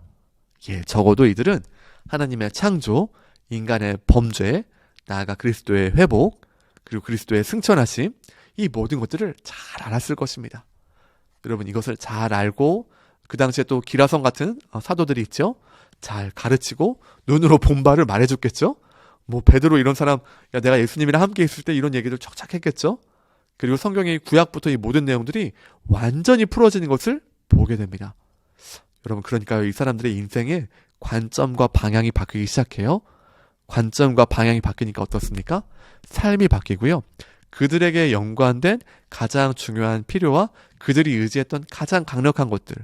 예, 적어도 이들은 하나님의 창조, 인간의 범죄, 나아가 그리스도의 회복, 그리고 그리스도의 승천하심, 이 모든 것들을 잘 알았을 것입니다. 여러분, 이것을 잘 알고 그 당시에 또 기라성 같은 사도들이 있죠. 잘 가르치고 눈으로 본 바를 말해줬겠죠. 뭐 베드로 이런 사람, 야, 내가 예수님이랑 함께 있을 때 이런 얘기를 척척 했겠죠. 그리고 성경의 구약부터 이 모든 내용들이 완전히 풀어지는 것을 보게 됩니다. 여러분, 그러니까 이 사람들의 인생의 관점과 방향이 바뀌기 시작해요. 관점과 방향이 바뀌니까 어떻습니까? 삶이 바뀌고요. 그들에게 연관된 가장 중요한 필요와 그들이 의지했던 가장 강력한 것들,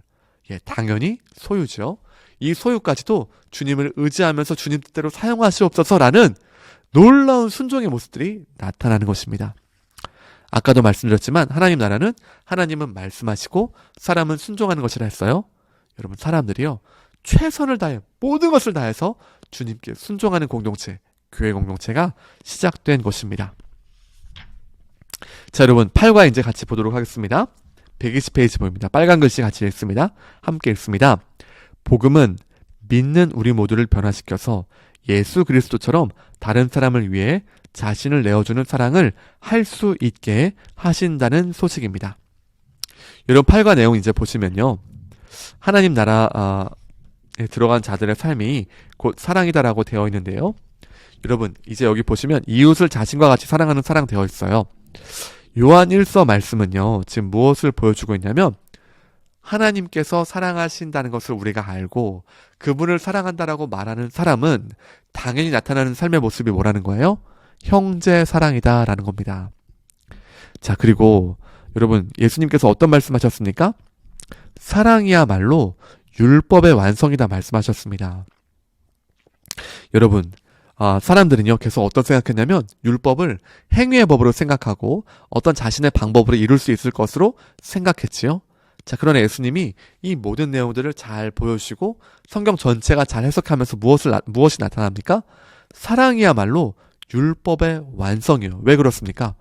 예, 당연히 소유죠. 이 소유까지도 주님을 의지하면서 주님 뜻대로 사용하시옵소서라는 놀라운 순종의 모습들이 나타나는 것입니다. 아까도 말씀드렸지만 하나님 나라는 하나님은 말씀하시고 사람은 순종하는 것이라 했어요. 여러분, 사람들이요, 최선을 다해 모든 것을 다해서 주님께 순종하는 공동체, 교회 공동체가 시작된 것입니다. 자, 여러분, 8과 이제 같이 보도록 하겠습니다. 120페이지 보입니다. 빨간 글씨 같이 읽습니다. 함께 읽습니다. 복음은 믿는 우리 모두를 변화시켜서 예수 그리스도처럼 다른 사람을 위해 자신을 내어주는 사랑을 할 수 있게 하신다는 소식입니다. 여러분, 8과 내용 이제 보시면요, 하나님 나라에 들어간 자들의 삶이 곧 사랑이다라고 되어 있는데요. 여러분, 이제 여기 보시면 이웃을 자신과 같이 사랑하는 사랑 되어 있어요. 요한 1서 말씀은요, 지금 무엇을 보여주고 있냐면 하나님께서 사랑하신다는 것을 우리가 알고 그분을 사랑한다라고 말하는 사람은 당연히 나타나는 삶의 모습이 뭐라는 거예요? 형제 사랑이다 라는 겁니다. 자, 그리고 여러분, 예수님께서 어떤 말씀하셨습니까? 사랑이야말로 율법의 완성이다 말씀하셨습니다. 여러분, 사람들은요, 계속 어떤 생각했냐면, 율법을 행위의 법으로 생각하고, 어떤 자신의 방법으로 이룰 수 있을 것으로 생각했지요. 자, 그러나 예수님이 이 모든 내용들을 잘 보여주시고, 성경 전체가 잘 해석하면서 무엇이 나타납니까? 사랑이야말로 율법의 완성이에요. 왜 그렇습니까?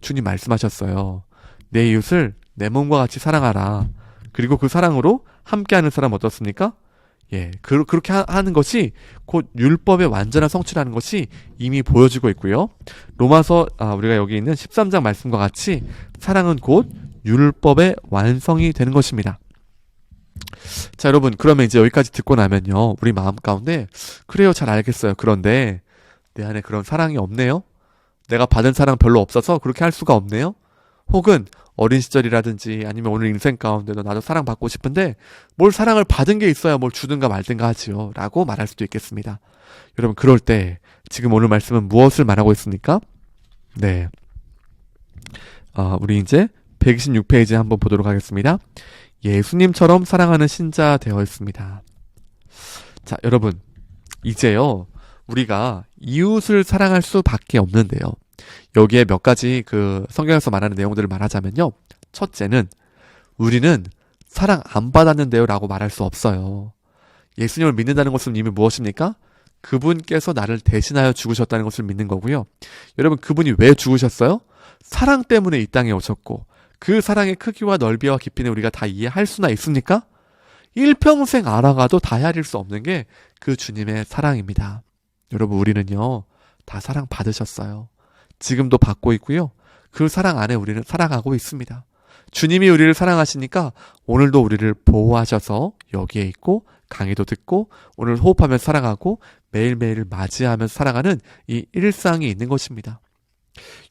주님 말씀하셨어요. 내 이웃을 내 몸과 같이 사랑하라. 그리고 그 사랑으로 함께하는 사람 어떻습니까? 예, 그렇게 하는 것이 곧 율법의 완전한 성취라는 것이 이미 보여지고 있고요. 로마서 우리가 여기 있는 13장 말씀과 같이 사랑은 곧 율법의 완성이 되는 것입니다. 자, 여러분, 그러면 이제 여기까지 듣고 나면요, 우리 마음 가운데 그래요, 잘 알겠어요. 그런데 내 안에 그런 사랑이 없네요. 내가 받은 사랑 별로 없어서 그렇게 할 수가 없네요. 혹은 어린 시절이라든지 아니면 오늘 인생 가운데도 나도 사랑받고 싶은데 뭘 사랑을 받은 게 있어야 뭘 주든가 말든가 하지요 라고 말할 수도 있겠습니다. 여러분, 그럴 때 지금 오늘 말씀은 무엇을 말하고 있습니까? 네, 우리 이제 126페이지 한번 보도록 하겠습니다. 예수님처럼 사랑하는 신자 되어 있습니다. 자, 여러분, 이제요, 우리가 이웃을 사랑할 수밖에 없는데요. 여기에 몇 가지 성경에서 말하는 내용들을 말하자면요. 첫째는 우리는 사랑 안 받았는데요 라고 말할 수 없어요. 예수님을 믿는다는 것은 이미 무엇입니까? 그분께서 나를 대신하여 죽으셨다는 것을 믿는 거고요. 여러분, 그분이 왜 죽으셨어요? 사랑 때문에 이 땅에 오셨고, 그 사랑의 크기와 넓이와 깊이는 우리가 다 이해할 수나 있습니까? 일평생 알아가도 다 헤아릴 수 없는 게 그 주님의 사랑입니다. 여러분, 우리는요, 다 사랑 받으셨어요. 지금도 받고 있고요. 그 사랑 안에 우리는 살아가고 있습니다. 주님이 우리를 사랑하시니까 오늘도 우리를 보호하셔서 여기에 있고, 강의도 듣고, 오늘 호흡하면서 살아가고, 매일매일 맞이하면서 살아가는 이 일상이 있는 것입니다.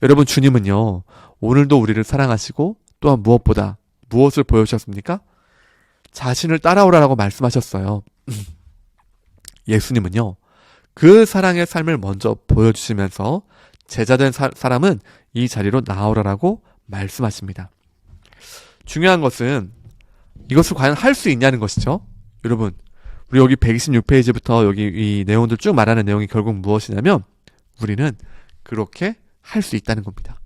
여러분, 주님은요, 오늘도 우리를 사랑하시고, 또한 무엇보다 무엇을 보여주셨습니까? 자신을 따라오라라고 말씀하셨어요. 예수님은요, 그 사랑의 삶을 먼저 보여주시면서 제자된 사람은 이 자리로 나오라라고 말씀하십니다. 중요한 것은 이것을 과연 할 수 있냐는 것이죠. 여러분, 우리 여기 126페이지부터 여기 이 내용들 쭉 말하는 내용이 결국 무엇이냐면 우리는 그렇게 할 수 있다는 겁니다.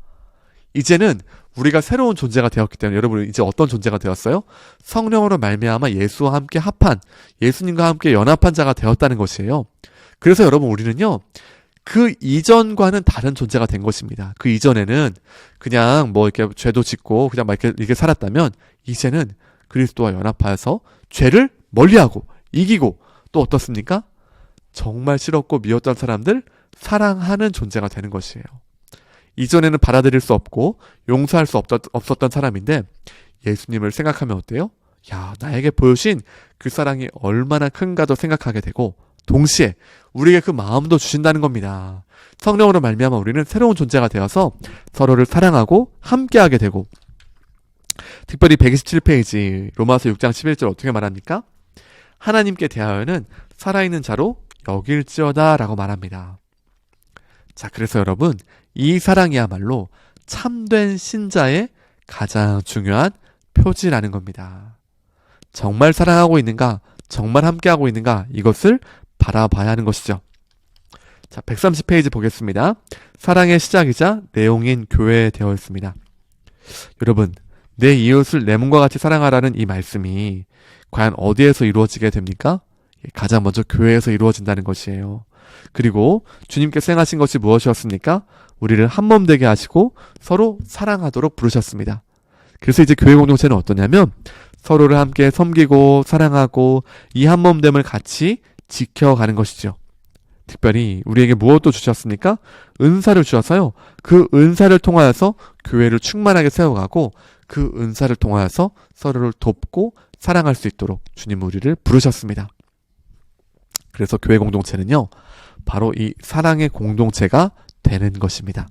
이제는 우리가 새로운 존재가 되었기 때문에 여러분, 이제 어떤 존재가 되었어요? 성령으로 말미암아 예수와 함께 합한, 예수님과 함께 연합한 자가 되었다는 것이에요. 그래서 여러분, 우리는요, 그 이전과는 다른 존재가 된 것입니다. 그 이전에는 그냥 이렇게 죄도 짓고 그냥 막 이렇게 살았다면, 이제는 그리스도와 연합하여서 죄를 멀리하고 이기고, 또 어떻습니까? 정말 싫었고 미웠던 사람들 사랑하는 존재가 되는 것이에요. 이전에는 받아들일 수 없고 용서할 수 없었던 사람인데, 예수님을 생각하면 어때요? 야, 나에게 보여주신 그 사랑이 얼마나 큰가도 생각하게 되고, 동시에 우리에게 그 마음도 주신다는 겁니다. 성령으로 말미암아 우리는 새로운 존재가 되어서 서로를 사랑하고 함께하게 되고, 특별히 127페이지 로마서 6장 11절 어떻게 말합니까? 하나님께 대하여는 살아있는 자로 여길지어다 라고 말합니다. 자, 그래서 여러분, 이 사랑이야말로 참된 신자의 가장 중요한 표지라는 겁니다. 정말 사랑하고 있는가, 정말 함께하고 있는가, 이것을 바라봐야 하는 것이죠. 자, 130페이지 보겠습니다. 사랑의 시작이자 내용인 교회에 되어 있습니다. 여러분, 내 이웃을 내 몸과 같이 사랑하라는 이 말씀이 과연 어디에서 이루어지게 됩니까? 가장 먼저 교회에서 이루어진다는 것이에요. 그리고 주님께서 행하신 것이 무엇이었습니까? 우리를 한몸 되게 하시고 서로 사랑하도록 부르셨습니다. 그래서 이제 교회 공동체는 어떠냐면 서로를 함께 섬기고 사랑하고 이 한몸됨을 같이 지켜가는 것이죠. 특별히 우리에게 무엇도 주셨습니까? 은사를 주셔서요, 그 은사를 통하여서 교회를 충만하게 세워가고 그 은사를 통하여서 서로를 돕고 사랑할 수 있도록 주님 우리를 부르셨습니다. 그래서 교회 공동체는요, 바로 이 사랑의 공동체가 되는 것입니다.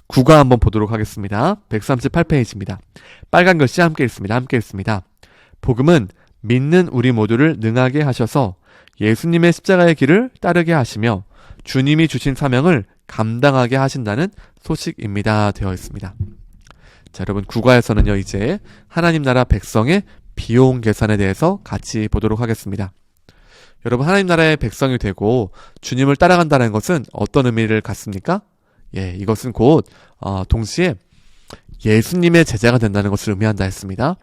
구가 한번 보도록 하겠습니다. 138페이지입니다. 빨간 글씨 함께 읽습니다. 함께 읽습니다. 복음은 믿는 우리 모두를 능하게 하셔서 예수님의 십자가의 길을 따르게 하시며 주님이 주신 사명을 감당하게 하신다는 소식입니다. 되어 있습니다. 자, 여러분, 구가에서는요, 이제 하나님 나라 백성의 비용 계산에 대해서 같이 보도록 하겠습니다. 여러분, 하나님 나라의 백성이 되고 주님을 따라간다는 것은 어떤 의미를 갖습니까? 예, 이것은 곧 동시에 예수님의 제자가 된다는 것을 의미한다 했습니다.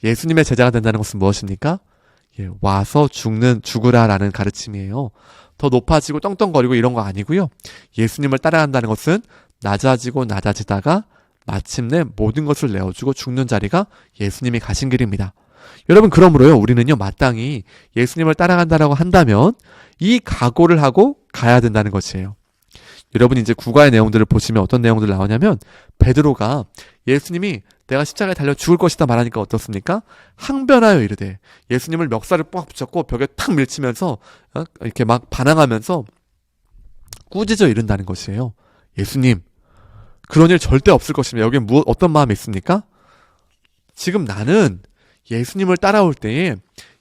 예수님의 제자가 된다는 것은 무엇입니까? 예, 와서 죽으라라는 가르침이에요. 더 높아지고 떵떵거리고 이런 거 아니고요. 예수님을 따라간다는 것은 낮아지고 낮아지다가 마침내 모든 것을 내어주고 죽는 자리가 예수님이 가신 길입니다. 여러분, 그러므로요, 우리는요, 마땅히 예수님을 따라간다라고 한다면 이 각오를 하고 가야 된다는 것이에요. 여러분, 이제 구가의 내용들을 보시면 어떤 내용들 나오냐면, 베드로가 예수님이 내가 십자가에 달려 죽을 것이다 말하니까 어떻습니까? 항변하여 이르되, 예수님을 멱살을 꽉 붙였고 벽에 탁 밀치면서 이렇게 막 반항하면서 꾸짖어 이른다는 것이에요. 예수님, 그런 일 절대 없을 것입니다. 여기에 어떤 마음이 있습니까? 지금 나는 예수님을 따라올 때에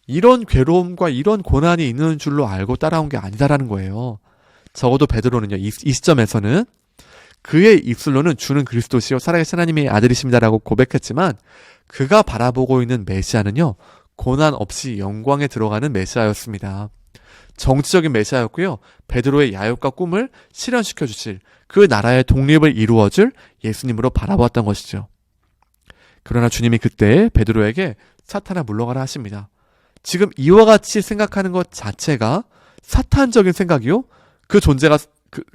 이런 괴로움과 이런 고난이 있는 줄로 알고 따라온 게 아니다라는 거예요. 적어도 베드로는요, 이 시점에서는 그의 입술로는 주는 그리스도시요 살아계신 하나님의 아들이십니다라고 고백했지만, 그가 바라보고 있는 메시아는요, 고난 없이 영광에 들어가는 메시아였습니다. 정치적인 메시아였고요, 베드로의 야욕과 꿈을 실현시켜 주실, 그 나라의 독립을 이루어줄 예수님으로 바라보았던 것이죠. 그러나 주님이 그때 베드로에게 사탄아 물러가라 하십니다. 지금 이와 같이 생각하는 것 자체가 사탄적인 생각이요, 그 존재가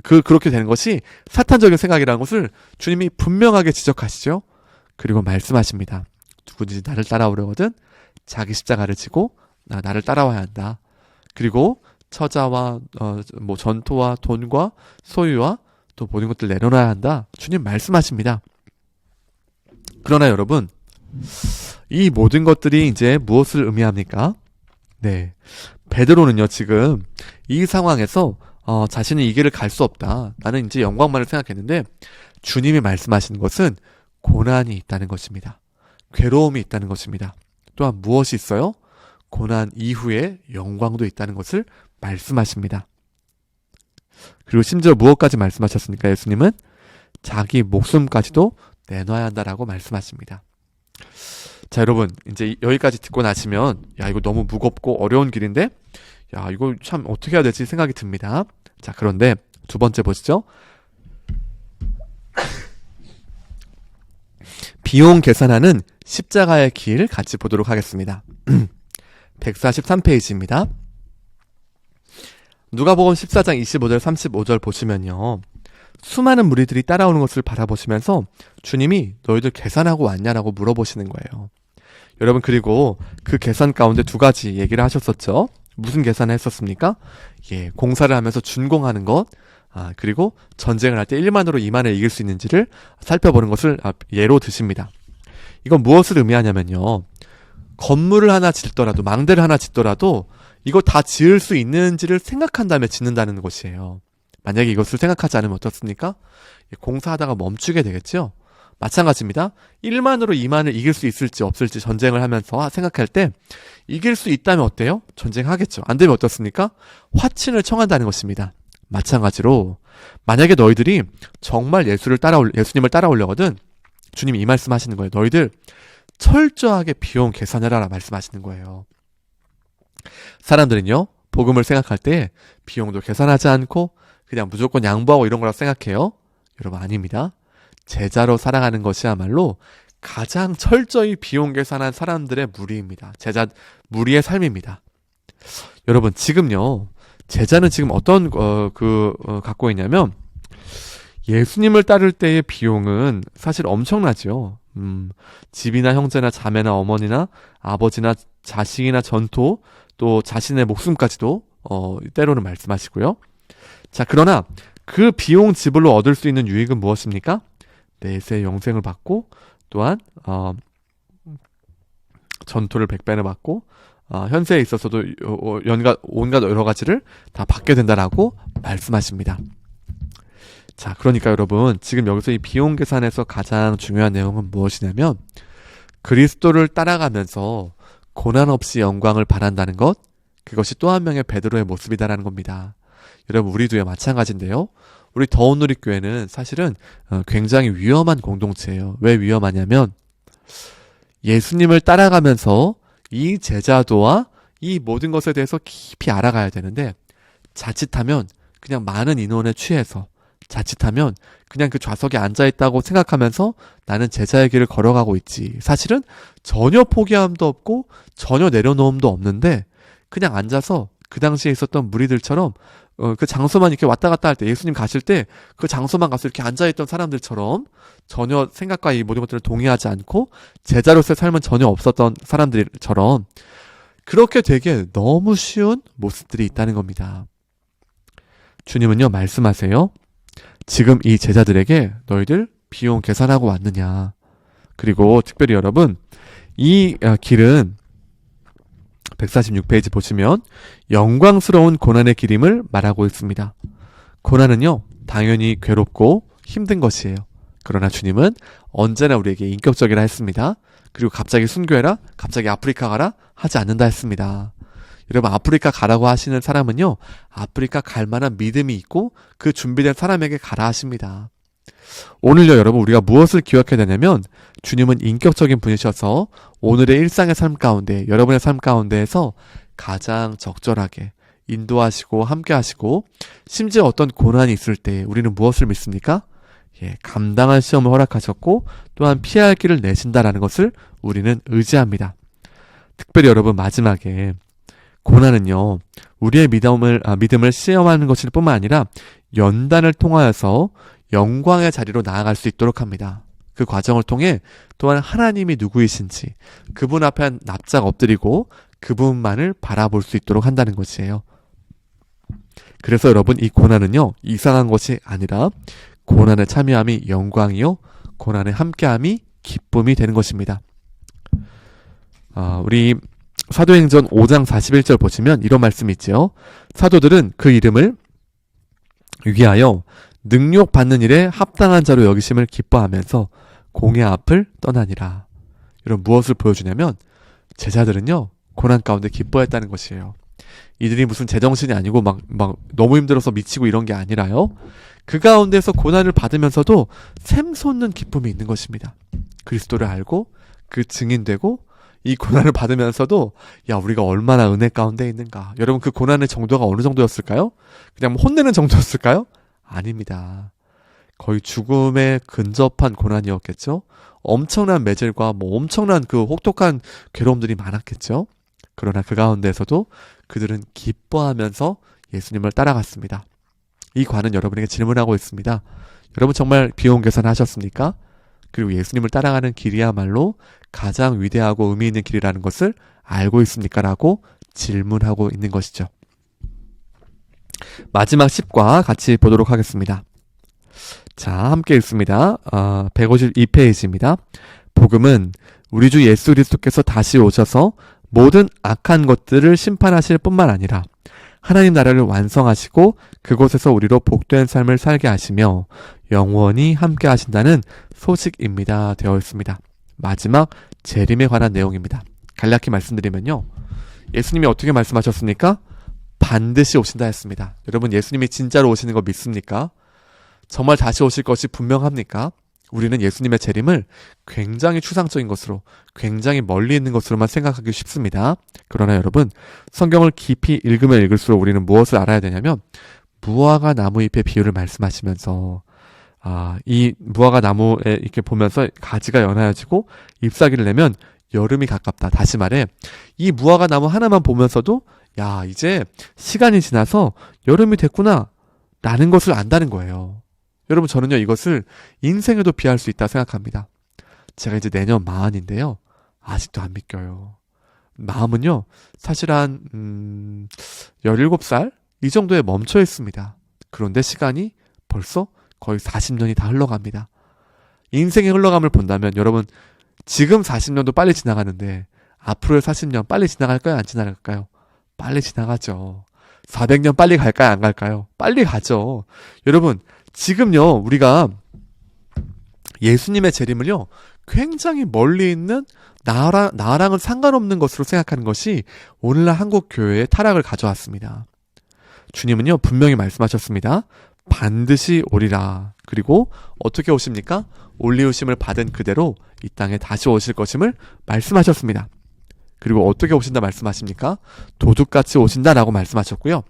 그렇게 되는 것이 사탄적인 생각이라는 것을 주님이 분명하게 지적하시죠. 그리고 말씀하십니다. 누구든지 나를 따라오려거든 자기 십자가를 지고 나를 따라와야 한다. 그리고 처자와 전토와 돈과 소유와 또 모든 것들 내려놔야 한다. 주님 말씀하십니다. 그러나 여러분, 이 모든 것들이 이제 무엇을 의미합니까? 네, 베드로는요, 지금 이 상황에서 자신이 이 길을 갈 수 없다, 나는 이제 영광만을 생각했는데, 주님이 말씀하시는 것은 고난이 있다는 것입니다. 괴로움이 있다는 것입니다. 또한 무엇이 있어요? 고난 이후에 영광도 있다는 것을 말씀하십니다. 그리고 심지어 무엇까지 말씀하셨습니까? 예수님은 자기 목숨까지도 내놔야 한다라고 말씀하십니다. 자, 여러분, 이제 여기까지 듣고 나시면, 야, 이거 너무 무겁고 어려운 길인데, 야, 이거 참 어떻게 해야 될지 생각이 듭니다. 자, 그런데 두 번째 보시죠. 비용 계산하는 십자가의 길 같이 보도록 하겠습니다. 143페이지입니다. 누가복음 14장 25절 35절 보시면요, 수많은 무리들이 따라오는 것을 바라보시면서 주님이 너희들 계산하고 왔냐라고 물어보시는 거예요. 여러분, 그리고 그 계산 가운데 두 가지 얘기를 하셨었죠. 무슨 계산을 했었습니까? 예, 공사를 하면서 준공하는 것, 그리고 전쟁을 할 때 1만으로 2만을 이길 수 있는지를 살펴보는 것을 예로 드십니다. 이건 무엇을 의미하냐면요, 건물을 하나 짓더라도, 망대를 하나 짓더라도 이거 다 지을 수 있는지를 생각한 다음에 짓는다는 것이에요. 만약에 이것을 생각하지 않으면 어떻습니까? 공사하다가 멈추게 되겠죠? 마찬가지입니다. 1만으로 2만을 이길 수 있을지 없을지 전쟁을 하면서 생각할 때, 이길 수 있다면 어때요? 전쟁하겠죠. 안 되면 어떻습니까? 화친을 청한다는 것입니다. 마찬가지로 만약에 너희들이 정말 예수님을 따라오려거든, 주님이 이 말씀하시는 거예요. 너희들 철저하게 비용 계산해라 말씀하시는 거예요. 사람들은요, 복음을 생각할 때 비용도 계산하지 않고 그냥 무조건 양보하고 이런 거라고 생각해요. 여러분, 아닙니다. 제자로 살아가는 것이야말로 가장 철저히 비용 계산한 사람들의 무리입니다. 무리의 삶입니다. 여러분, 지금요, 제자는 지금 어떤 갖고 있냐면, 예수님을 따를 때의 비용은 사실 엄청나죠. 집이나 형제나 자매나 어머니나 아버지나 자식이나 전토, 또 자신의 목숨까지도 때로는 말씀하시고요. 자, 그러나 그 비용 지불로 얻을 수 있는 유익은 무엇입니까? 내세 영생을 받고, 또한 전토를 100배나 받고, 현세에 있어서도 온갖 여러 가지를 다 받게 된다라고 말씀하십니다. 자, 그러니까 여러분, 지금 여기서 이 비용 계산에서 가장 중요한 내용은 무엇이냐면, 그리스도를 따라가면서 고난 없이 영광을 바란다는 것, 그것이 또 한 명의 베드로의 모습이다라는 겁니다. 여러분, 우리도요, 마찬가지인데요. 우리 더운누리교회는 사실은 굉장히 위험한 공동체예요. 왜 위험하냐면, 예수님을 따라가면서 이 제자도와 이 모든 것에 대해서 깊이 알아가야 되는데 자칫하면 그냥 많은 인원에 취해서 자칫하면 그냥 그 좌석에 앉아있다고 생각하면서 나는 제자의 길을 걸어가고 있지. 사실은 전혀 포기함도 없고 전혀 내려놓음도 없는데 그냥 앉아서 그 당시에 있었던 무리들처럼 그 장소만 이렇게 왔다 갔다 할 때 예수님 가실 때 그 장소만 가서 이렇게 앉아있던 사람들처럼 전혀 생각과 이 모든 것들을 동의하지 않고 제자로서의 삶은 전혀 없었던 사람들처럼 그렇게 되게 너무 쉬운 모습들이 있다는 겁니다. 주님은요 말씀하세요. 지금 이 제자들에게 너희들 비용 계산하고 왔느냐. 그리고 특별히 여러분 이 길은 146페이지 보시면 영광스러운 고난의 길임을 말하고 있습니다. 고난은요 당연히 괴롭고 힘든 것이에요. 그러나 주님은 언제나 우리에게 인격적이라 했습니다. 그리고 갑자기 순교해라, 갑자기 아프리카 가라 하지 않는다 했습니다. 여러분 아프리카 가라고 하시는 사람은요 아프리카 갈 만한 믿음이 있고 그 준비된 사람에게 가라 하십니다. 오늘요 여러분 우리가 무엇을 기억해야 되냐면 주님은 인격적인 분이셔서 오늘의 일상의 삶 가운데 여러분의 삶 가운데에서 가장 적절하게 인도하시고 함께 하시고 심지어 어떤 고난이 있을 때 우리는 무엇을 믿습니까? 감당할 시험을 허락하셨고 또한 피해야 할 길을 내신다라는 것을 우리는 의지합니다. 특별히 여러분 마지막에 고난은요 우리의 믿음을 시험하는 것일 뿐만 아니라 연단을 통하여서 영광의 자리로 나아갈 수 있도록 합니다. 그 과정을 통해 또한 하나님이 누구이신지 그분 앞에 납작 엎드리고 그분만을 바라볼 수 있도록 한다는 것이에요. 그래서 여러분 이 고난은요 이상한 것이 아니라 고난에 참여함이 영광이요 고난에 함께함이 기쁨이 되는 것입니다. 우리 사도행전 5장 41절 보시면 이런 말씀이 있죠. 사도들은 그 이름을 위하여 능욕받는 일에 합당한 자로 여기심을 기뻐하면서 공의 앞을 떠나니라. 이런 무엇을 보여주냐면 제자들은요 고난 가운데 기뻐했다는 것이에요. 이들이 무슨 제정신이 아니고 막 너무 힘들어서 미치고 이런 게 아니라요. 그 가운데서 고난을 받으면서도 샘솟는 기쁨이 있는 것입니다. 그리스도를 알고 그 증인되고 이 고난을 받으면서도 우리가 얼마나 은혜 가운데 있는가. 여러분 그 고난의 정도가 어느 정도였을까요? 그냥 혼내는 정도였을까요? 아닙니다. 거의 죽음에 근접한 고난이었겠죠. 엄청난 매질과 엄청난 그 혹독한 괴로움들이 많았겠죠. 그러나 그 가운데서도 그들은 기뻐하면서 예수님을 따라갔습니다. 이 관은 여러분에게 질문하고 있습니다. 여러분 정말 비용 계산하셨습니까? 그리고 예수님을 따라가는 길이야말로 가장 위대하고 의미 있는 길이라는 것을 알고 있습니까? 라고 질문하고 있는 것이죠. 마지막 10과 같이 보도록 하겠습니다. 자, 함께 읽습니다. 152페이지입니다. 복음은 우리 주 예수 그리스도께서 다시 오셔서 모든 악한 것들을 심판하실 뿐만 아니라 하나님 나라를 완성하시고 그곳에서 우리로 복된 삶을 살게 하시며 영원히 함께 하신다는 소식입니다. 되어 있습니다. 마지막 재림에 관한 내용입니다. 간략히 말씀드리면요. 예수님이 어떻게 말씀하셨습니까? 반드시 오신다 했습니다. 여러분 예수님이 진짜로 오시는 거 믿습니까? 정말 다시 오실 것이 분명합니까? 우리는 예수님의 재림을 굉장히 추상적인 것으로 굉장히 멀리 있는 것으로만 생각하기 쉽습니다. 그러나 여러분 성경을 깊이 읽으면 읽을수록 우리는 무엇을 알아야 되냐면 무화과 나무 잎의 비유를 말씀하시면서 이 무화과 나무에 이렇게 보면서 가지가 연하여지고 잎사귀를 내면 여름이 가깝다. 다시 말해 이 무화과 나무 하나만 보면서도 이제 시간이 지나서 여름이 됐구나 라는 것을 안다는 거예요. 여러분 저는요 이것을 인생에도 비할 수 있다 생각합니다. 제가 이제 내년 40인데요. 아직도 안 믿겨요. 마음은요 사실 한 17살? 이 정도에 멈춰 있습니다. 그런데 시간이 벌써 거의 40년이 다 흘러갑니다. 인생의 흘러감을 본다면 여러분 지금 40년도 빨리 지나가는데 앞으로의 40년 빨리 지나갈까요? 안 지나갈까요? 빨리 지나가죠. 400년 빨리 갈까요? 안 갈까요? 빨리 가죠. 여러분 지금요 우리가 예수님의 재림을요 굉장히 멀리 있는 나랑은 상관없는 것으로 생각하는 것이 오늘날 한국 교회의 타락을 가져왔습니다. 주님은요 분명히 말씀하셨습니다. 반드시 오리라. 그리고 어떻게 오십니까? 올리우심을 받은 그대로 이 땅에 다시 오실 것임을 말씀하셨습니다. 그리고 어떻게 오신다 말씀하십니까? 도둑같이 오신다라고 말씀하셨고요.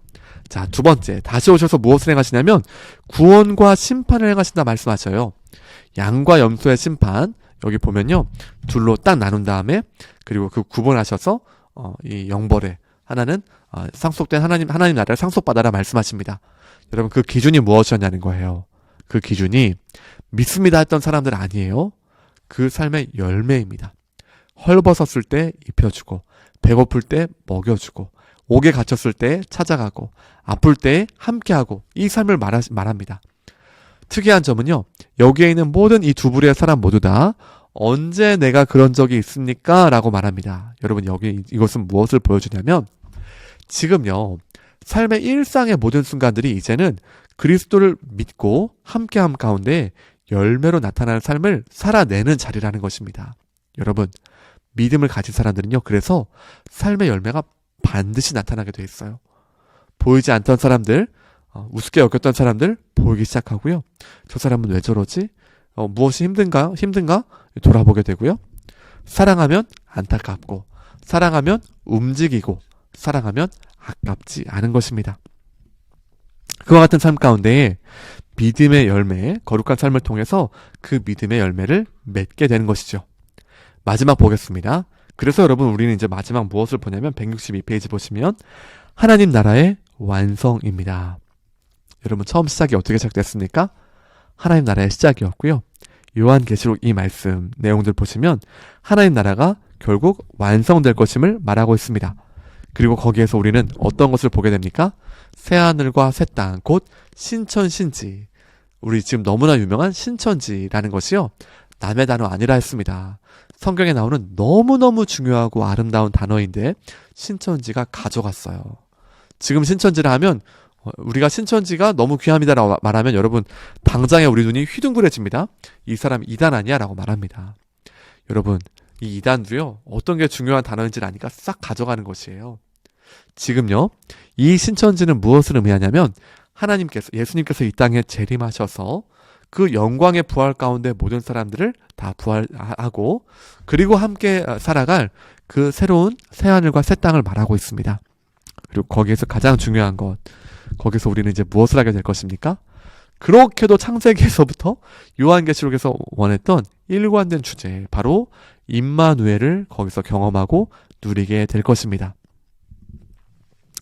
자, 두 번째, 다시 오셔서 무엇을 행하시냐면 구원과 심판을 행하신다 말씀하셔요. 양과 염소의 심판, 여기 보면요, 둘로 딱 나눈 다음에 그리고 그 구분하셔서 이 영벌에 하나는 상속된 하나님 나라를 상속받아라 말씀하십니다. 여러분, 그 기준이 무엇이었냐는 거예요. 그 기준이 믿습니다 했던 사람들 아니에요. 그 삶의 열매입니다. 헐벗었을 때 입혀주고, 배고플 때 먹여주고, 옥에 갇혔을 때 찾아가고, 아플 때 함께하고, 이 삶을 말합니다. 특이한 점은요, 여기에 있는 모든 이 두 부류의 사람 모두 다 언제 내가 그런 적이 있습니까? 라고 말합니다. 여러분, 여기 이것은 무엇을 보여주냐면 지금요, 삶의 일상의 모든 순간들이 이제는 그리스도를 믿고 함께함 가운데 열매로 나타나는 삶을 살아내는 자리라는 것입니다. 여러분, 믿음을 가진 사람들은요, 그래서 삶의 열매가 반드시 나타나게 돼 있어요. 보이지 않던 사람들, 우습게 여겼던 사람들 보이기 시작하고요. 저 사람은 왜 저러지? 무엇이 힘든가 돌아보게 되고요. 사랑하면 안타깝고, 사랑하면 움직이고, 사랑하면 아깝지 않은 것입니다. 그와 같은 삶 가운데 믿음의 열매, 거룩한 삶을 통해서 그 믿음의 열매를 맺게 되는 것이죠. 마지막 보겠습니다. 그래서 여러분, 우리는 이제 마지막 무엇을 보냐면 162페이지 보시면 하나님 나라의 완성입니다. 여러분, 처음 시작이 어떻게 시작됐습니까? 하나님 나라의 시작이었고요. 요한계시록 이 말씀 내용들 보시면 하나님 나라가 결국 완성될 것임을 말하고 있습니다. 그리고 거기에서 우리는 어떤 것을 보게 됩니까? 새하늘과 새 땅, 곧 신천신지. 우리 지금 너무나 유명한 신천지라는 것이요, 남의 단어 아니라 했습니다. 성경에 나오는 너무너무 중요하고 아름다운 단어인데 신천지가 가져갔어요. 지금 신천지라 하면 우리가 신천지가 너무 귀합니다라고 말하면 여러분, 당장에 우리 눈이 휘둥그레집니다. 이 사람 이단 아니야? 라고 말합니다. 여러분, 이 이단도요, 어떤 게 중요한 단어인지를 아니까 싹 가져가는 것이에요. 지금요, 이 신천지는 무엇을 의미하냐면 예수님께서 이 땅에 재림하셔서 그 영광의 부활 가운데 모든 사람들을 다 부활하고 그리고 함께 살아갈 그 새로운 새하늘과 새 땅을 말하고 있습니다. 그리고 거기에서 가장 중요한 것, 거기서 우리는 이제 무엇을 하게 될 것입니까? 그렇게도 창세기에서부터 요한계시록에서 원했던 일관된 주제, 바로 임마누엘을 거기서 경험하고 누리게 될 것입니다.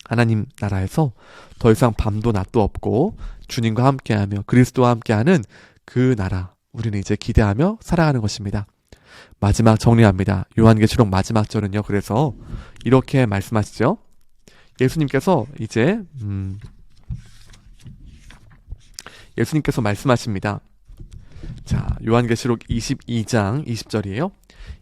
하나님 나라에서 더 이상 밤도 낮도 없고 주님과 함께하며 그리스도와 함께하는 그 나라, 우리는 이제 기대하며 살아가는 것입니다. 마지막 정리합니다. 요한계시록 마지막 절은요, 그래서 이렇게 말씀하시죠. 예수님께서 이제 예수님께서 말씀하십니다. 자, 요한계시록 22장 20절이에요.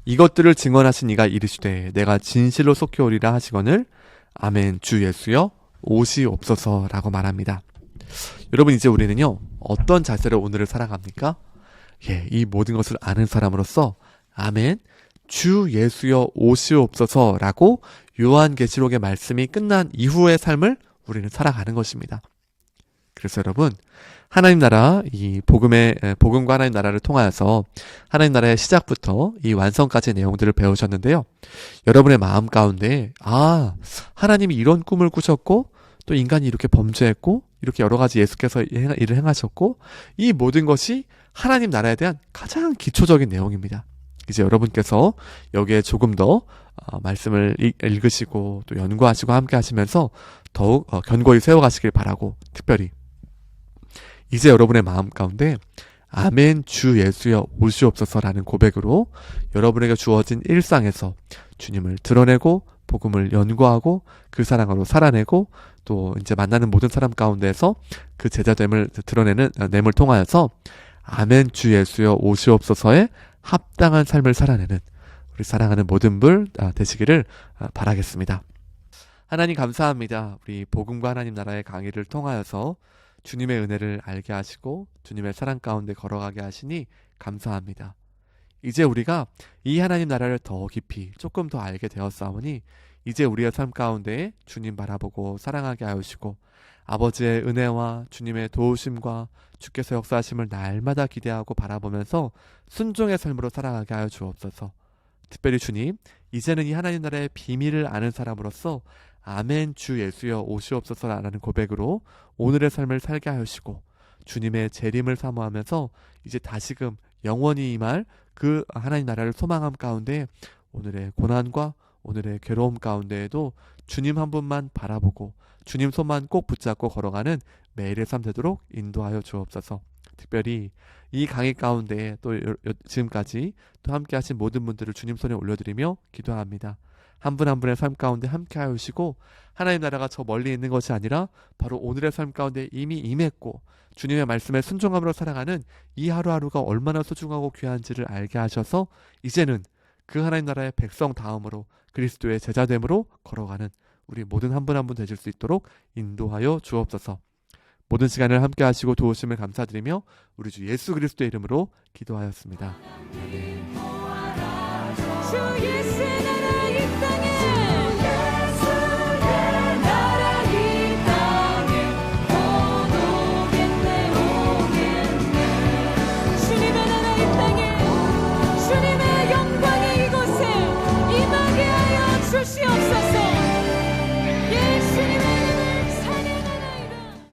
이것들을 증언하신 이가 이르시되 내가 진실로 속히 오리라 하시거늘 아멘. 주 예수여 오시옵소서라고 말합니다. 여러분, 이제 우리는요, 어떤 자세로 오늘을 살아갑니까? 이 모든 것을 아는 사람으로서 아멘, 주 예수여 오시옵소서라고 요한계시록의 말씀이 끝난 이후의 삶을 우리는 살아가는 것입니다. 그래서 여러분, 하나님 나라, 이 복음과 하나님 나라를 통하여서 하나님 나라의 시작부터 이 완성까지의 내용들을 배우셨는데요. 여러분의 마음 가운데, 하나님이 이런 꿈을 꾸셨고, 또 인간이 이렇게 범죄했고, 이렇게 여러 가지 예수께서 일을 행하셨고, 이 모든 것이 하나님 나라에 대한 가장 기초적인 내용입니다. 이제 여러분께서 여기에 조금 더 말씀을 읽으시고 또 연구하시고 함께 하시면서 더욱 견고히 세워가시길 바라고, 특별히 이제 여러분의 마음 가운데 아멘 주 예수여 오시옵소서라는 고백으로 여러분에게 주어진 일상에서 주님을 드러내고 복음을 연구하고 그 사랑으로 살아내고 또 이제 만나는 모든 사람 가운데서 그 제자됨을 드러내는 냄을 통하여서 아멘 주 예수여 오시옵소서에 합당한 삶을 살아내는 우리 사랑하는 모든 분 되시기를 바라겠습니다. 하나님 감사합니다. 우리 복음과 하나님 나라의 강의를 통하여서 주님의 은혜를 알게 하시고 주님의 사랑 가운데 걸어가게 하시니 감사합니다. 이제 우리가 이 하나님 나라를 더 깊이 조금 더 알게 되었사오니 이제 우리의 삶 가운데 주님 바라보고 사랑하게 하시고 아버지의 은혜와 주님의 도우심과 주께서 역사하심을 날마다 기대하고 바라보면서 순종의 삶으로 살아가게 하여 주옵소서. 특별히 주님, 이제는 이 하나님 나라의 비밀을 아는 사람으로서 아멘 주 예수여 오시옵소서라는 고백으로 오늘의 삶을 살게 하시고 주님의 재림을 사모하면서 이제 다시금 영원히 임할 그 하나님 나라를 소망함 가운데 오늘의 고난과 오늘의 괴로움 가운데에도 주님 한 분만 바라보고 주님 손만 꼭 붙잡고 걸어가는 매일의 삶 되도록 인도하여 주옵소서. 특별히 이 강의 가운데 또 지금까지 또 함께 하신 모든 분들을 주님 손에 올려드리며 기도합니다. 한 분 한 분의 삶 가운데 함께 하시고 하나님 나라가 저 멀리 있는 것이 아니라 바로 오늘의 삶 가운데 이미 임했고 주님의 말씀에 순종함으로 살아가는 이 하루하루가 얼마나 소중하고 귀한지를 알게 하셔서 이제는 그 하나님 나라의 백성 다음으로 그리스도의 제자됨으로 걸어가는 우리 모든 한 분 한 분 되실 수 있도록 인도하여 주옵소서. 모든 시간을 함께 하시고 도우심을 감사드리며 우리 주 예수 그리스도의 이름으로 기도하였습니다. 아멘.